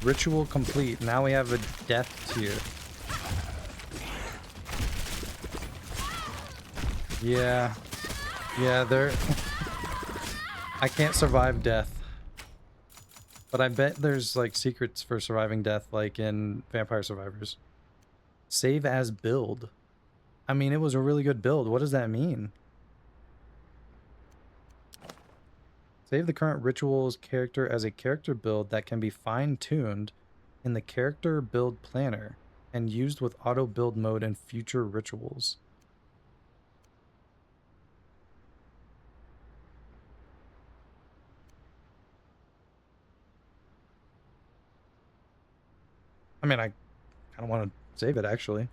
Ritual complete. Now we have a death tier. Yeah. Yeah, there... I can't survive death. But I bet there's, like, secrets for surviving death, like in Vampire Survivors. Save as build. I mean, it was a really good build. What does that mean? Save the current rituals character as a character build that can be fine-tuned in the character build planner and used with auto build mode in future rituals. I mean, I kind of want to save it actually.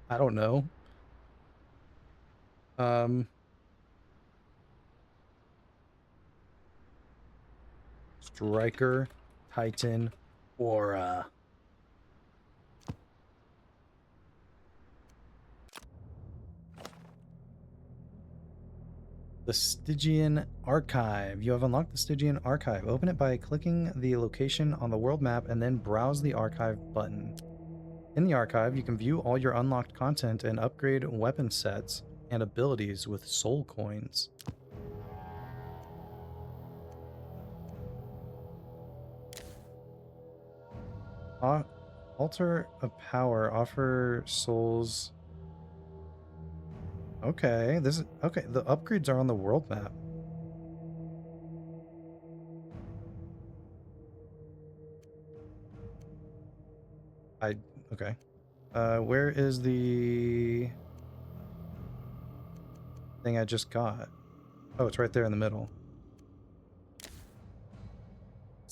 I don't know. Striker, Titan, Aura. The Stygian Archive. You have unlocked the Stygian Archive. Open it by clicking the location on the world map and then browse the archive button. In the archive, you can view all your unlocked content and upgrade weapon sets and abilities with soul coins. Altar of Power. Offer souls. Okay, this is okay. The upgrades are on the world map. Okay. Where is the thing I just got? Oh, it's right there in the middle.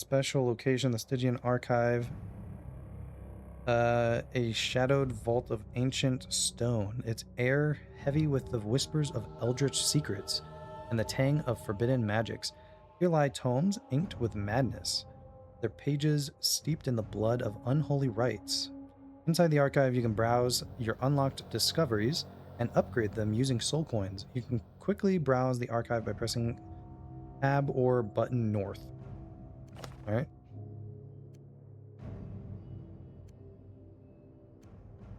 special location, the Stygian Archive. A shadowed vault of ancient stone. Its air heavy with the whispers of eldritch secrets and the tang of forbidden magics. Here lie tomes inked with madness, their pages steeped in the blood of unholy rites. Inside the archive, you can browse your unlocked discoveries and upgrade them using soul coins. You can quickly browse the archive by pressing tab or button north. All right.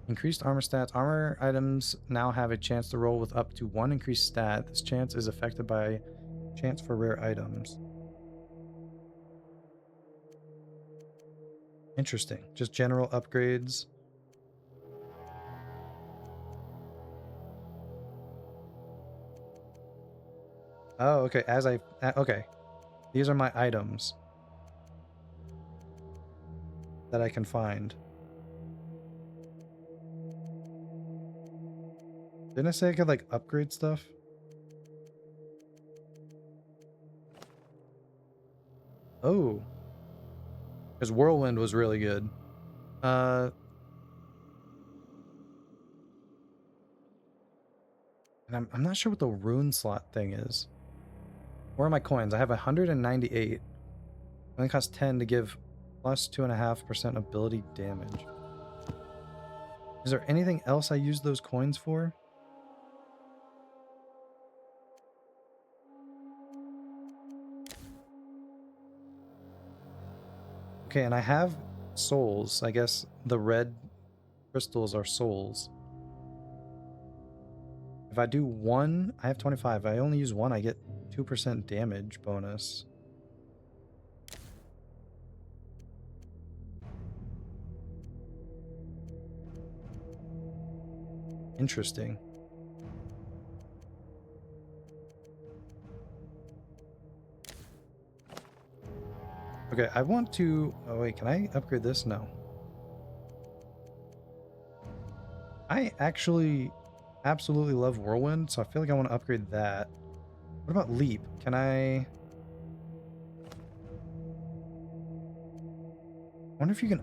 Increased armor stats. Armor items now have a chance to roll with up to 1 increased stat. This chance is affected by chance for rare items. Interesting. Just general upgrades. Oh, okay. Okay. These are my items that I can find. Didn't I say I could like upgrade stuff? Oh. Because Whirlwind was really good. And I'm not sure what the rune slot thing is. Where are my coins? I have 198. It only costs 10 to give plus 2.5% ability damage. Is there anything else I use those coins for? Okay, and I have souls. I guess the red crystals are souls. If I do one, I have 25. If I only use one, I get 2% damage bonus. Interesting. Okay, I want to... Oh, wait, can I upgrade this? No. I actually absolutely love Whirlwind, so I feel like I want to upgrade that. What about Leap? Can I... wonder if you can...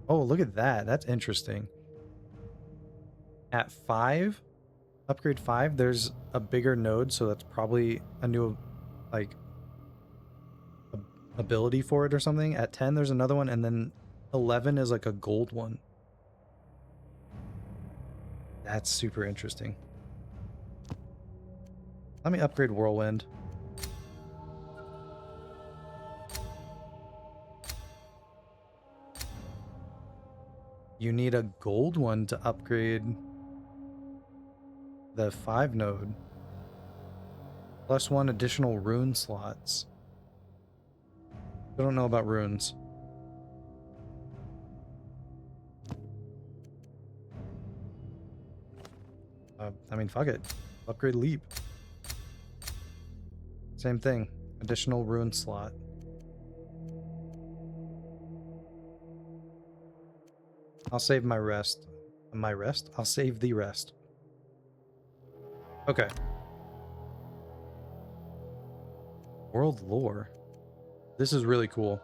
Oh, look at that. That's interesting. At 5, upgrade 5, there's a bigger node, so that's probably a new, like, ability for it or something. At 10, there's another one, and then 11 is like a gold one. That's super interesting. Let me upgrade Whirlwind. You need a gold one to upgrade the 5 node. Plus 1 additional rune slots. I don't know about runes. I mean, fuck it. Upgrade Leap. Same thing. Additional rune slot. I'll save my rest. My rest? I'll save the rest. Okay. World lore. This is really cool.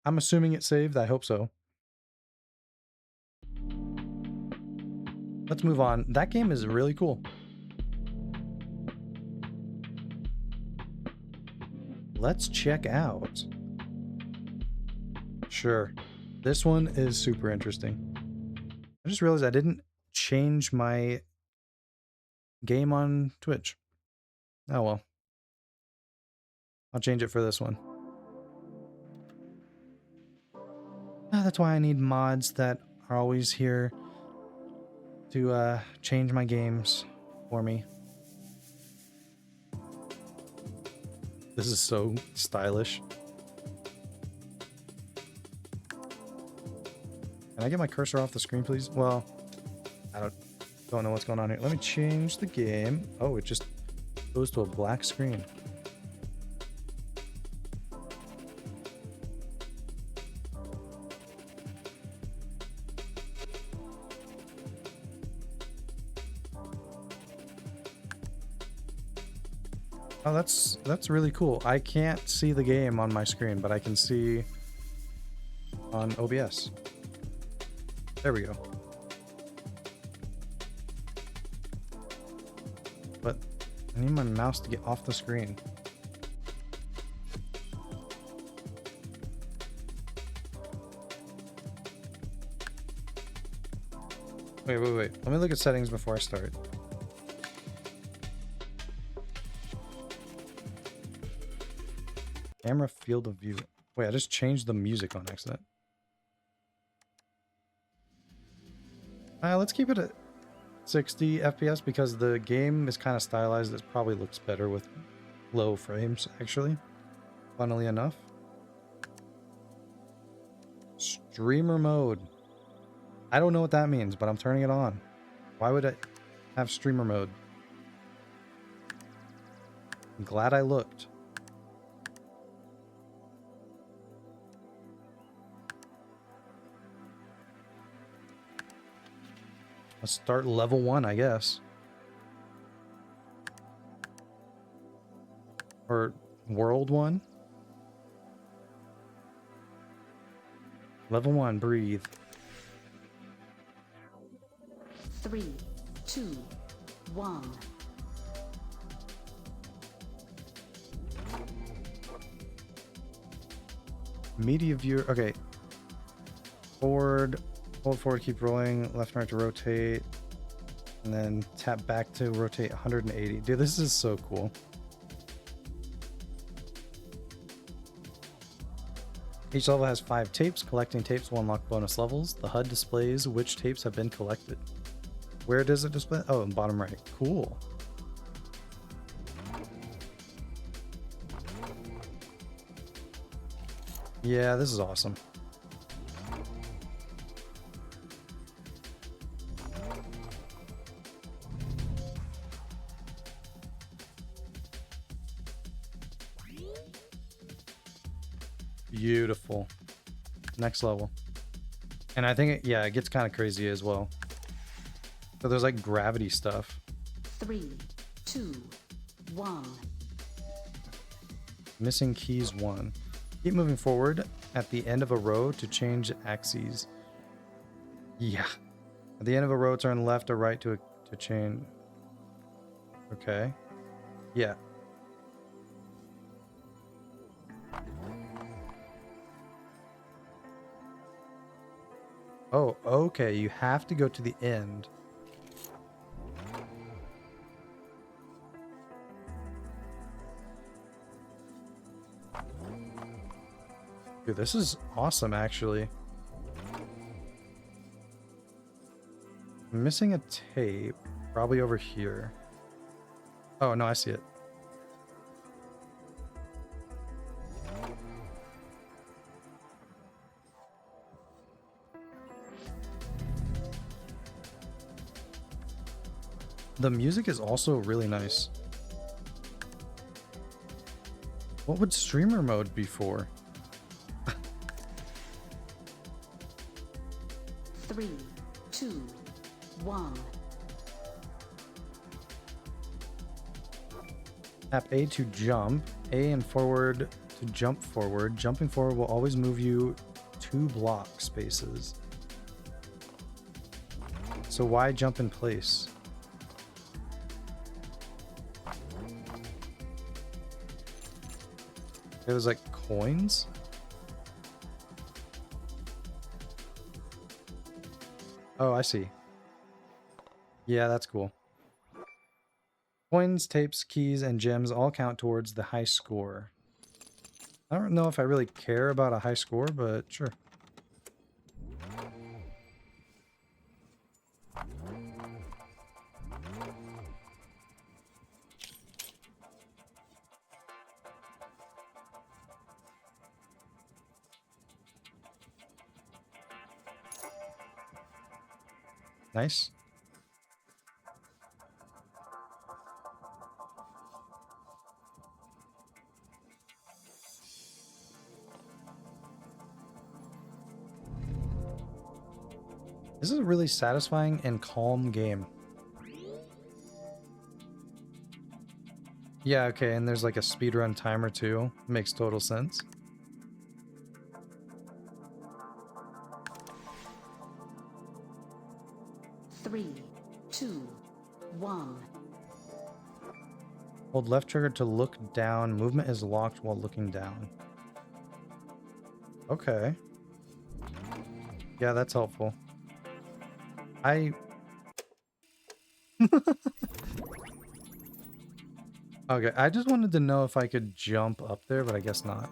I'm assuming it saved. I hope so. Let's move on. That game is really cool. Let's check out. Sure. This one is super interesting. I just realized I didn't change my game on Twitch. Oh well. I'll change it for this one. That's why I need mods that are always here to change my games for me. This is so stylish. Can I get my cursor off the screen, please? Well, I don't know what's going on here. Let me change the game. Oh, it just goes to a black screen. Oh, that's really cool. I can't see the game on my screen, but I can see on OBS. There we go. But I need my mouse to get off the screen. Wait. Let me look at settings before I start. Camera field of view. Wait, I just changed the music on accident. Let's keep it at 60 FPS because the game is kind of stylized. It probably looks better with low frames, actually. Funnily enough. Streamer mode. I don't know what that means, but I'm turning it on. Why would I have streamer mode? I'm glad I looked. Let's start level 1, I guess. Or world 1. Level 1, breathe. 3, 2, 1. Media viewer. Okay. Forward. Hold forward, keep rolling. Left and right to rotate. And then tap back to rotate 180. Dude, this is so cool. Each level has 5 tapes. Collecting tapes will unlock bonus levels. The HUD displays which tapes have been collected. Where does it display? Oh, in bottom right. Cool. Yeah, this is awesome. Beautiful. Next level. And I think it gets kind of crazy as well. So there's like gravity stuff. 3, 2, 1. Missing keys 1. Keep moving forward at the end of a row to change Axyz. Yeah. At the end of a row, turn left or right to change. Okay. Yeah. Oh, okay. You have to go to the end. Dude, this is awesome, actually. I'm missing a tape. Probably over here. Oh, no, I see it. The music is also really nice. What would streamer mode be for? 3, 2, 1. Tap A to jump. A and forward to jump forward. Jumping forward will always move you 2 block spaces. So why jump in place? It was like coins? Oh, I see. Yeah, that's cool. Coins, tapes, keys, and gems all count towards the high score. I don't know if I really care about a high score, but sure. Nice. This is a really satisfying and calm game. Yeah, okay, and there's like a speedrun timer too. Makes total sense. Three, two, one. Hold left trigger to look down. Movement is locked while looking down. Okay. Yeah, that's helpful. Okay, I just wanted to know if I could jump up there, but I guess not.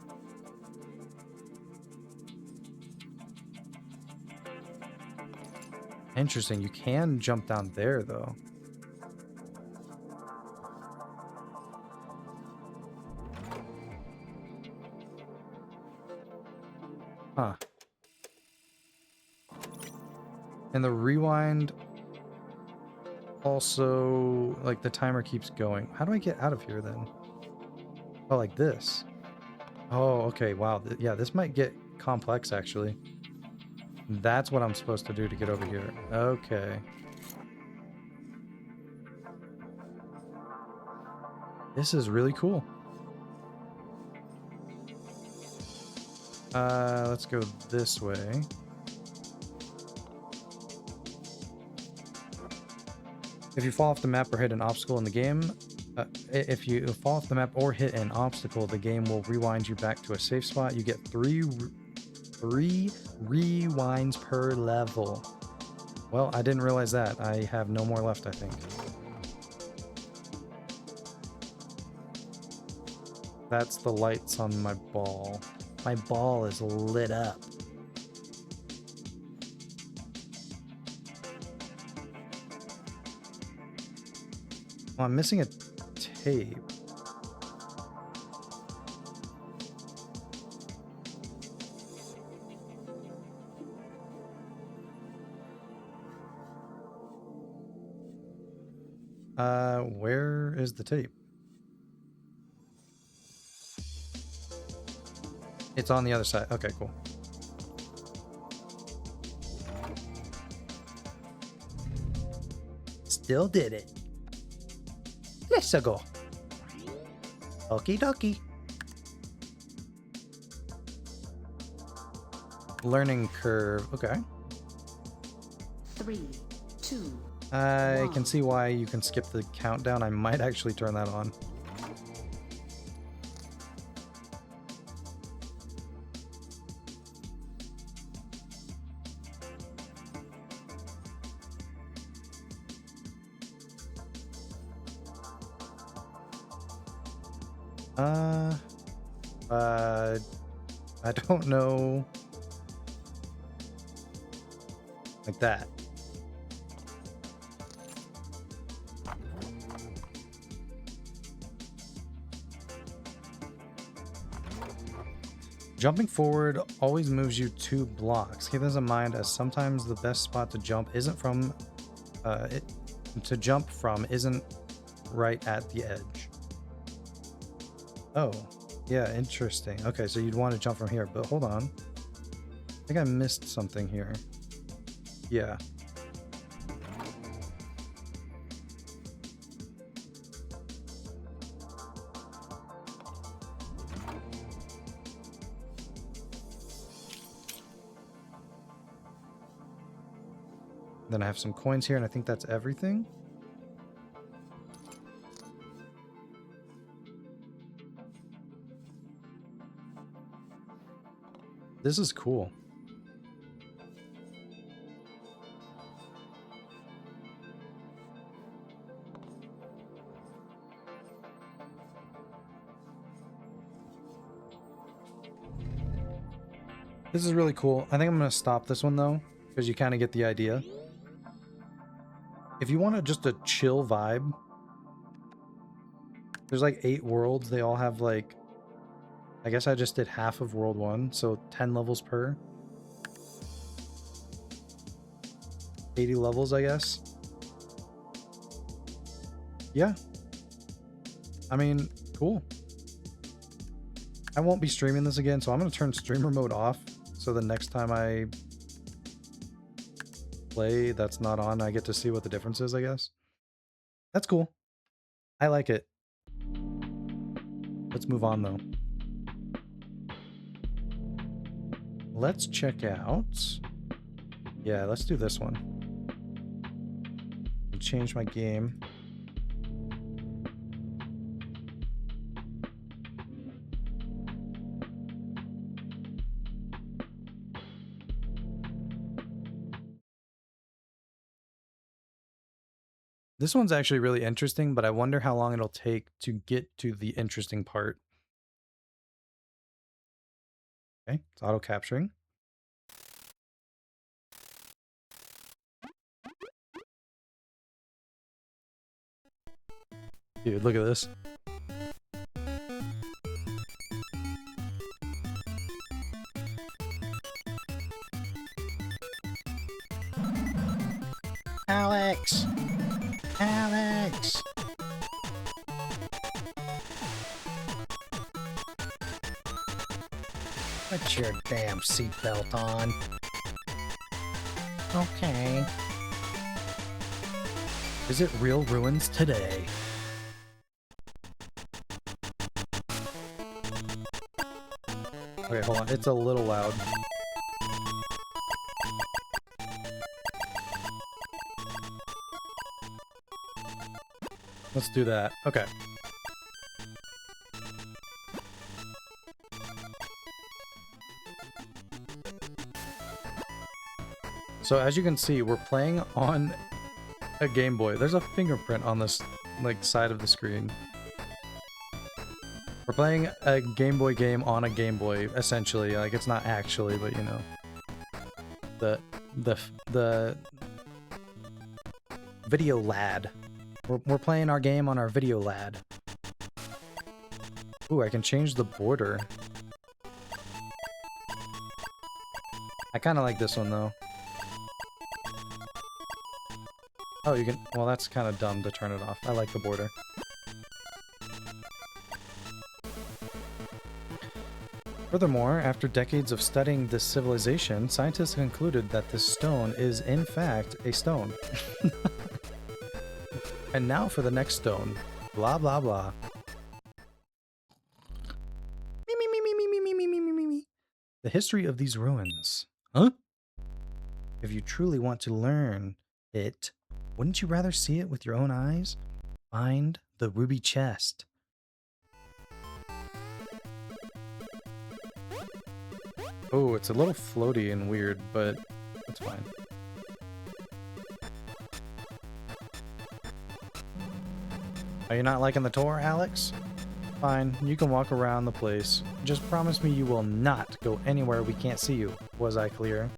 Interesting, you can jump down there, though. Huh. And the rewind also, like, the timer keeps going. How do I get out of here, then? Oh, like this. Oh, okay, wow. Yeah, this might get complex, actually. That's what I'm supposed to do to get over here. Okay. This is really cool. Let's go this way. If you fall off the map or hit an obstacle in the game, if you fall off the map or hit an obstacle, the game will rewind you back to a safe spot. You get three rewinds per level. Well, I didn't realize that. I have no more left, I think. That's the lights on my ball. My ball is lit up. Oh, I'm missing a tape. Where is the tape? It's on the other side. Okay, cool. Still did it. Let's go. Okie dokie. Learning curve. Okay. 3, 2, I can see why you can skip the countdown. I might actually turn that on. I don't know. Like that. Jumping forward always moves you 2 blocks. Keep this in mind, as sometimes the best spot to jump isn't isn't right at the edge. Oh, yeah, interesting. Okay, so you'd want to jump from here, but hold on. I think I missed something here. Yeah. Then I have some coins here, and I think that's everything. This is cool. This is really cool. I think I'm going to stop this one, though, because you kind of get the idea. If you want just a chill vibe, there's like 8 worlds. They all have like, I guess I just did half of world 1, so 10 levels per. 80 levels, I guess. Yeah. I mean, cool. I won't be streaming this again, so I'm going to turn streamer mode off, so the next time I play that's not on, I get to see what the difference is, I guess. That's cool. I like it. Let's move on though. Let's check out. Yeah, let's do this one. Change my game. This one's actually really interesting, but I wonder how long it'll take to get to the interesting part. Okay, it's auto capturing. Dude, look at this. Alex! Alex! Put your damn seatbelt on. Okay. Visit real ruins today. Okay, hold on. It's a little loud. Let's do that. Okay. So as you can see, we're playing on a Game Boy. There's a fingerprint on this like side of the screen. We're playing a Game Boy game on a Game Boy, essentially. Like, it's not actually, but you know. The Video lad. We're playing our game on our video lad. Ooh, I can change the border. I kind of like this one, though. Oh, you can... Well, that's kind of dumb to turn it off. I like the border. Furthermore, after decades of studying this civilization, scientists concluded that this stone is, in fact, a stone. And now for the next stone. Blah, blah, blah. The history of these ruins. Huh? If you truly want to learn it, wouldn't you rather see it with your own eyes? Find the ruby chest. Oh, it's a little floaty and weird, but that's fine. Are you not liking the tour, Alex? Fine, you can walk around the place. Just promise me you will not go anywhere we can't see you. Was I clear?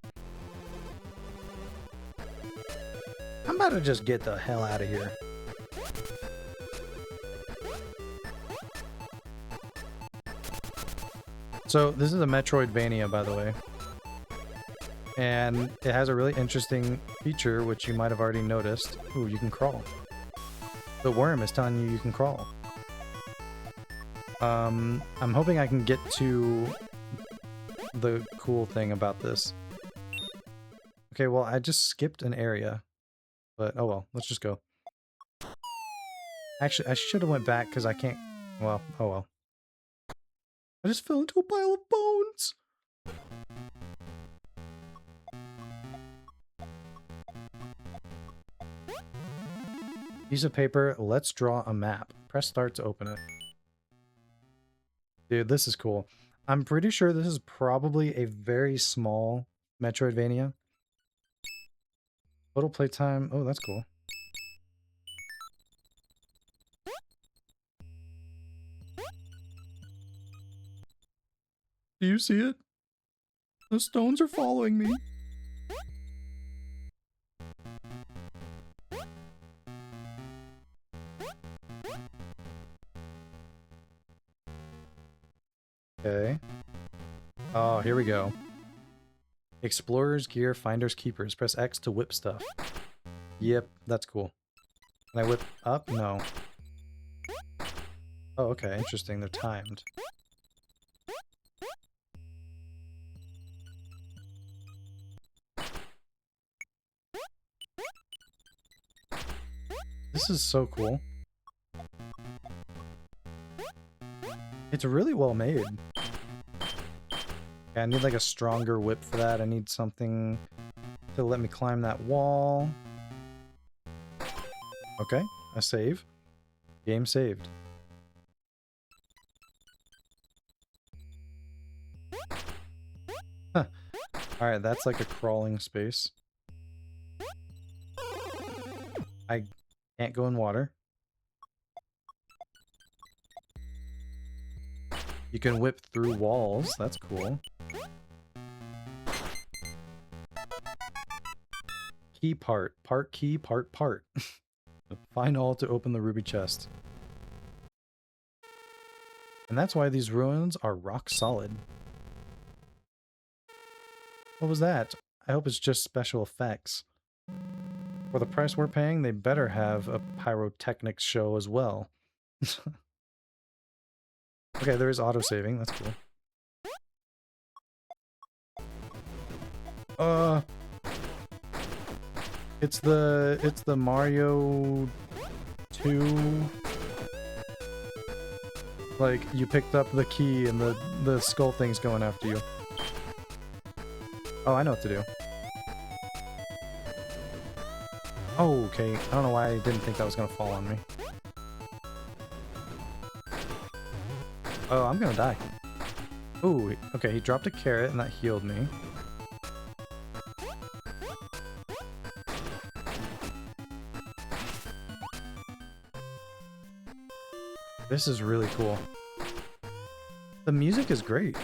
I'm about to just get the hell out of here. So, this is a Metroidvania, by the way. And it has a really interesting feature, which you might have already noticed. Ooh, you can crawl. The worm is telling you you can crawl. I'm hoping I can get to the cool thing about this. Okay, well, I just skipped an area. But, oh well, let's just go. Actually, I should have went back because I can't... Well, oh well. I just fell into a pile of bones! Piece of paper, let's draw a map. Press start to open it. Dude, this is cool. I'm pretty sure this is probably a very small Metroidvania. Total playtime. Oh, that's cool. Do you see it? The stones are following me. Okay. Oh, here we go. Explorers, gear, finders, keepers. Press X to whip stuff. Yep, that's cool. Can I whip up? No. Oh, okay, interesting. They're timed. This is so cool. It's really well made. Okay, I need like a stronger whip for that. I need something to let me climb that wall. Okay, a save. Game saved. Huh. Alright, that's like a crawling space. I can't go in water. You can whip through walls. That's cool. Key part. Part key, part part. Find all to open the ruby chest. And that's why these ruins are rock solid. What was that? I hope it's just special effects. For the price we're paying, they better have a pyrotechnics show as well. Okay, there is autosaving. That's cool. It's the Mario 2. Like, you picked up the key and the skull thing's going after you. Oh, I know what to do. Oh, okay. I don't know why I didn't think that was gonna fall on me. Oh, I'm gonna die. Ooh, okay, he dropped a carrot and that healed me. This is really cool. The music is great.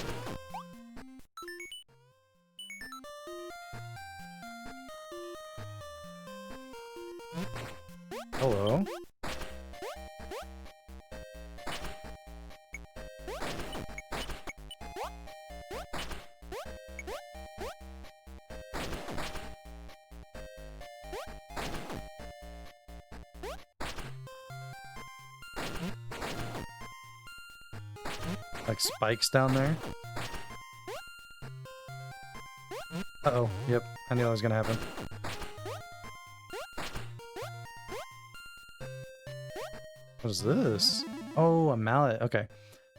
Hello. Like spikes down there. Uh-oh. Yep. I knew that was gonna happen. What is this? Oh, a mallet. Okay.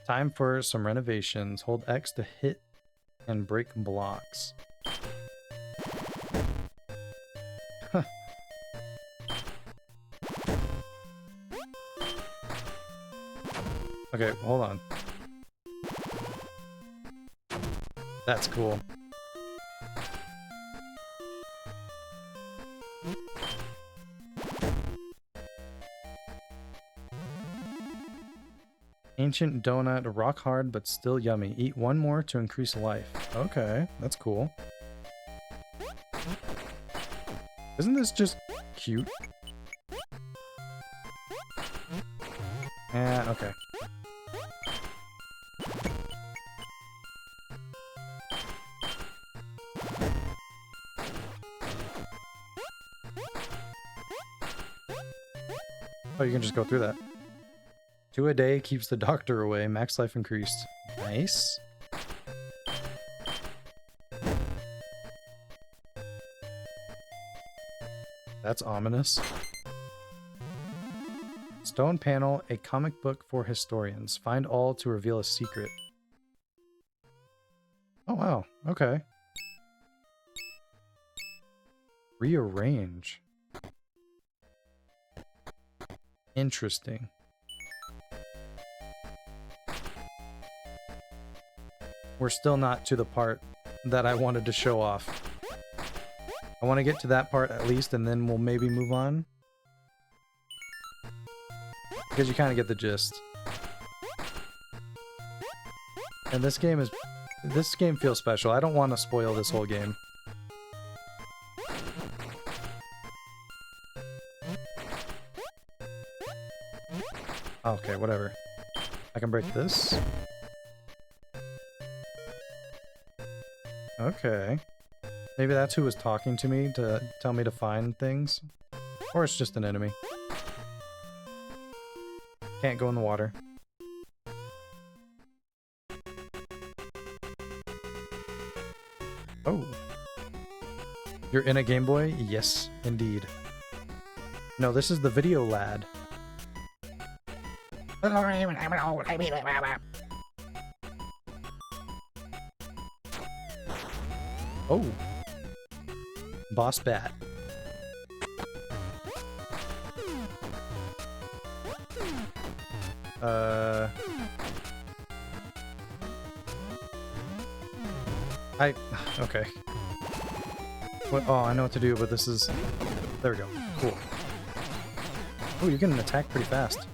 Time for some renovations. Hold X to hit and break blocks. Huh. Okay, hold on. That's cool. Ancient donut, rock hard but still yummy. Eat one more to increase life. Okay, that's cool. Isn't this just cute? Yeah, okay. Oh, you can just go through that. 2 a day keeps the doctor away. Max life increased. Nice. That's ominous. Stone panel, a comic book for historians. Find all to reveal a secret. Oh, wow. Okay. Rearrange. Interesting. We're still not to the part that I wanted to show off. I want to get to that part at least, and then we'll maybe move on. Because you kind of get the gist. And this game feels special. I don't want to spoil this whole game. Okay, whatever. I can break this. Okay. Maybe that's who was talking to me to tell me to find things. Or it's just an enemy. Can't go in the water. Oh. You're in a Game Boy? Yes, indeed. No, this is the video lad. Oh. Boss bat. Okay. What? Oh, I know what to do, but this is... There we go. Cool. Oh, you can attack pretty fast.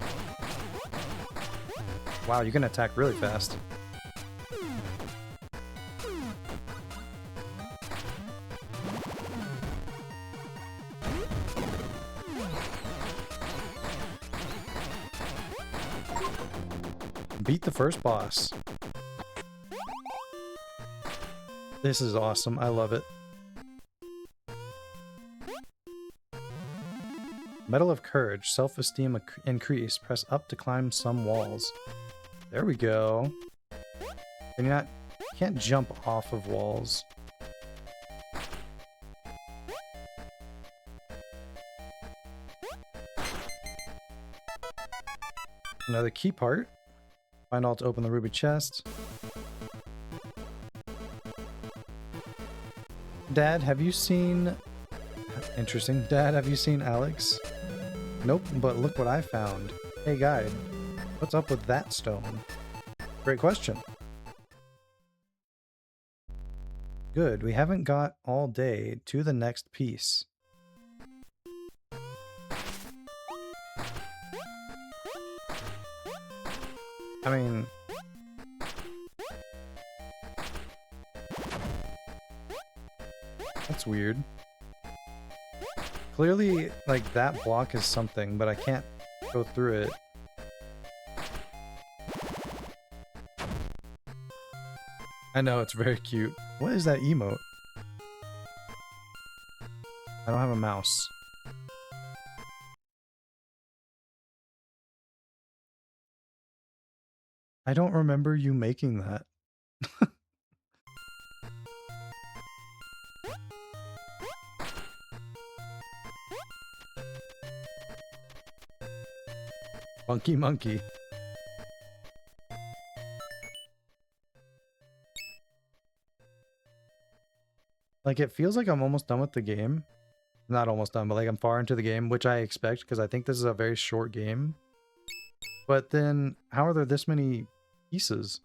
Wow, you can attack really fast. Beat the first boss. This is awesome. I love it. Medal of Courage. Self-esteem increase. Press up to climb some walls. There we go. And you can't jump off of walls. Another key part. Find all to open the ruby chest. Dad, have you seen... Interesting. Dad, have you seen Alex? Nope, but look what I found. Hey, guide. What's up with that stone? Great question. Good, we haven't got all day to the next piece. I mean... That's weird. Clearly, like, that block is something, but I can't go through it. I know, it's very cute. What is that emote? I don't have a mouse. I don't remember you making that. Funky monkey. Like, it feels like I'm almost done with the game. Not almost done, but like I'm far into the game, which I expect because I think this is a very short game. But then, how are there this many pieces?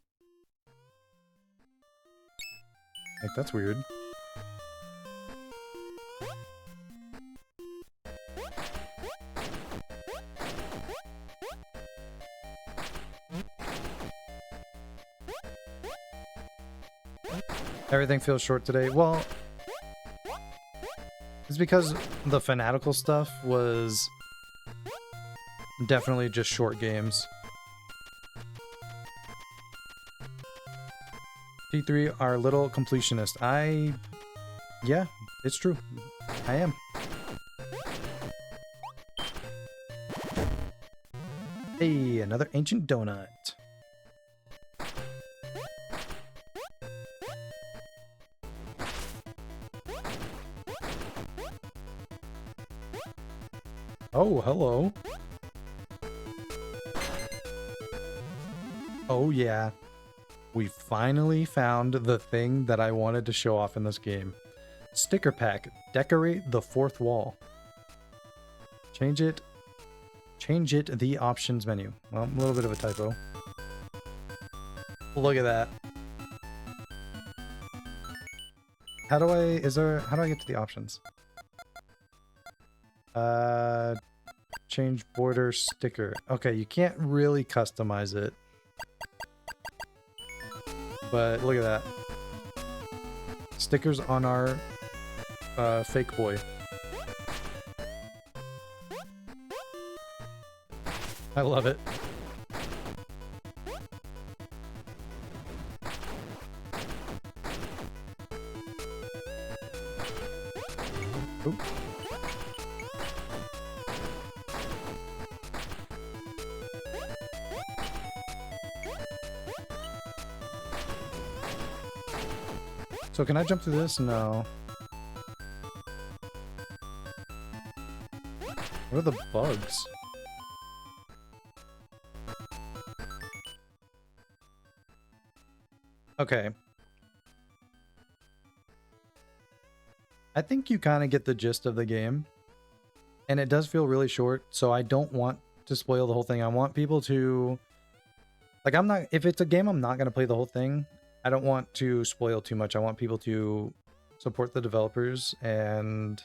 Like, that's weird. Everything feels short today. Well, it's because the fanatical stuff was definitely just short games. T3 are little completionist. Yeah, it's true. I am. Hey, another ancient donut. Oh, hello. Oh, yeah. We finally found the thing that I wanted to show off in this game. Sticker pack. Decorate the fourth wall. Change it the options menu. Well, a little bit of a typo. Look at that. How do I get to the options? Change border sticker. Okay, you can't really customize it. But look at that. Stickers on our fake boy. I love it. Oop. So can I jump through this? No. What are the bugs? Okay. I think you kind of get the gist of the game. And it does feel really short, so I don't want to spoil the whole thing. I want people to... Like, I'm not... If it's a game I'm not going to play the whole thing, I don't want to spoil too much. I want people to support the developers and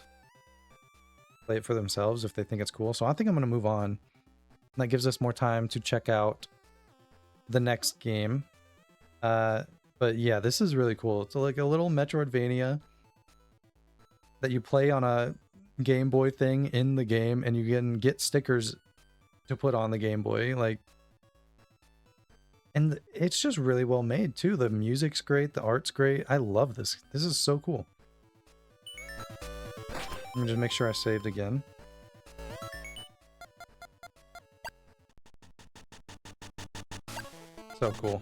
play it for themselves if they think it's cool. So I think I'm going to move on. That gives us more time to check out the next game. But yeah, this is really cool. It's like a little Metroidvania that you play on a Game Boy thing in the game, and you can get stickers to put on the Game Boy. Like, and it's just really well made too. The music's great, the art's great. I love this. This is so cool. Let me just make sure I saved again. So cool.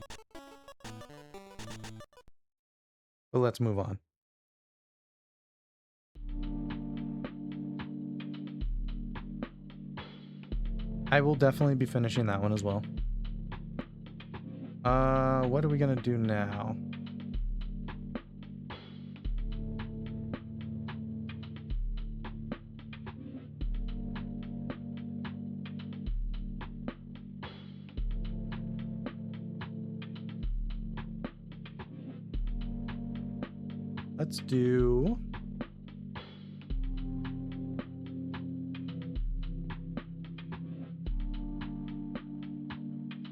But let's move on. I will definitely be finishing that one as well. What are we gonna do now? Let's do...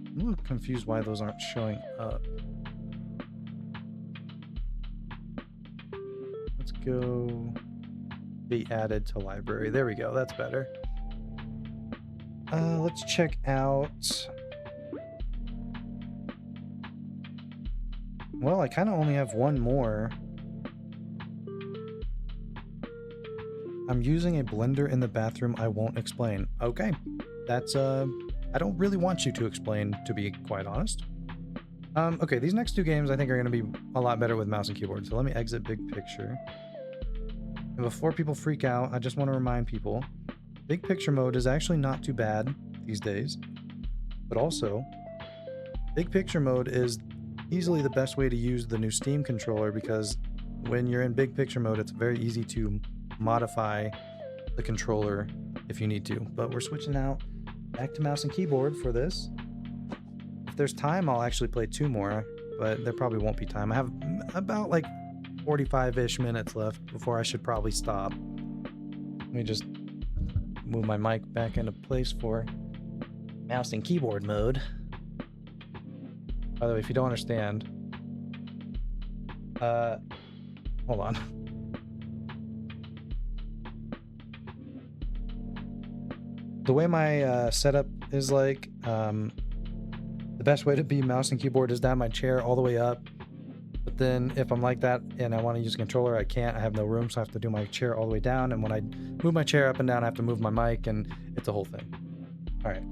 I'm a little confused why those aren't showing up. Let's go be added to library. There we go. That's better. Let's check out... Well, I kind of only have one more. I'm using a blender in the bathroom I won't explain. Okay. That's, I don't really want you to explain, to be quite honest. Okay, these next two games I think are going to be a lot better with mouse and keyboard. So let me exit big picture. And before people freak out, I just want to remind people, big picture mode is actually not too bad these days. But also, big picture mode is easily the best way to use the new Steam controller, because when you're in big picture mode, it's very easy to modify the controller if you need to. But we're switching out back to mouse and keyboard for this. If there's time, I'll actually play two more, but there probably won't be time. I have about like 45-ish minutes left before I should probably stop. Let me just move my mic back into place for mouse and keyboard mode. By the way, if you don't understand, hold on. The way my setup is like, the best way to be mouse and keyboard is down my chair all the way up. But then if I'm like that and I want to use a controller, I can't. I have no room, so I have to do my chair all the way down. And when I move my chair up and down, I have to move my mic, and it's a whole thing. All right.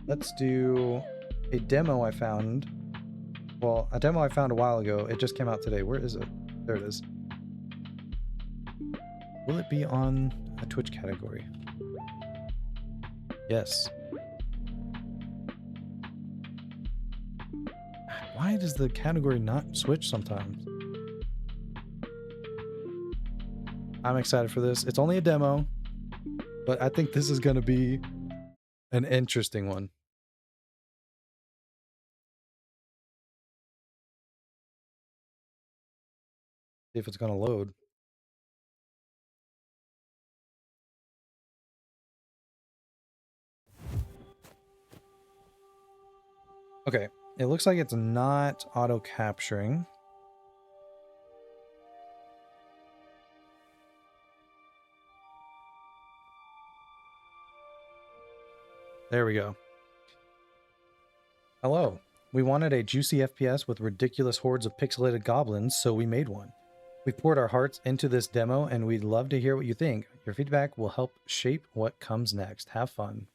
Let's do a demo I found. Well, a demo I found a while ago. It just came out today. Where is it? There it is. Will it be on a Twitch category? Yes. Why does the category not switch sometimes? I'm excited for this. It's only a demo, but I think this is going to be an interesting one. See if it's going to load. Okay, it looks like it's not auto capturing. There we go. Hello. We wanted a juicy FPS with ridiculous hordes of pixelated goblins, so we made one. We've poured our hearts into this demo, and we'd love to hear what you think. Your feedback will help shape what comes next. Have fun.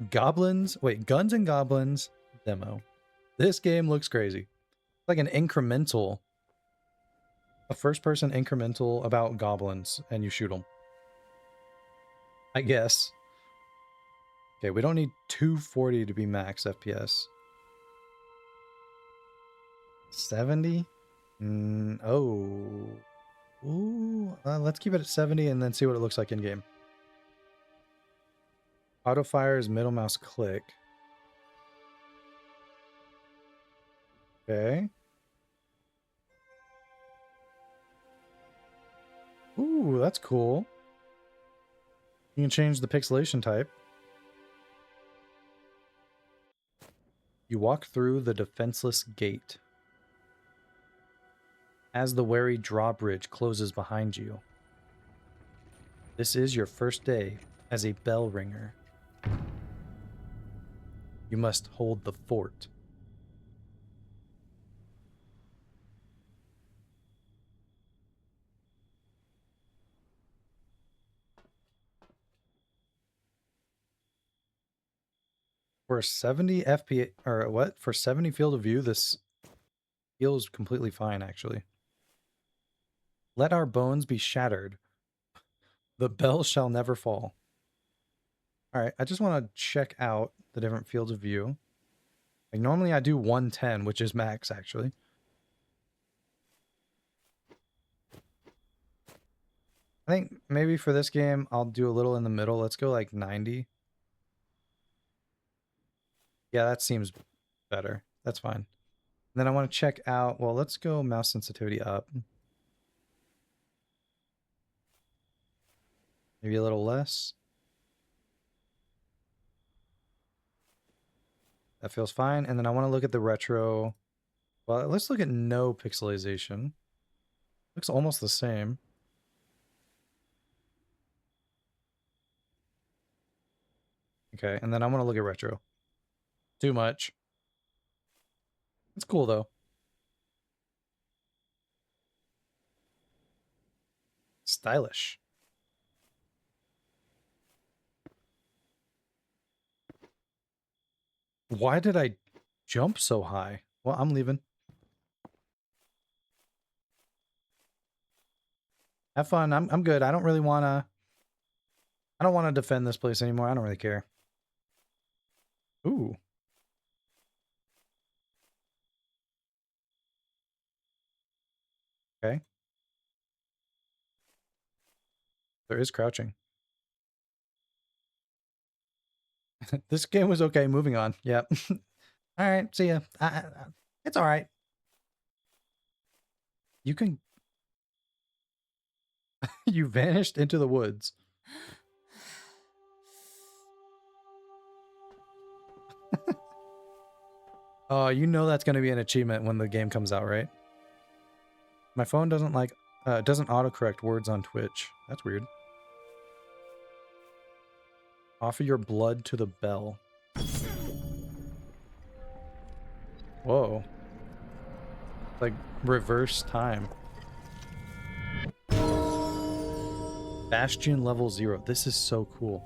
Goblins, wait, Guns and Goblins demo. This game looks crazy. It's like an incremental, a first-person incremental about goblins, and you shoot them. I guess. Okay, we don't need 240 to be max FPS. 70? Oh. Ooh, let's keep it at 70 and then see what it looks like in game. Auto fire is middle mouse click. Okay. Ooh, that's cool. You can change the pixelation type. You walk through the defenseless gate. As the wary drawbridge closes behind you. This is your first day as a bell ringer. You must hold the fort. For 70 FPS, or what? For 70 field of view, this feels completely fine, actually. Let our bones be shattered. The bell shall never fall. Alright, I just want to check out the different fields of view. Like, normally I do 110, which is max, actually. I think maybe for this game, I'll do a little in the middle. Let's go like 90. Yeah, that seems better. That's fine. And then I want to check out, well, let's go mouse sensitivity up. Maybe a little less. That feels fine. And then I want to look at the retro. Well, let's look at no pixelization. Looks almost the same. Okay, and then I want to look at retro. Too much. It's cool though. Stylish. Why did I jump so high? Well, I'm leaving. Have fun. I'm good. I don't really want to... I don't want to defend this place anymore. I don't really care. Ooh. Okay. There is crouching. This game was okay. Moving on. Yep. All right. See ya. It's all right. You can... You vanished into the woods. Oh, you know that's going to be an achievement when the game comes out, right? My phone doesn't like... doesn't autocorrect words on Twitch. That's weird. Offer your blood to the bell. Whoa. Like, reverse time. Bastion level 0. This is so cool.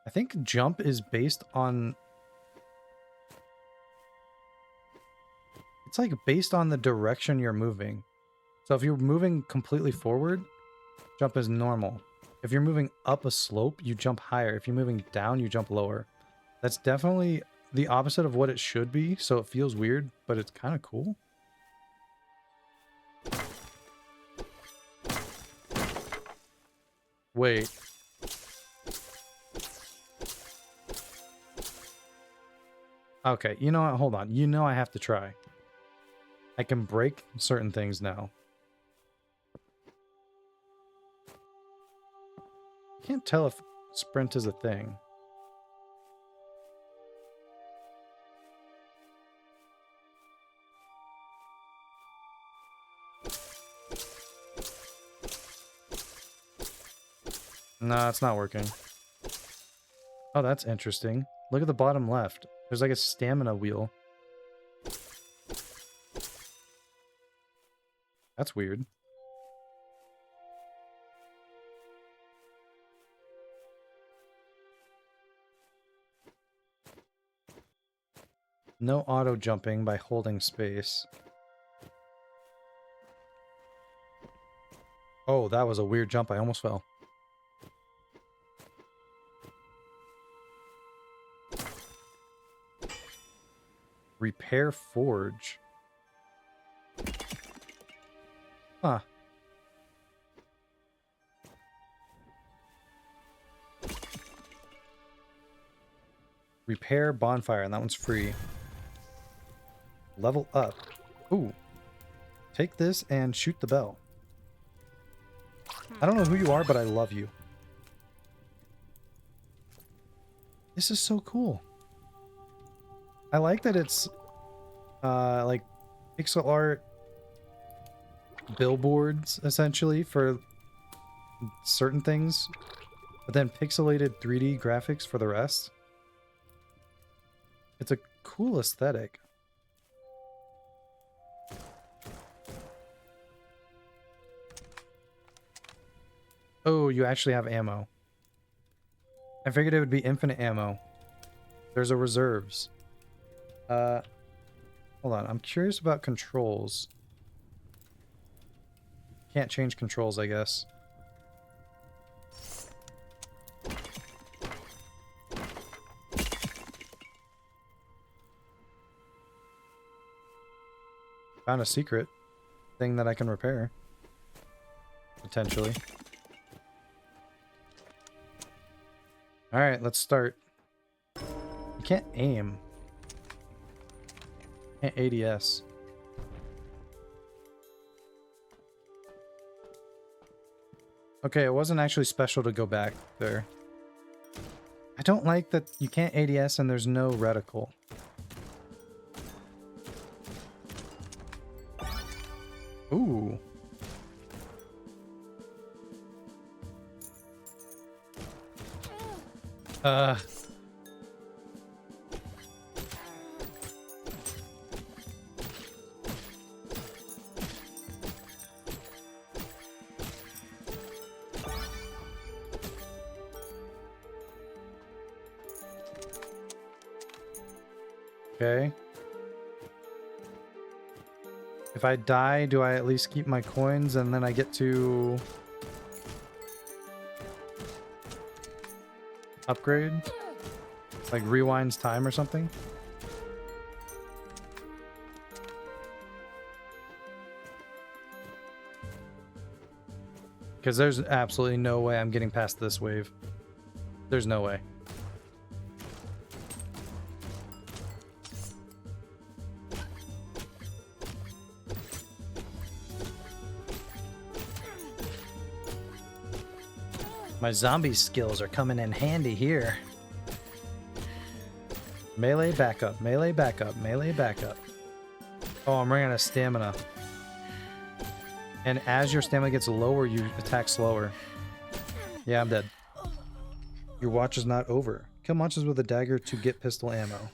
I think jump is based on... It's like based on the direction you're moving. So if you're moving completely forward, jump is normal. If you're moving up a slope, you jump higher. If you're moving down, you jump lower. That's definitely the opposite of what it should be, so it feels weird, but it's kind of cool. Wait. Okay, you know what? Hold on. You know I have to try. I can break certain things now. I can't tell if sprint is a thing. No, it's not working. Oh, that's interesting. Look at the bottom left. There's like a stamina wheel. That's weird. No auto jumping by holding space. Oh, that was a weird jump. I almost fell. Repair forge. Huh. Repair bonfire, and that one's free. Level up. Ooh. Take this and shoot the bell. I don't know who you are, but I love you. This is so cool. I like that it's like pixel art billboards essentially for certain things, but then pixelated 3D graphics for the rest. It's a cool aesthetic. Oh, you actually have ammo. I figured it would be infinite ammo. There's a reserves. Hold on. I'm curious about controls. Can't change controls, I guess. Found a secret thing that I can repair. Potentially. Alright, let's start. You can't aim. Can't ADS. Okay, it wasn't actually special to go back there. I don't like that you can't ADS and there's no reticle. Ooh. Okay. If I die, do I at least keep my coins and then I get to upgrade? Like rewinds time or something? Because there's absolutely no way I'm getting past this wave. There's no way. My zombie skills are coming in handy here. Melee backup, melee backup, melee backup. Oh, I'm running out of stamina. And as your stamina gets lower, you attack slower. Yeah, I'm dead. Your watch is not over. Kill monsters with a dagger to get pistol ammo.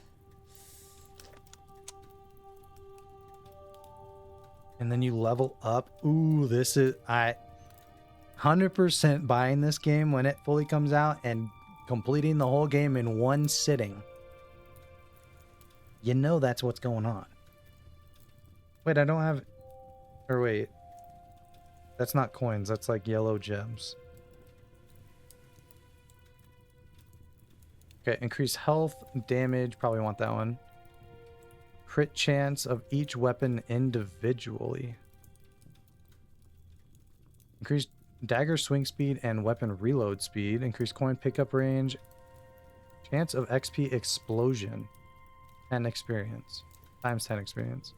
And then you level up. Ooh, this is... 100% buying this game when it fully comes out and completing the whole game in one sitting. You know that's what's going on. Wait, I don't have... Or wait. That's not coins. That's like yellow gems. Okay, increase health, damage. Probably want that one. Crit chance of each weapon individually. Increase dagger swing speed and weapon reload speed. Increase coin pickup range. Chance of XP explosion. 10 experience. Times 10 experience.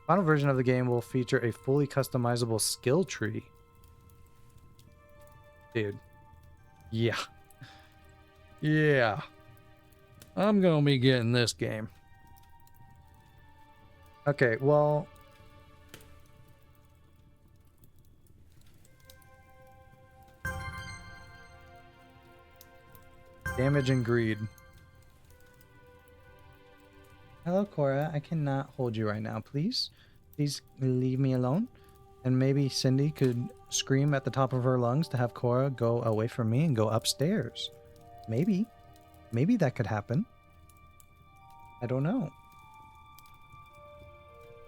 Final version of the game will feature a fully customizable skill tree. Dude. Yeah. Yeah. I'm gonna be getting this game. Okay, well... Damage and greed. Hello, Cora. I cannot hold you right now. Please leave me alone. And maybe Cindy could scream at the top of her lungs to have Cora go away from me and go upstairs. Maybe that could happen. I don't know.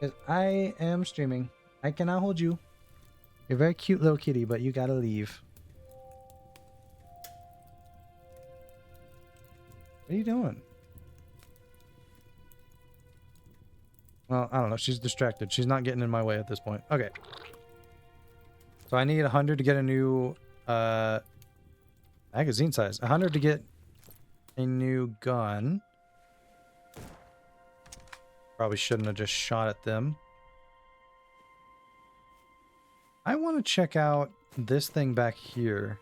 'Cause I am streaming. I cannot hold you. You're a very cute little kitty, but you gotta leave. What are you doing? Well, I don't know. She's distracted. She's not getting in my way at this point. Okay. So I need 100 to get a new magazine size. 100 to get a new gun. Probably shouldn't have just shot at them. I want to check out this thing back here.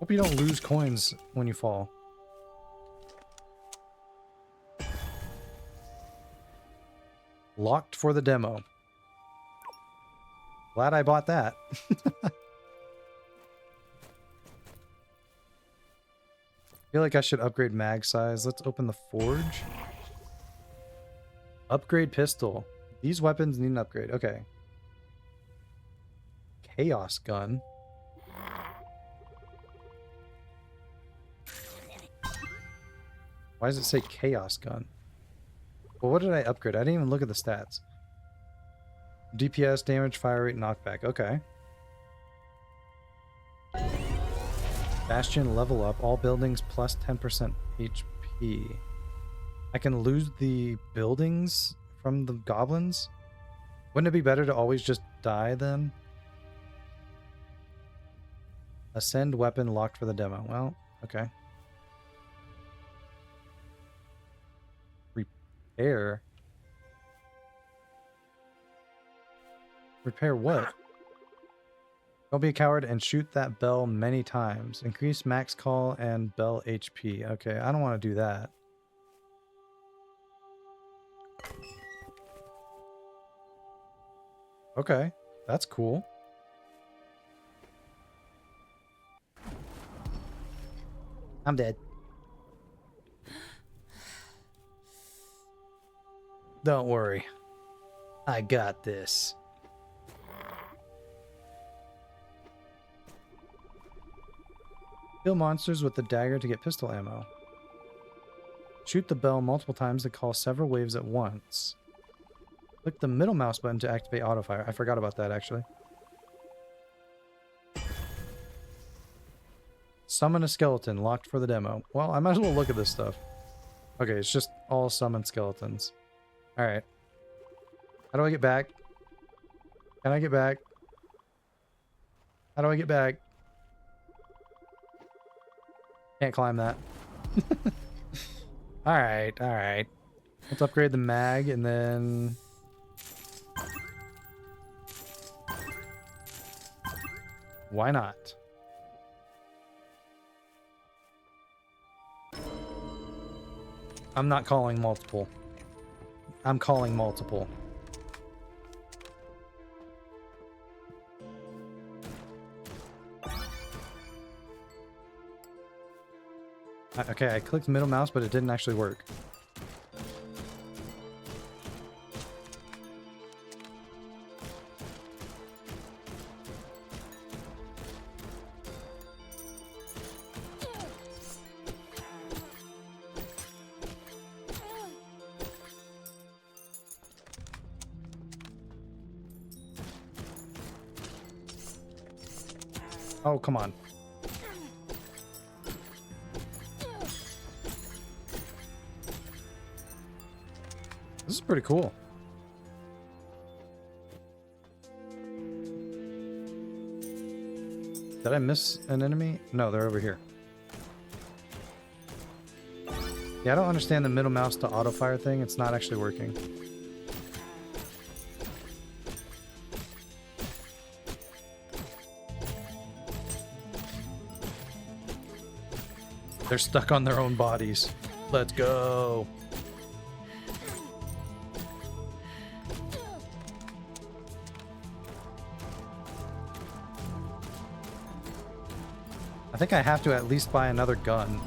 Hope you don't lose coins when you fall. Locked for the demo. Glad I bought that. Feel like I should upgrade mag size. Let's open the forge. Upgrade pistol. These weapons need an upgrade. Okay. Chaos gun. Why does it say chaos gun? Well, what did I upgrade? I didn't even look at the stats. DPS, damage, fire rate, knockback. Okay. Bastion level up. All buildings plus 10% HP. I can lose the buildings from the goblins? Wouldn't it be better to always just die then? Ascend weapon locked for the demo. Well, okay. Repair? Repair what? Don't be a coward and shoot that bell many times. Increase max call and bell HP. Okay, I don't want to do that. Okay, that's cool. I'm dead. Don't worry. I got this. Kill monsters with the dagger to get pistol ammo. Shoot the bell multiple times to call several waves at once. Click the middle mouse button to activate autofire. I forgot about that, actually. Summon a skeleton, locked for the demo. Well, I might as well look at this stuff. Okay, it's just all summon skeletons. Alright. How do I get back? Can I get back? How do I get back? Can't climb that. Alright, alright. Let's upgrade the mag and then... Why not? I'm not calling multiple. I'm calling multiple. Okay, I clicked middle mouse, but it didn't actually work. Oh, come on. This is pretty cool. Did I miss an enemy? No, they're over here. Yeah, I don't understand the middle mouse to auto fire thing. It's not actually working. They're stuck on their own bodies. Let's go. I think I have to at least buy another gun.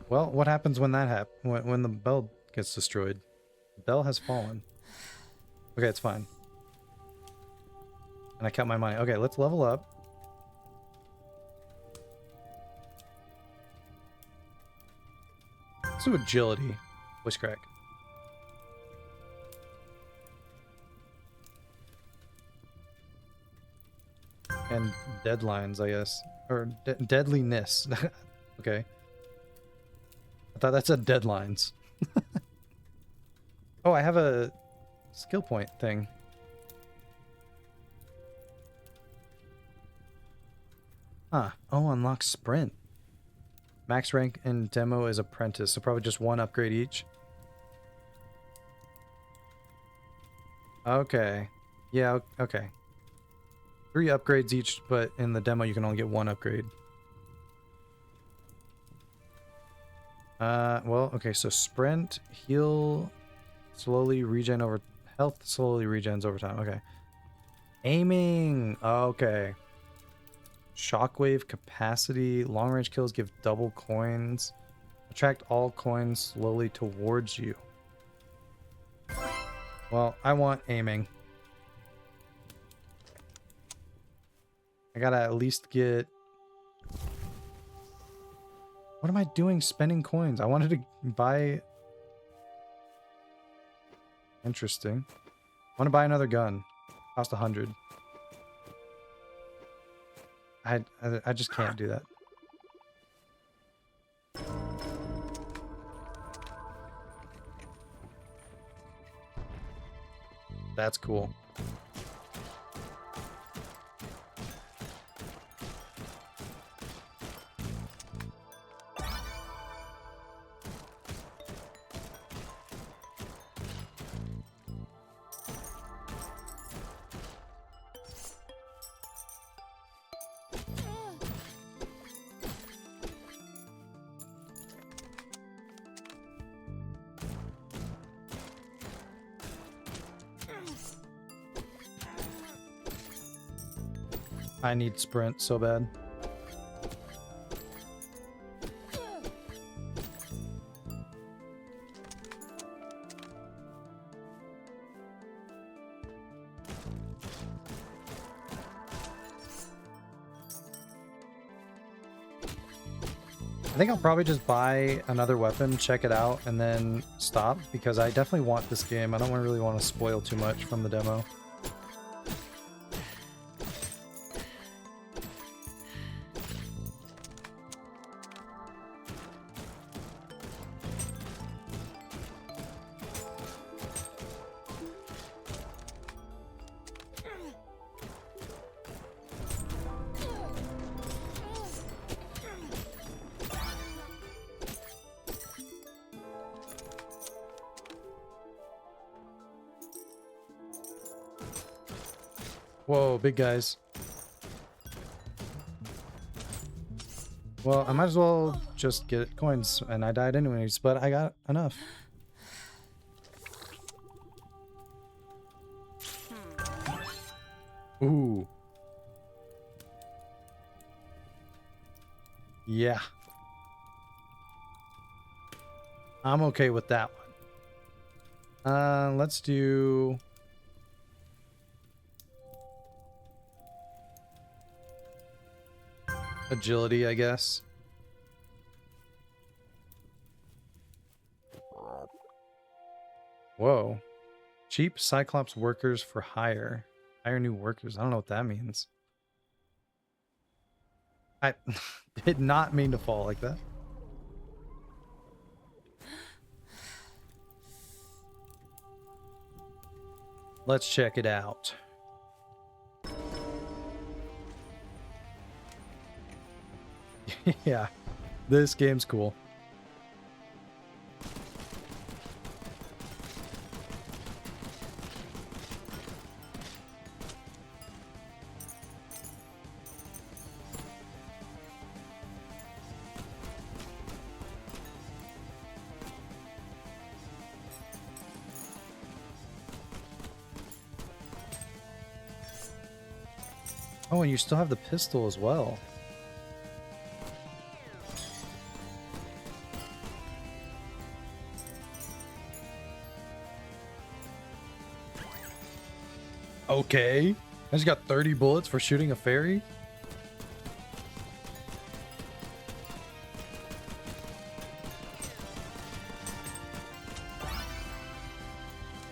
Well, what happens when that happens? When the bell gets destroyed? The bell has fallen. Okay, it's fine. And I kept my money. Okay, let's level up. Let's do agility. Voice crack. And deadlines, I guess. Or deadliness. Okay. I thought that said deadlines. Oh, I have a skill point thing. Huh. Oh, unlock sprint. Max rank in demo is apprentice, so probably just one upgrade each. Okay. Yeah, okay. 3 upgrades each, but in the demo you can only get 1 upgrade. Well, okay, so sprint, heal, slowly regen over... Health slowly regens over time, okay. Aiming, okay. Shockwave capacity, long range kills give double coins. Attract all coins slowly towards you. Well, I want aiming. I gotta at least get... What am I doing spending coins? I wanted to buy... Interesting. I want to buy another gun. Cost 100. I just can't do that. That's cool. I need sprint so bad. I think I'll probably just buy another weapon, check it out, and then stop, because I definitely want this game. I don't really want to spoil too much from the demo. Whoa, big guys. Well, I might as well just get coins, and I died anyways, but I got enough. Ooh. Yeah. I'm okay with that one. Let's do... agility, I guess. Whoa. Cheap Cyclops workers for hire. Hire new workers. I don't know what that means. I did not mean to fall like that. Let's check it out. Yeah, this game's cool. Oh, and you still have the pistol as well. Okay. I just got 30 bullets for shooting a fairy?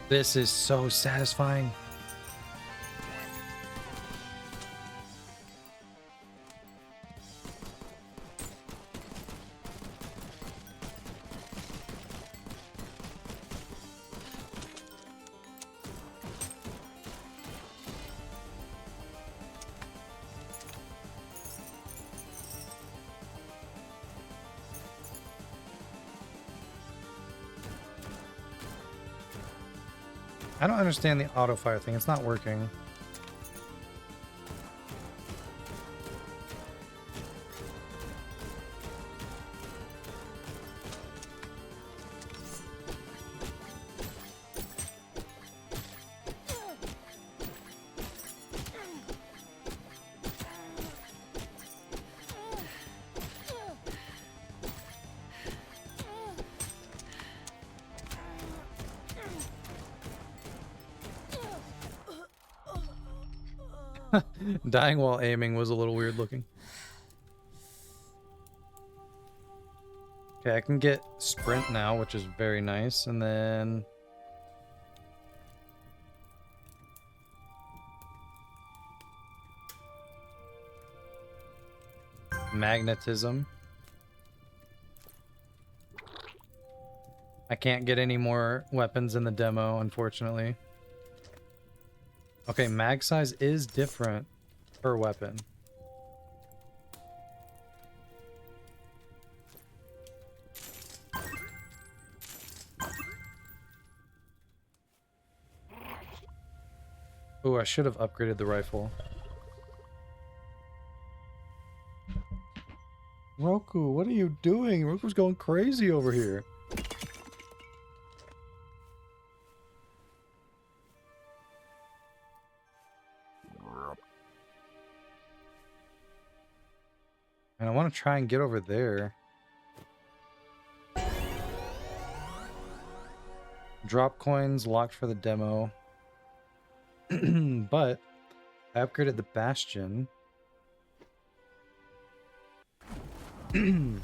This is so satisfying. I don't understand the auto fire thing. It's not working. Dying while aiming was a little weird looking. Okay, I can get sprint now, which is very nice, and then magnetism. I can't get any more weapons in the demo, unfortunately. Okay, mag size is different per weapon. Ooh, I should have upgraded the rifle. Roku, what are you doing? Roku's going crazy over here. And I want to try and get over there. Drop coins locked for the demo. But I upgraded the Bastion. I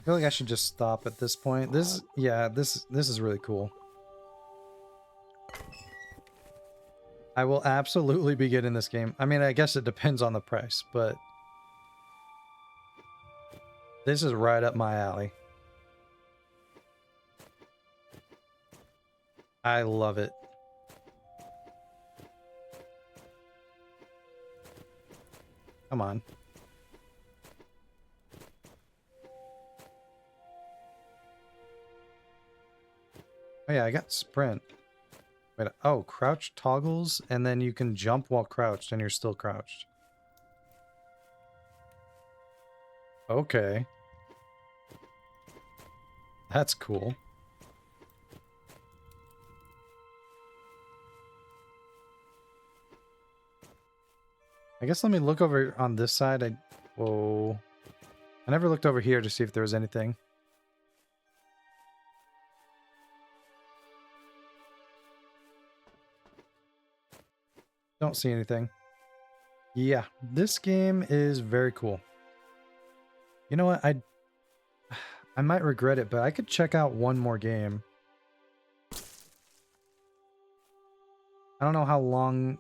feel like I should just stop at this point. This is really cool. I will absolutely be getting this game. I mean, I guess it depends on the price, but this is right up my alley. I love it. Come on. Oh yeah, I got sprint. Wait, oh, crouch toggles, and then you can jump while crouched, and you're still crouched. Okay. That's cool. I guess let me look over on this side. Whoa. I never looked over here to see if there was anything. Don't see anything. Yeah, this game is very cool. You know what? I might regret it, but I could check out one more game. I don't know how long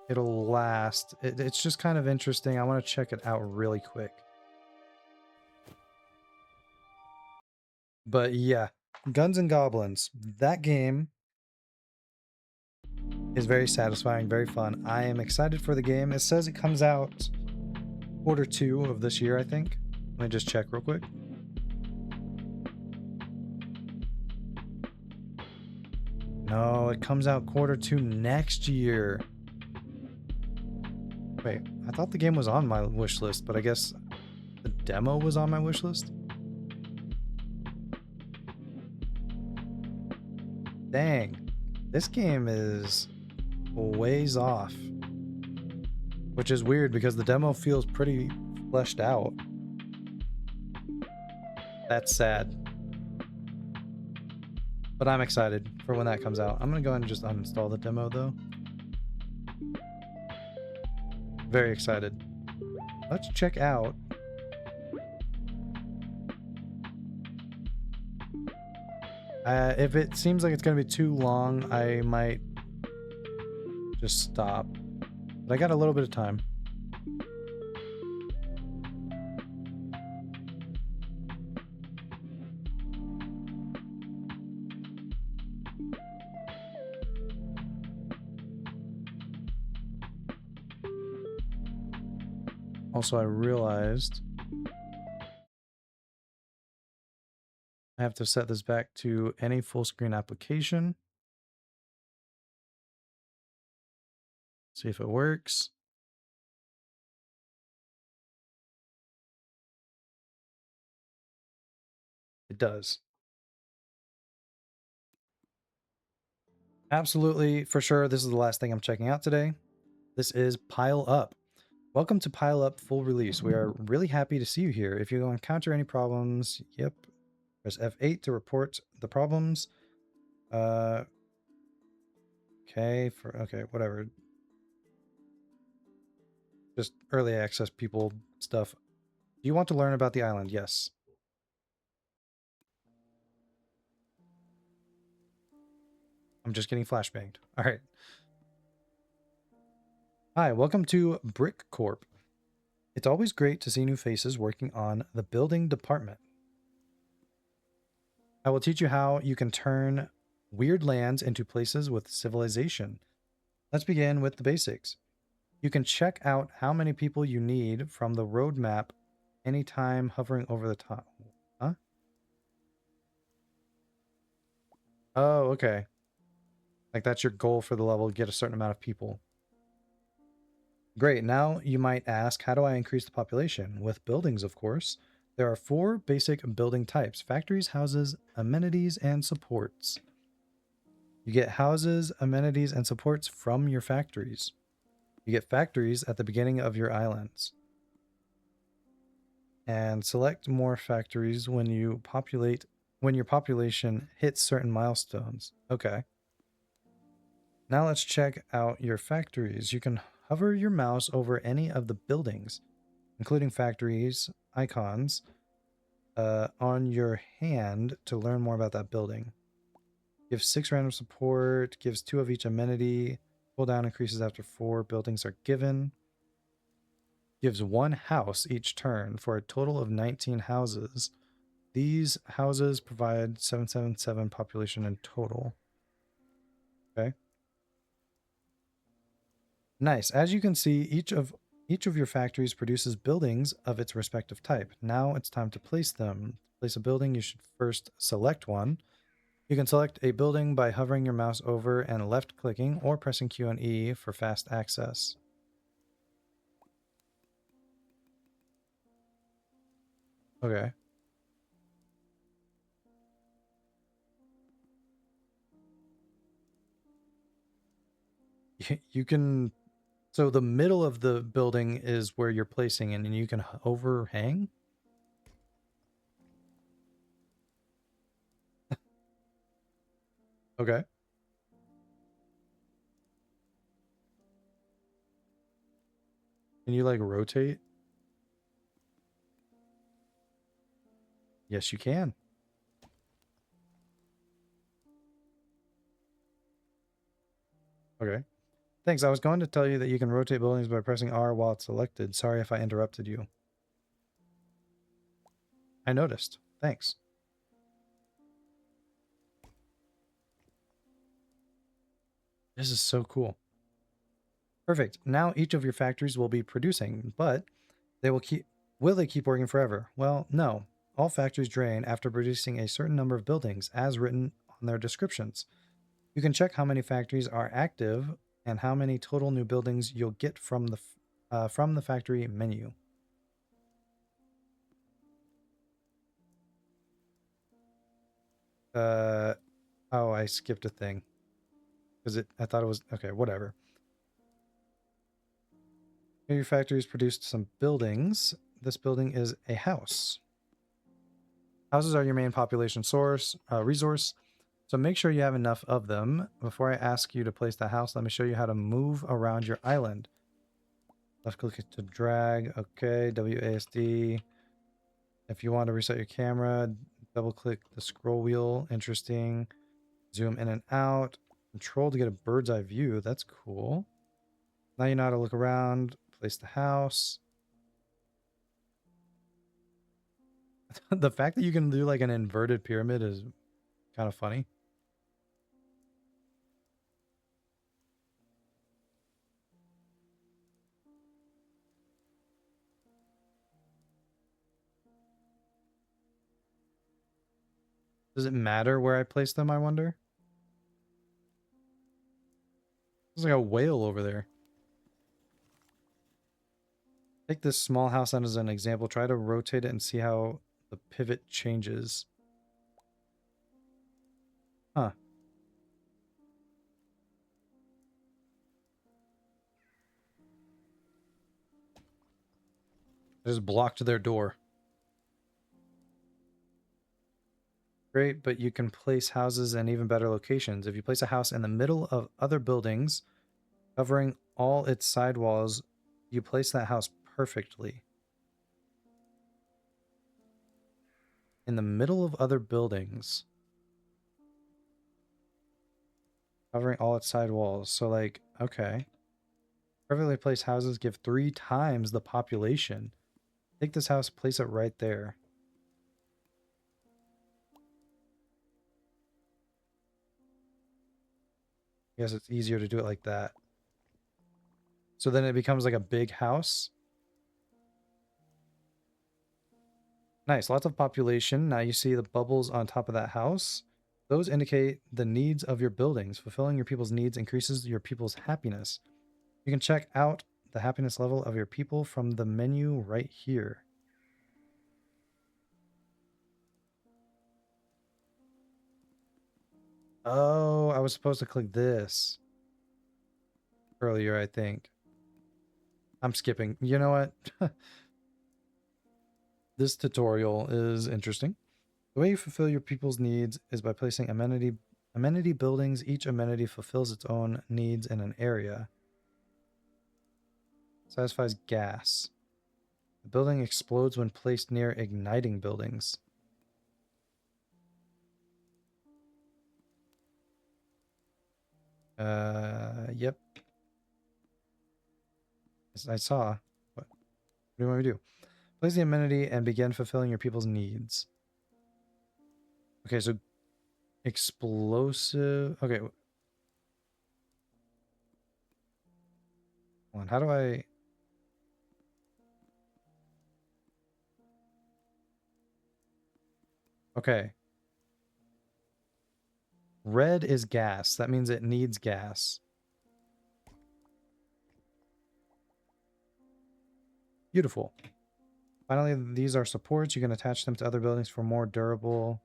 it'll last. It's just kind of interesting. I want to check it out really quick. But yeah, Guns and Goblins. That game is very satisfying, very fun. I am excited for the game. It says it comes out Q2 of this year, I think. Let me just check real quick. No, it comes out Q2 next year. Wait, I thought the game was on my wish list, but I guess the demo was on my wish list? Dang, this game is ways off. Which is weird because the demo feels pretty fleshed out. That's sad. But I'm excited for when that comes out. I'm gonna go ahead and just uninstall the demo though. Very excited. Let's check out. If it seems like it's gonna be too long, I might just stop. But I got a little bit of time. Also, I realized I have to set this back to any full screen application. See if it works. It does. Absolutely, for sure. This is the last thing I'm checking out today. This is Pile Up. Welcome to Pile Up full release. We are really happy to see you here. If you encounter any problems, press F8 to report the problems. Okay, whatever. Just early access people stuff. Do you want to learn about the island? Yes. I'm just getting flashbanged. All right. Hi, welcome to Brick Corp. It's always great to see new faces working on the building department. I will teach you how you can turn weird lands into places with civilization. Let's begin with the basics. You can check out how many people you need from the roadmap anytime hovering over the top. Huh? Oh, okay. Like that's your goal for the level, get a certain amount of people. Great. Now you might ask, how do I increase the population? With buildings, of course. There are 4 basic building types: factories, houses, amenities, and supports. You get houses, amenities, and supports from your factories. You get factories at the beginning of your islands. And select more factories when your population hits certain milestones. Okay. Now let's check out your factories. You can hover your mouse over any of the buildings, including factories, icons, on your hand to learn more about that building. Gives 6 random support, gives 2 of each amenity. Cooldown increases after 4 buildings are given. Gives 1 house each turn for a total of 19 houses. These houses provide 777 population in total. Okay. Nice. As you can see, each of your factories produces buildings of its respective type. Now it's time to place them. To place a building, you should first select one. You can select a building by hovering your mouse over and left-clicking or pressing Q and E for fast access. Okay. You can... So the middle of the building is where you're placing it, and you can overhang? Okay. Can you, like, rotate? Yes, you can. Okay. Thanks. I was going to tell you that you can rotate buildings by pressing R while it's selected. Sorry if I interrupted you. I noticed. Thanks. This is so cool. Perfect. Now each of your factories will be producing, but will they keep working forever? Well, no. All factories drain after producing a certain number of buildings, as written on their descriptions. You can check how many factories are active and how many total new buildings you'll get from the factory menu. Oh, I skipped a thing because I thought it was okay. Whatever. Your factories produced some buildings. This building is a house. Houses are your main population resource, so make sure you have enough of them. Before I ask you to place the house, let me show you how to move around your island. Left click to drag. Okay, WASD. If you want to reset your camera, double click the scroll wheel. Interesting. Zoom in and out. Control to get a bird's eye view. That's cool. Now you know how to look around. Place the house. The fact that you can do like an inverted pyramid is kind of funny. Does it matter where I place them, I wonder? There's like a whale over there. Take this small house as an example. Try to rotate it and see how the pivot changes. Huh. I just blocked their door. Great, but you can place houses in even better locations. If you place a house in the middle of other buildings, covering all its sidewalls, you place that house perfectly. In the middle of other buildings, covering all its side walls. So, like, okay. Perfectly placed houses give 3 times the population. Take this house, place it right there. I guess it's easier to do it like that. So then it becomes like a big house. Nice, lots of population. Now you see the bubbles on top of that house. Those indicate the needs of your buildings. Fulfilling your people's needs increases your people's happiness. You can check out the happiness level of your people from the menu right here. Oh, I was supposed to click this earlier, I think. I'm skipping. You know what? This tutorial is interesting. The way you fulfill your people's needs is by placing amenity buildings. Each amenity fulfills its own needs in an area. Satisfies gas. The building explodes when placed near igniting buildings. Yep. I saw. What do you want me to do? Place the amenity and begin fulfilling your people's needs. Okay, so explosive. Okay. Hold on, how do I... Okay. Red is gas. That means it needs gas. Beautiful. Finally, these are supports. You can attach them to other buildings for a more durable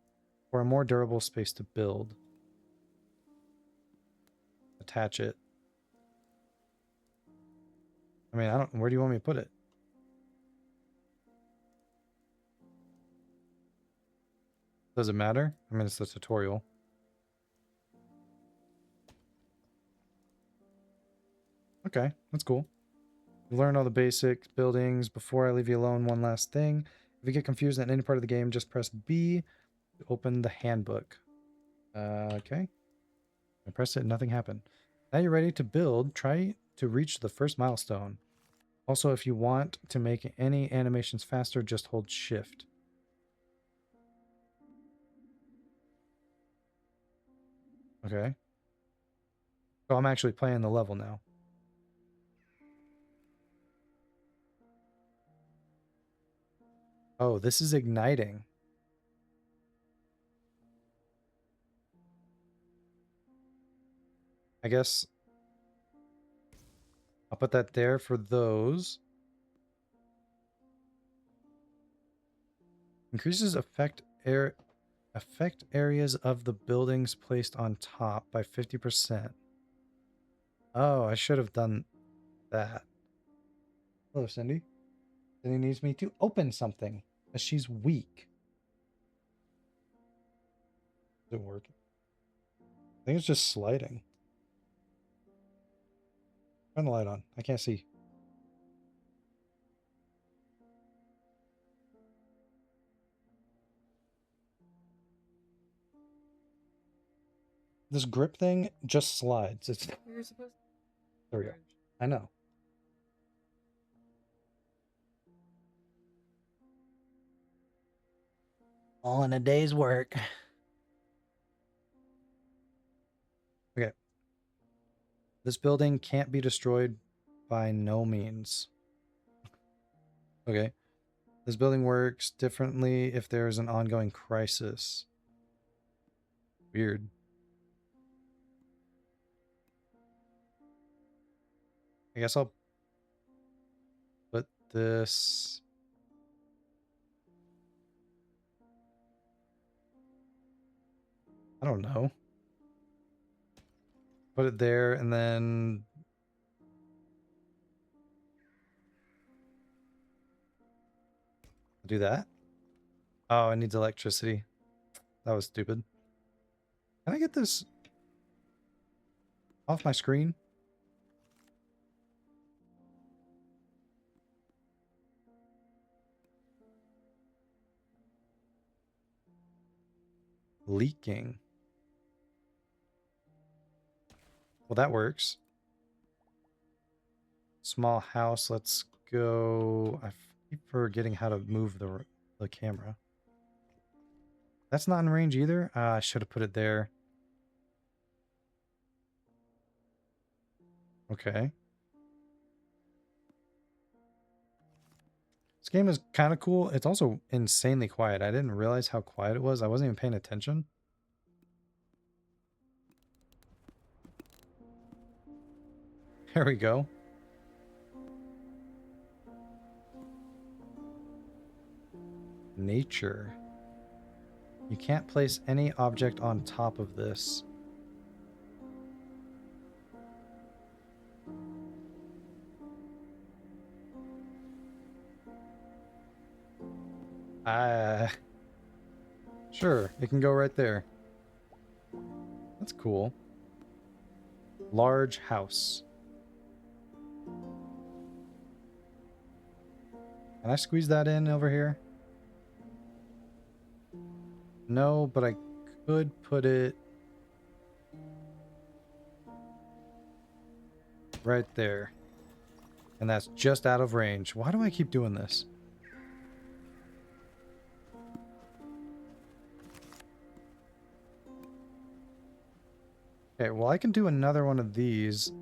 space to build. Attach it. I mean, where do you want me to put it? Does it matter? I mean, it's the tutorial. Okay, that's cool. Learn all the basic buildings. Before I leave you alone, one last thing. If you get confused at any part of the game, just press B to open the handbook. Okay. I pressed it and nothing happened. Now you're ready to build. Try to reach the first milestone. Also, if you want to make any animations faster, just hold shift. Okay. So I'm actually playing the level now. Oh, this is igniting. I guess I'll put that there for those. Increases effect areas of the buildings placed on top by 50%. Oh, I should have done that. Hello, Cindy. Cindy needs me to open something, as she's weak. Is it working? I think it's just sliding. Turn the light on. I can't see. This grip thing just slides. It's... You're supposed to... There we go. I know. All in a day's work. Okay. This building can't be destroyed by no means. Okay. This building works differently if there is an ongoing crisis. Weird. I guess I'll put this. I don't know. Put it there and then do that. Oh, it needs electricity. That was stupid. Can I get this off my screen? Leaking. Well, that works. Small house. Let's go. I keep forgetting how to move the camera. That's not in range either. I should have put it there. Okay. This game is kind of cool. It's also insanely quiet. I didn't realize how quiet it was. I wasn't even paying attention. There we go. Nature. You can't place any object on top of this. Sure, it can go right there. That's cool. Large house. Can I squeeze that in over here? No, but I could put it right there. And that's just out of range. Why do I keep doing this? Okay, well, I can do another one of these.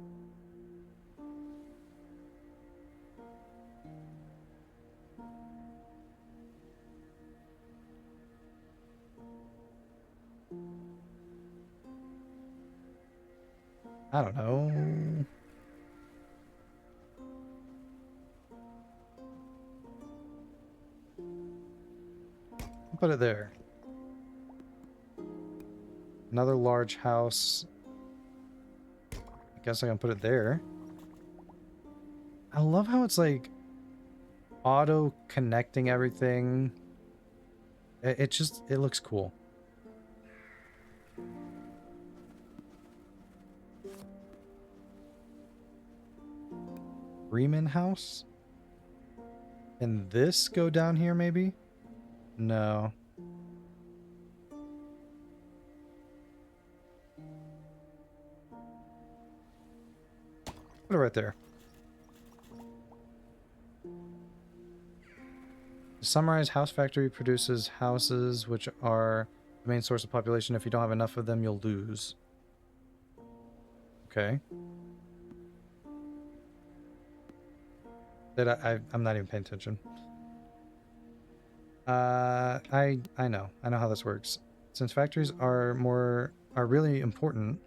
I don't know. I'll put it there. Another large house. I guess I can put it there. I love how it's like auto connecting everything. It looks cool. Freeman house? Can this go down here maybe? No. Put it right there. To summarize, House Factory produces houses which are the main source of population. If you don't have enough of them, you'll lose. Okay. I'm not even paying attention. I know how this works. Since factories are really important,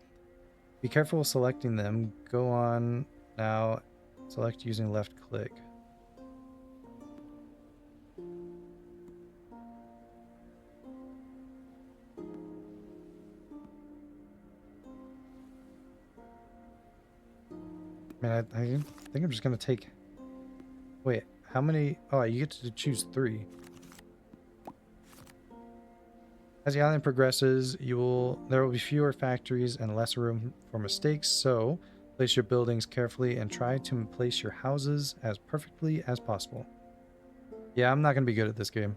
be careful selecting them. Go on now. Select using left click. I mean, I think I'm just gonna take. Wait, how many? Oh, you get to choose 3. As the island progresses, there will be fewer factories and less room for mistakes, so place your buildings carefully and try to place your houses as perfectly as possible. Yeah, I'm not going to be good at this game.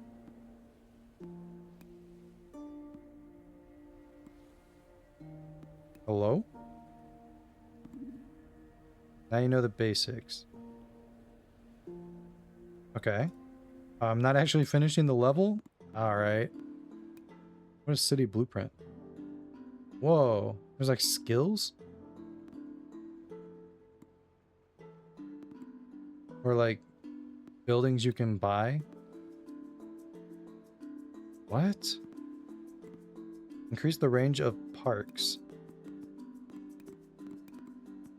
Hello? Now you know the basics. Okay. I'm not actually finishing the level? Alright. What is city blueprint? Whoa. There's like skills? Or like buildings you can buy? What? Increase the range of parks.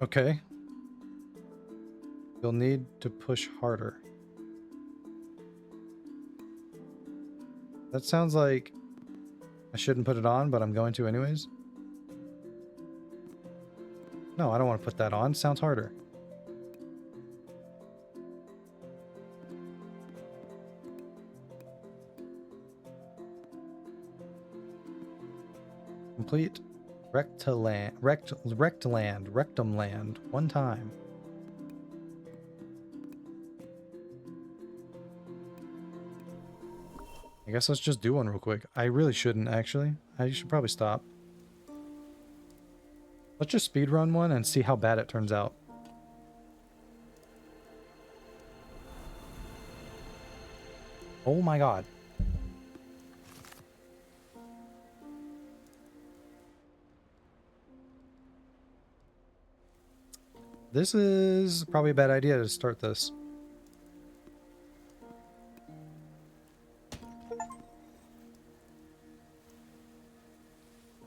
Okay. You'll need to push harder. That sounds like I shouldn't put it on, but I'm going to anyways. No, I don't want to put that on. Sounds harder. Complete rectum land one time. I guess let's just do one real quick. I really shouldn't, actually. I should probably stop. Let's just speedrun one and see how bad it turns out. Oh my god. This is probably a bad idea to start this.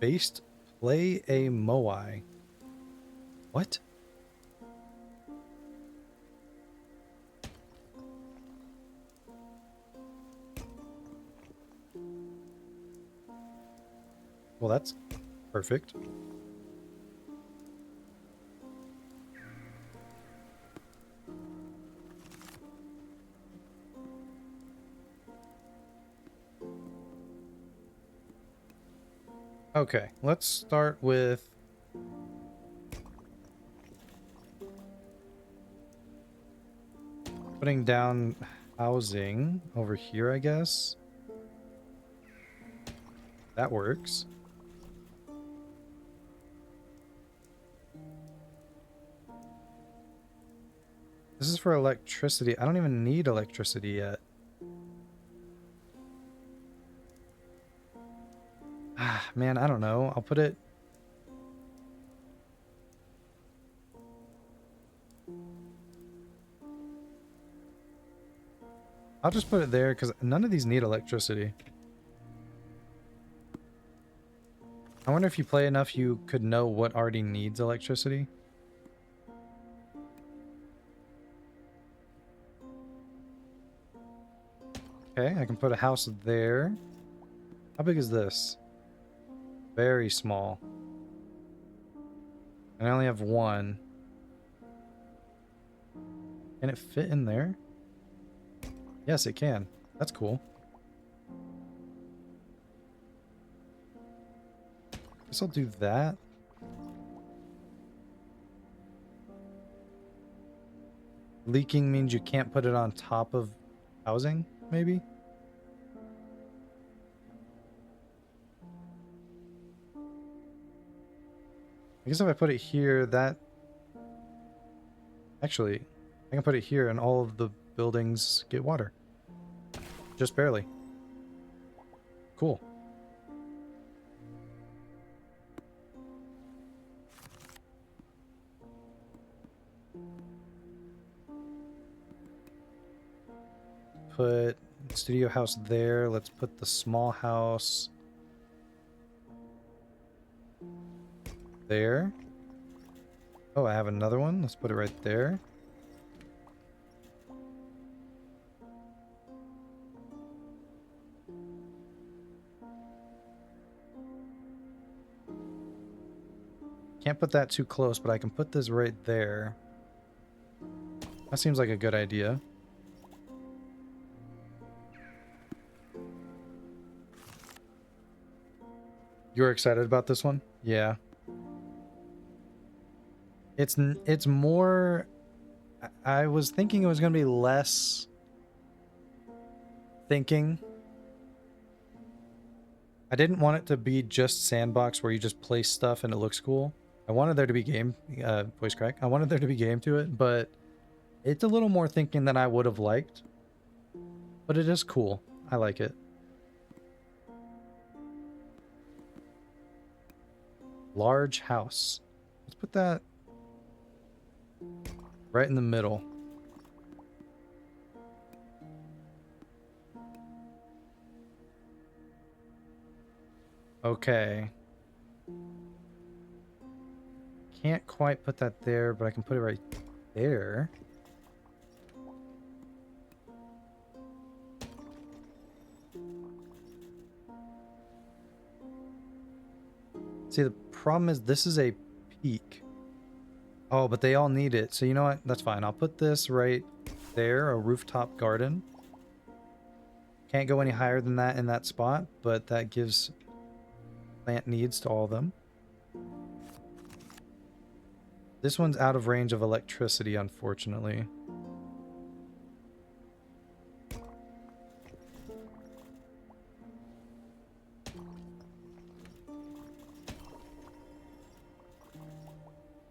Based play a Moai. What? Well, that's perfect. Okay, let's start with putting down housing over here, I guess. That works. This is for electricity. I don't even need electricity yet. Ah, man, I don't know. I'll put it... I'll just put it there because none of these need electricity. I wonder if you play enough you could know what already needs electricity. Okay, I can put a house there. How big is this? Very small. And I only have one. Can it fit in there? Yes, it can. That's cool. Guess I'll do that. Leaking means you can't put it on top of housing, maybe? I guess if I put it here, that... Actually, I can put it here and all of the buildings get water. Just barely. Cool. Put studio house there. Let's put the small house there. Oh, I have another one. Let's put it right there. Can't put that too close, but I can put this right there. That seems like a good idea. You're excited about this one? Yeah. It's more... I was thinking it was going to be less thinking. I didn't want it to be just sandbox where you just place stuff and it looks cool. I wanted there to be game... voice crack. I wanted there to be game to it, but it's a little more thinking than I would have liked. But it is cool. I like it. Large house. Let's put that right in the middle. Okay. Can't quite put that there, but I can put it right there. See, the problem is this is a peak. Oh, but they all need it. So you know what? That's fine. I'll put this right there, a rooftop garden. Can't go any higher than that in that spot, but that gives plant needs to all of them. This one's out of range of electricity, unfortunately.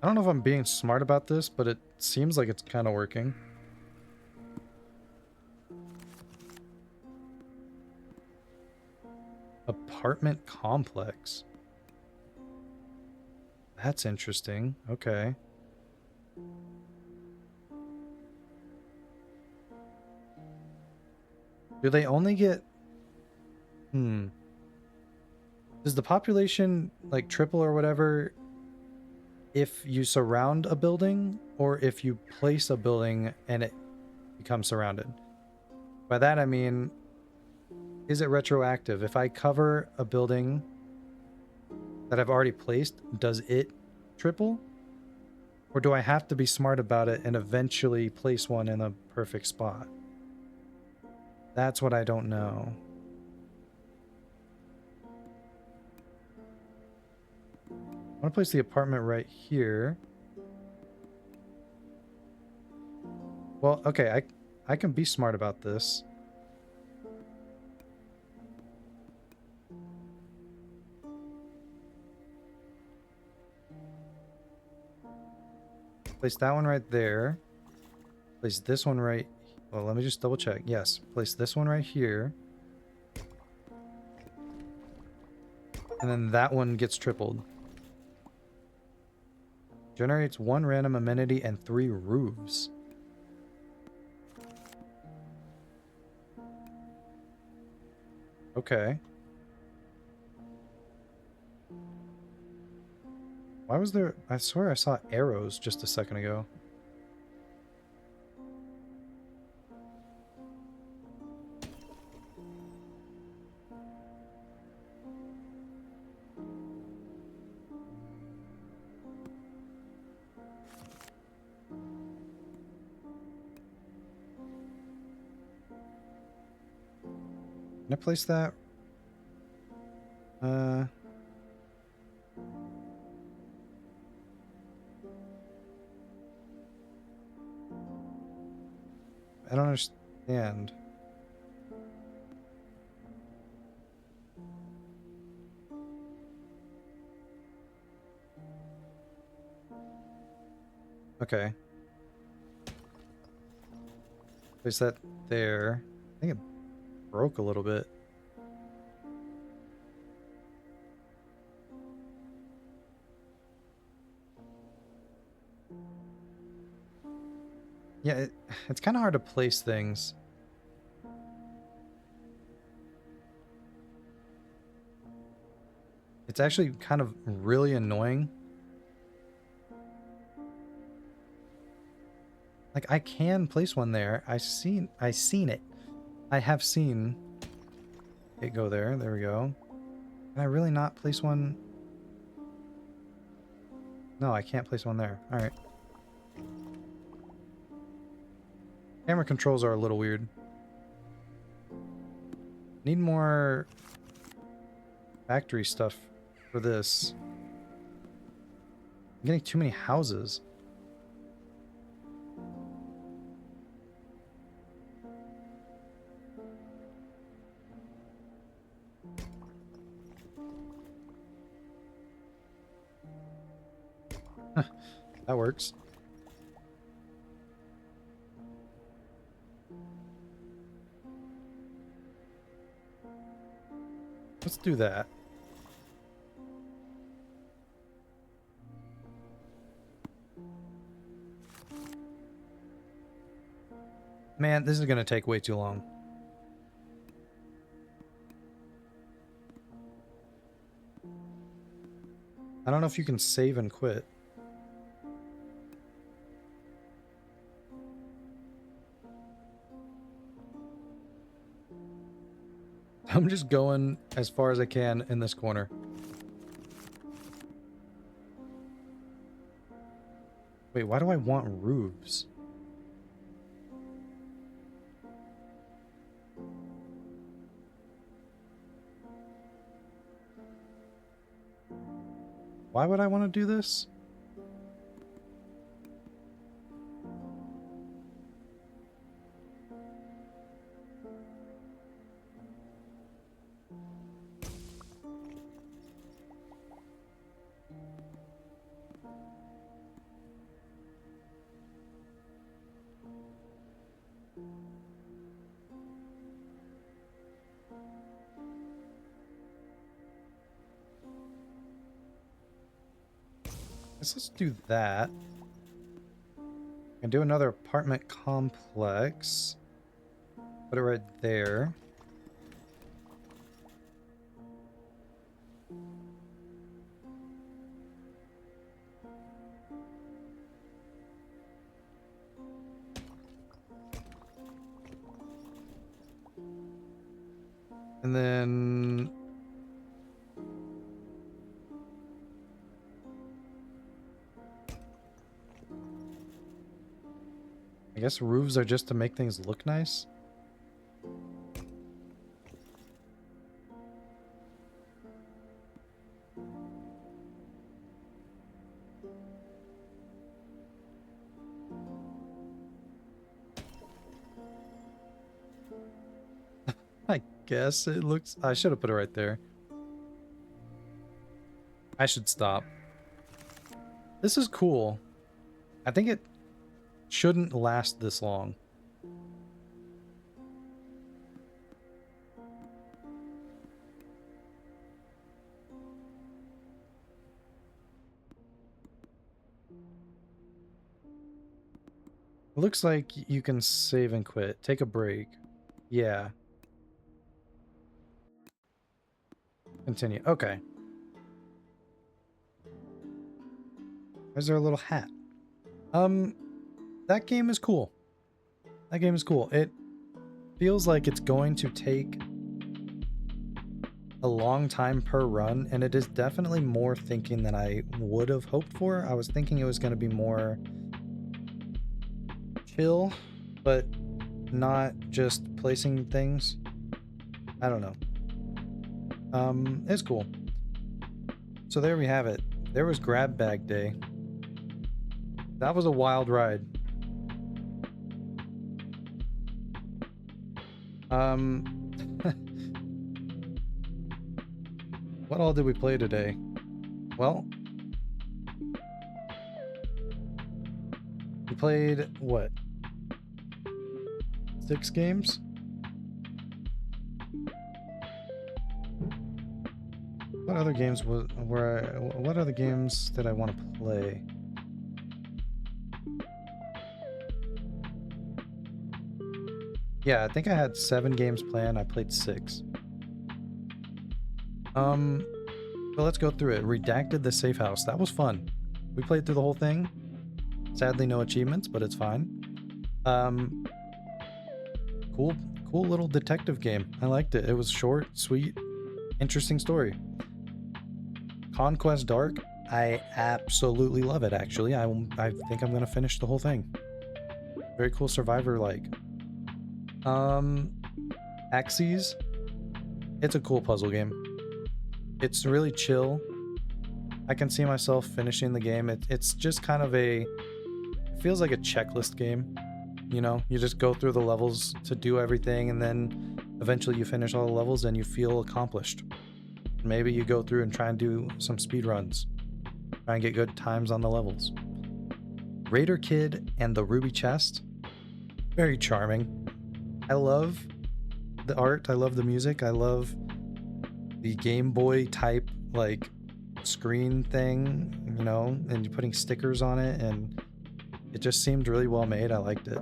I don't know if I'm being smart about this, but it seems like it's kind of working. Apartment complex. That's interesting. Okay. Do they only get... Does the population, like, triple or whatever if you surround a building, or if you place a building and it becomes surrounded? By that I mean, is it retroactive? If I cover a building that I've already placed, does it triple? Or do I have to be smart about it and eventually place one in a perfect spot? That's what I don't know. I want to place the apartment right here. Well, okay, I can be smart about this. Place that one right there. Place this one right... Well, let me just double check. Yes, place this one right here. And then that one gets tripled. Generates 1 random amenity and 3 roofs. Okay. Why was there... I swear I saw arrows just a second ago. Can I place that? I don't understand. Okay. Place that there. I think it broke a little bit. Yeah, it's kind of hard to place things. It's actually kind of really annoying. Like, I can place one there. I seen it. I have seen it go there. There we go. Can I really not place one? No, I can't place one there. All right. Camera controls are a little weird. Need more factory stuff for this. I'm getting too many houses. That works. Let's do that. Man, this is going to take way too long. don't know if you can save and quit. I'm just going as far as I can in this corner. Wait, why do I want roofs? Why would I want to do this? Let's do that. And do another apartment complex. Put it right there. And then I guess roofs are just to make things look nice. I guess it looks... I should have put it right there. I should stop. This is cool. I think it shouldn't last this long. It looks like you can save and quit. Take a break. Yeah. Continue. Okay. Where's there a little hat? That game is cool. That game is cool. It feels like it's going to take a long time per run, and it is definitely more thinking than I would have hoped for. I was thinking it was going to be more chill, but not just placing things. I don't know. It's cool. So there we have it. There was Grab Bag Day. That was a wild ride. What all did we play today? Well, we played, what? 6 games? What other games what other games did I want to play? Yeah, I think I had 7 games planned. I played 6. But let's go through it. Redacted the Safehouse. That was fun. We played through the whole thing. Sadly, no achievements, but it's fine. Cool little detective game. I liked it. It was short, sweet, interesting story. Conquest Dark. I absolutely love it, actually. I think I'm gonna finish the whole thing. Very cool survivor-like. Axyz. It's a cool puzzle game. It's really chill. I can see myself finishing the game. It's just kind of it feels like a checklist game. You know, you just go through the levels to do everything, and then eventually you finish all the levels and you feel accomplished. Maybe you go through and try and do some speed runs. Try and get good times on the levels. Raider Kid and the Ruby Chest. Very charming. I love the art. I love the music. I love the Game Boy type, like, screen thing, you know, and you're putting stickers on it, and it just seemed really well made. I liked it.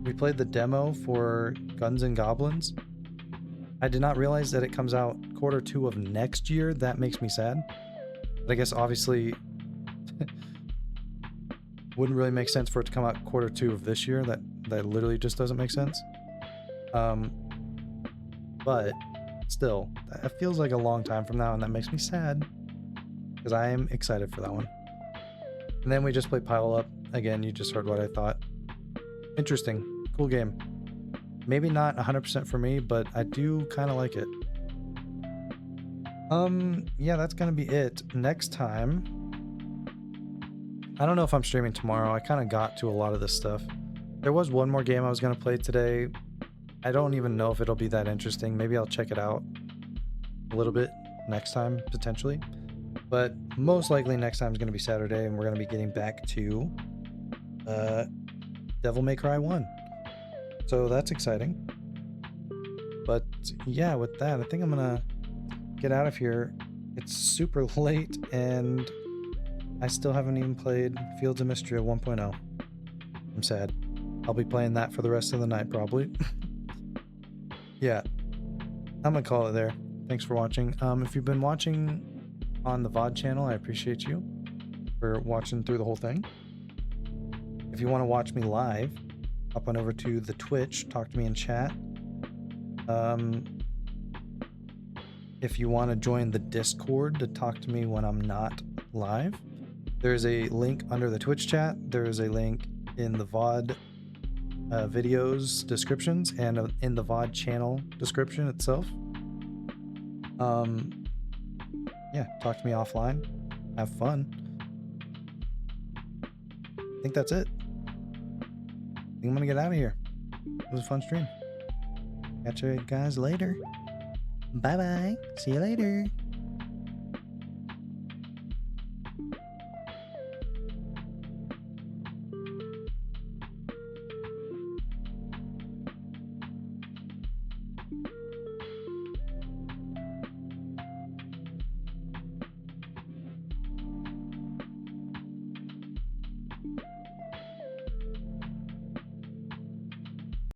We played the demo for Guns and Goblins. I did not realize that it comes out Q2 of next year. That makes me sad. But I guess obviously wouldn't really make sense for it to come out Q2 of this year. That literally just doesn't make sense. But still, that feels like a long time from now, and that makes me sad because I am excited for that one. And then we just played Pile Up. Again, you just heard what I thought. Interesting. Cool game. Maybe not 100% for me, but I do kind of like it. Yeah, that's gonna be it. Next time, I don't know if I'm streaming tomorrow. I kind of got to a lot of this stuff. There was one more game I was gonna play today. I don't even know if it'll be that interesting. Maybe I'll check it out a little bit next time, potentially. But most likely next time is gonna be Saturday, and we're gonna be getting back to Devil May Cry 1. So that's exciting. But yeah, with that, I think I'm gonna get out of here. It's super late, and I still haven't even played Fields of Mystery 1.0. I'm sad. I'll be playing that for the rest of the night, probably. Yeah, I'm gonna call it there. Thanks for watching. If you've been watching on the VOD channel, I appreciate you for watching through the whole thing. If you want to watch me live, hop on over to the Twitch, talk to me in chat. If you want to join the Discord to talk to me when I'm not live, there's a link under the Twitch chat. There is a link in the VOD videos descriptions and in the VOD channel description itself. Yeah, talk to me offline. Have fun. I think that's it. I think I'm gonna get out of here. It was a fun stream. Catch you guys later. Bye bye. See you later.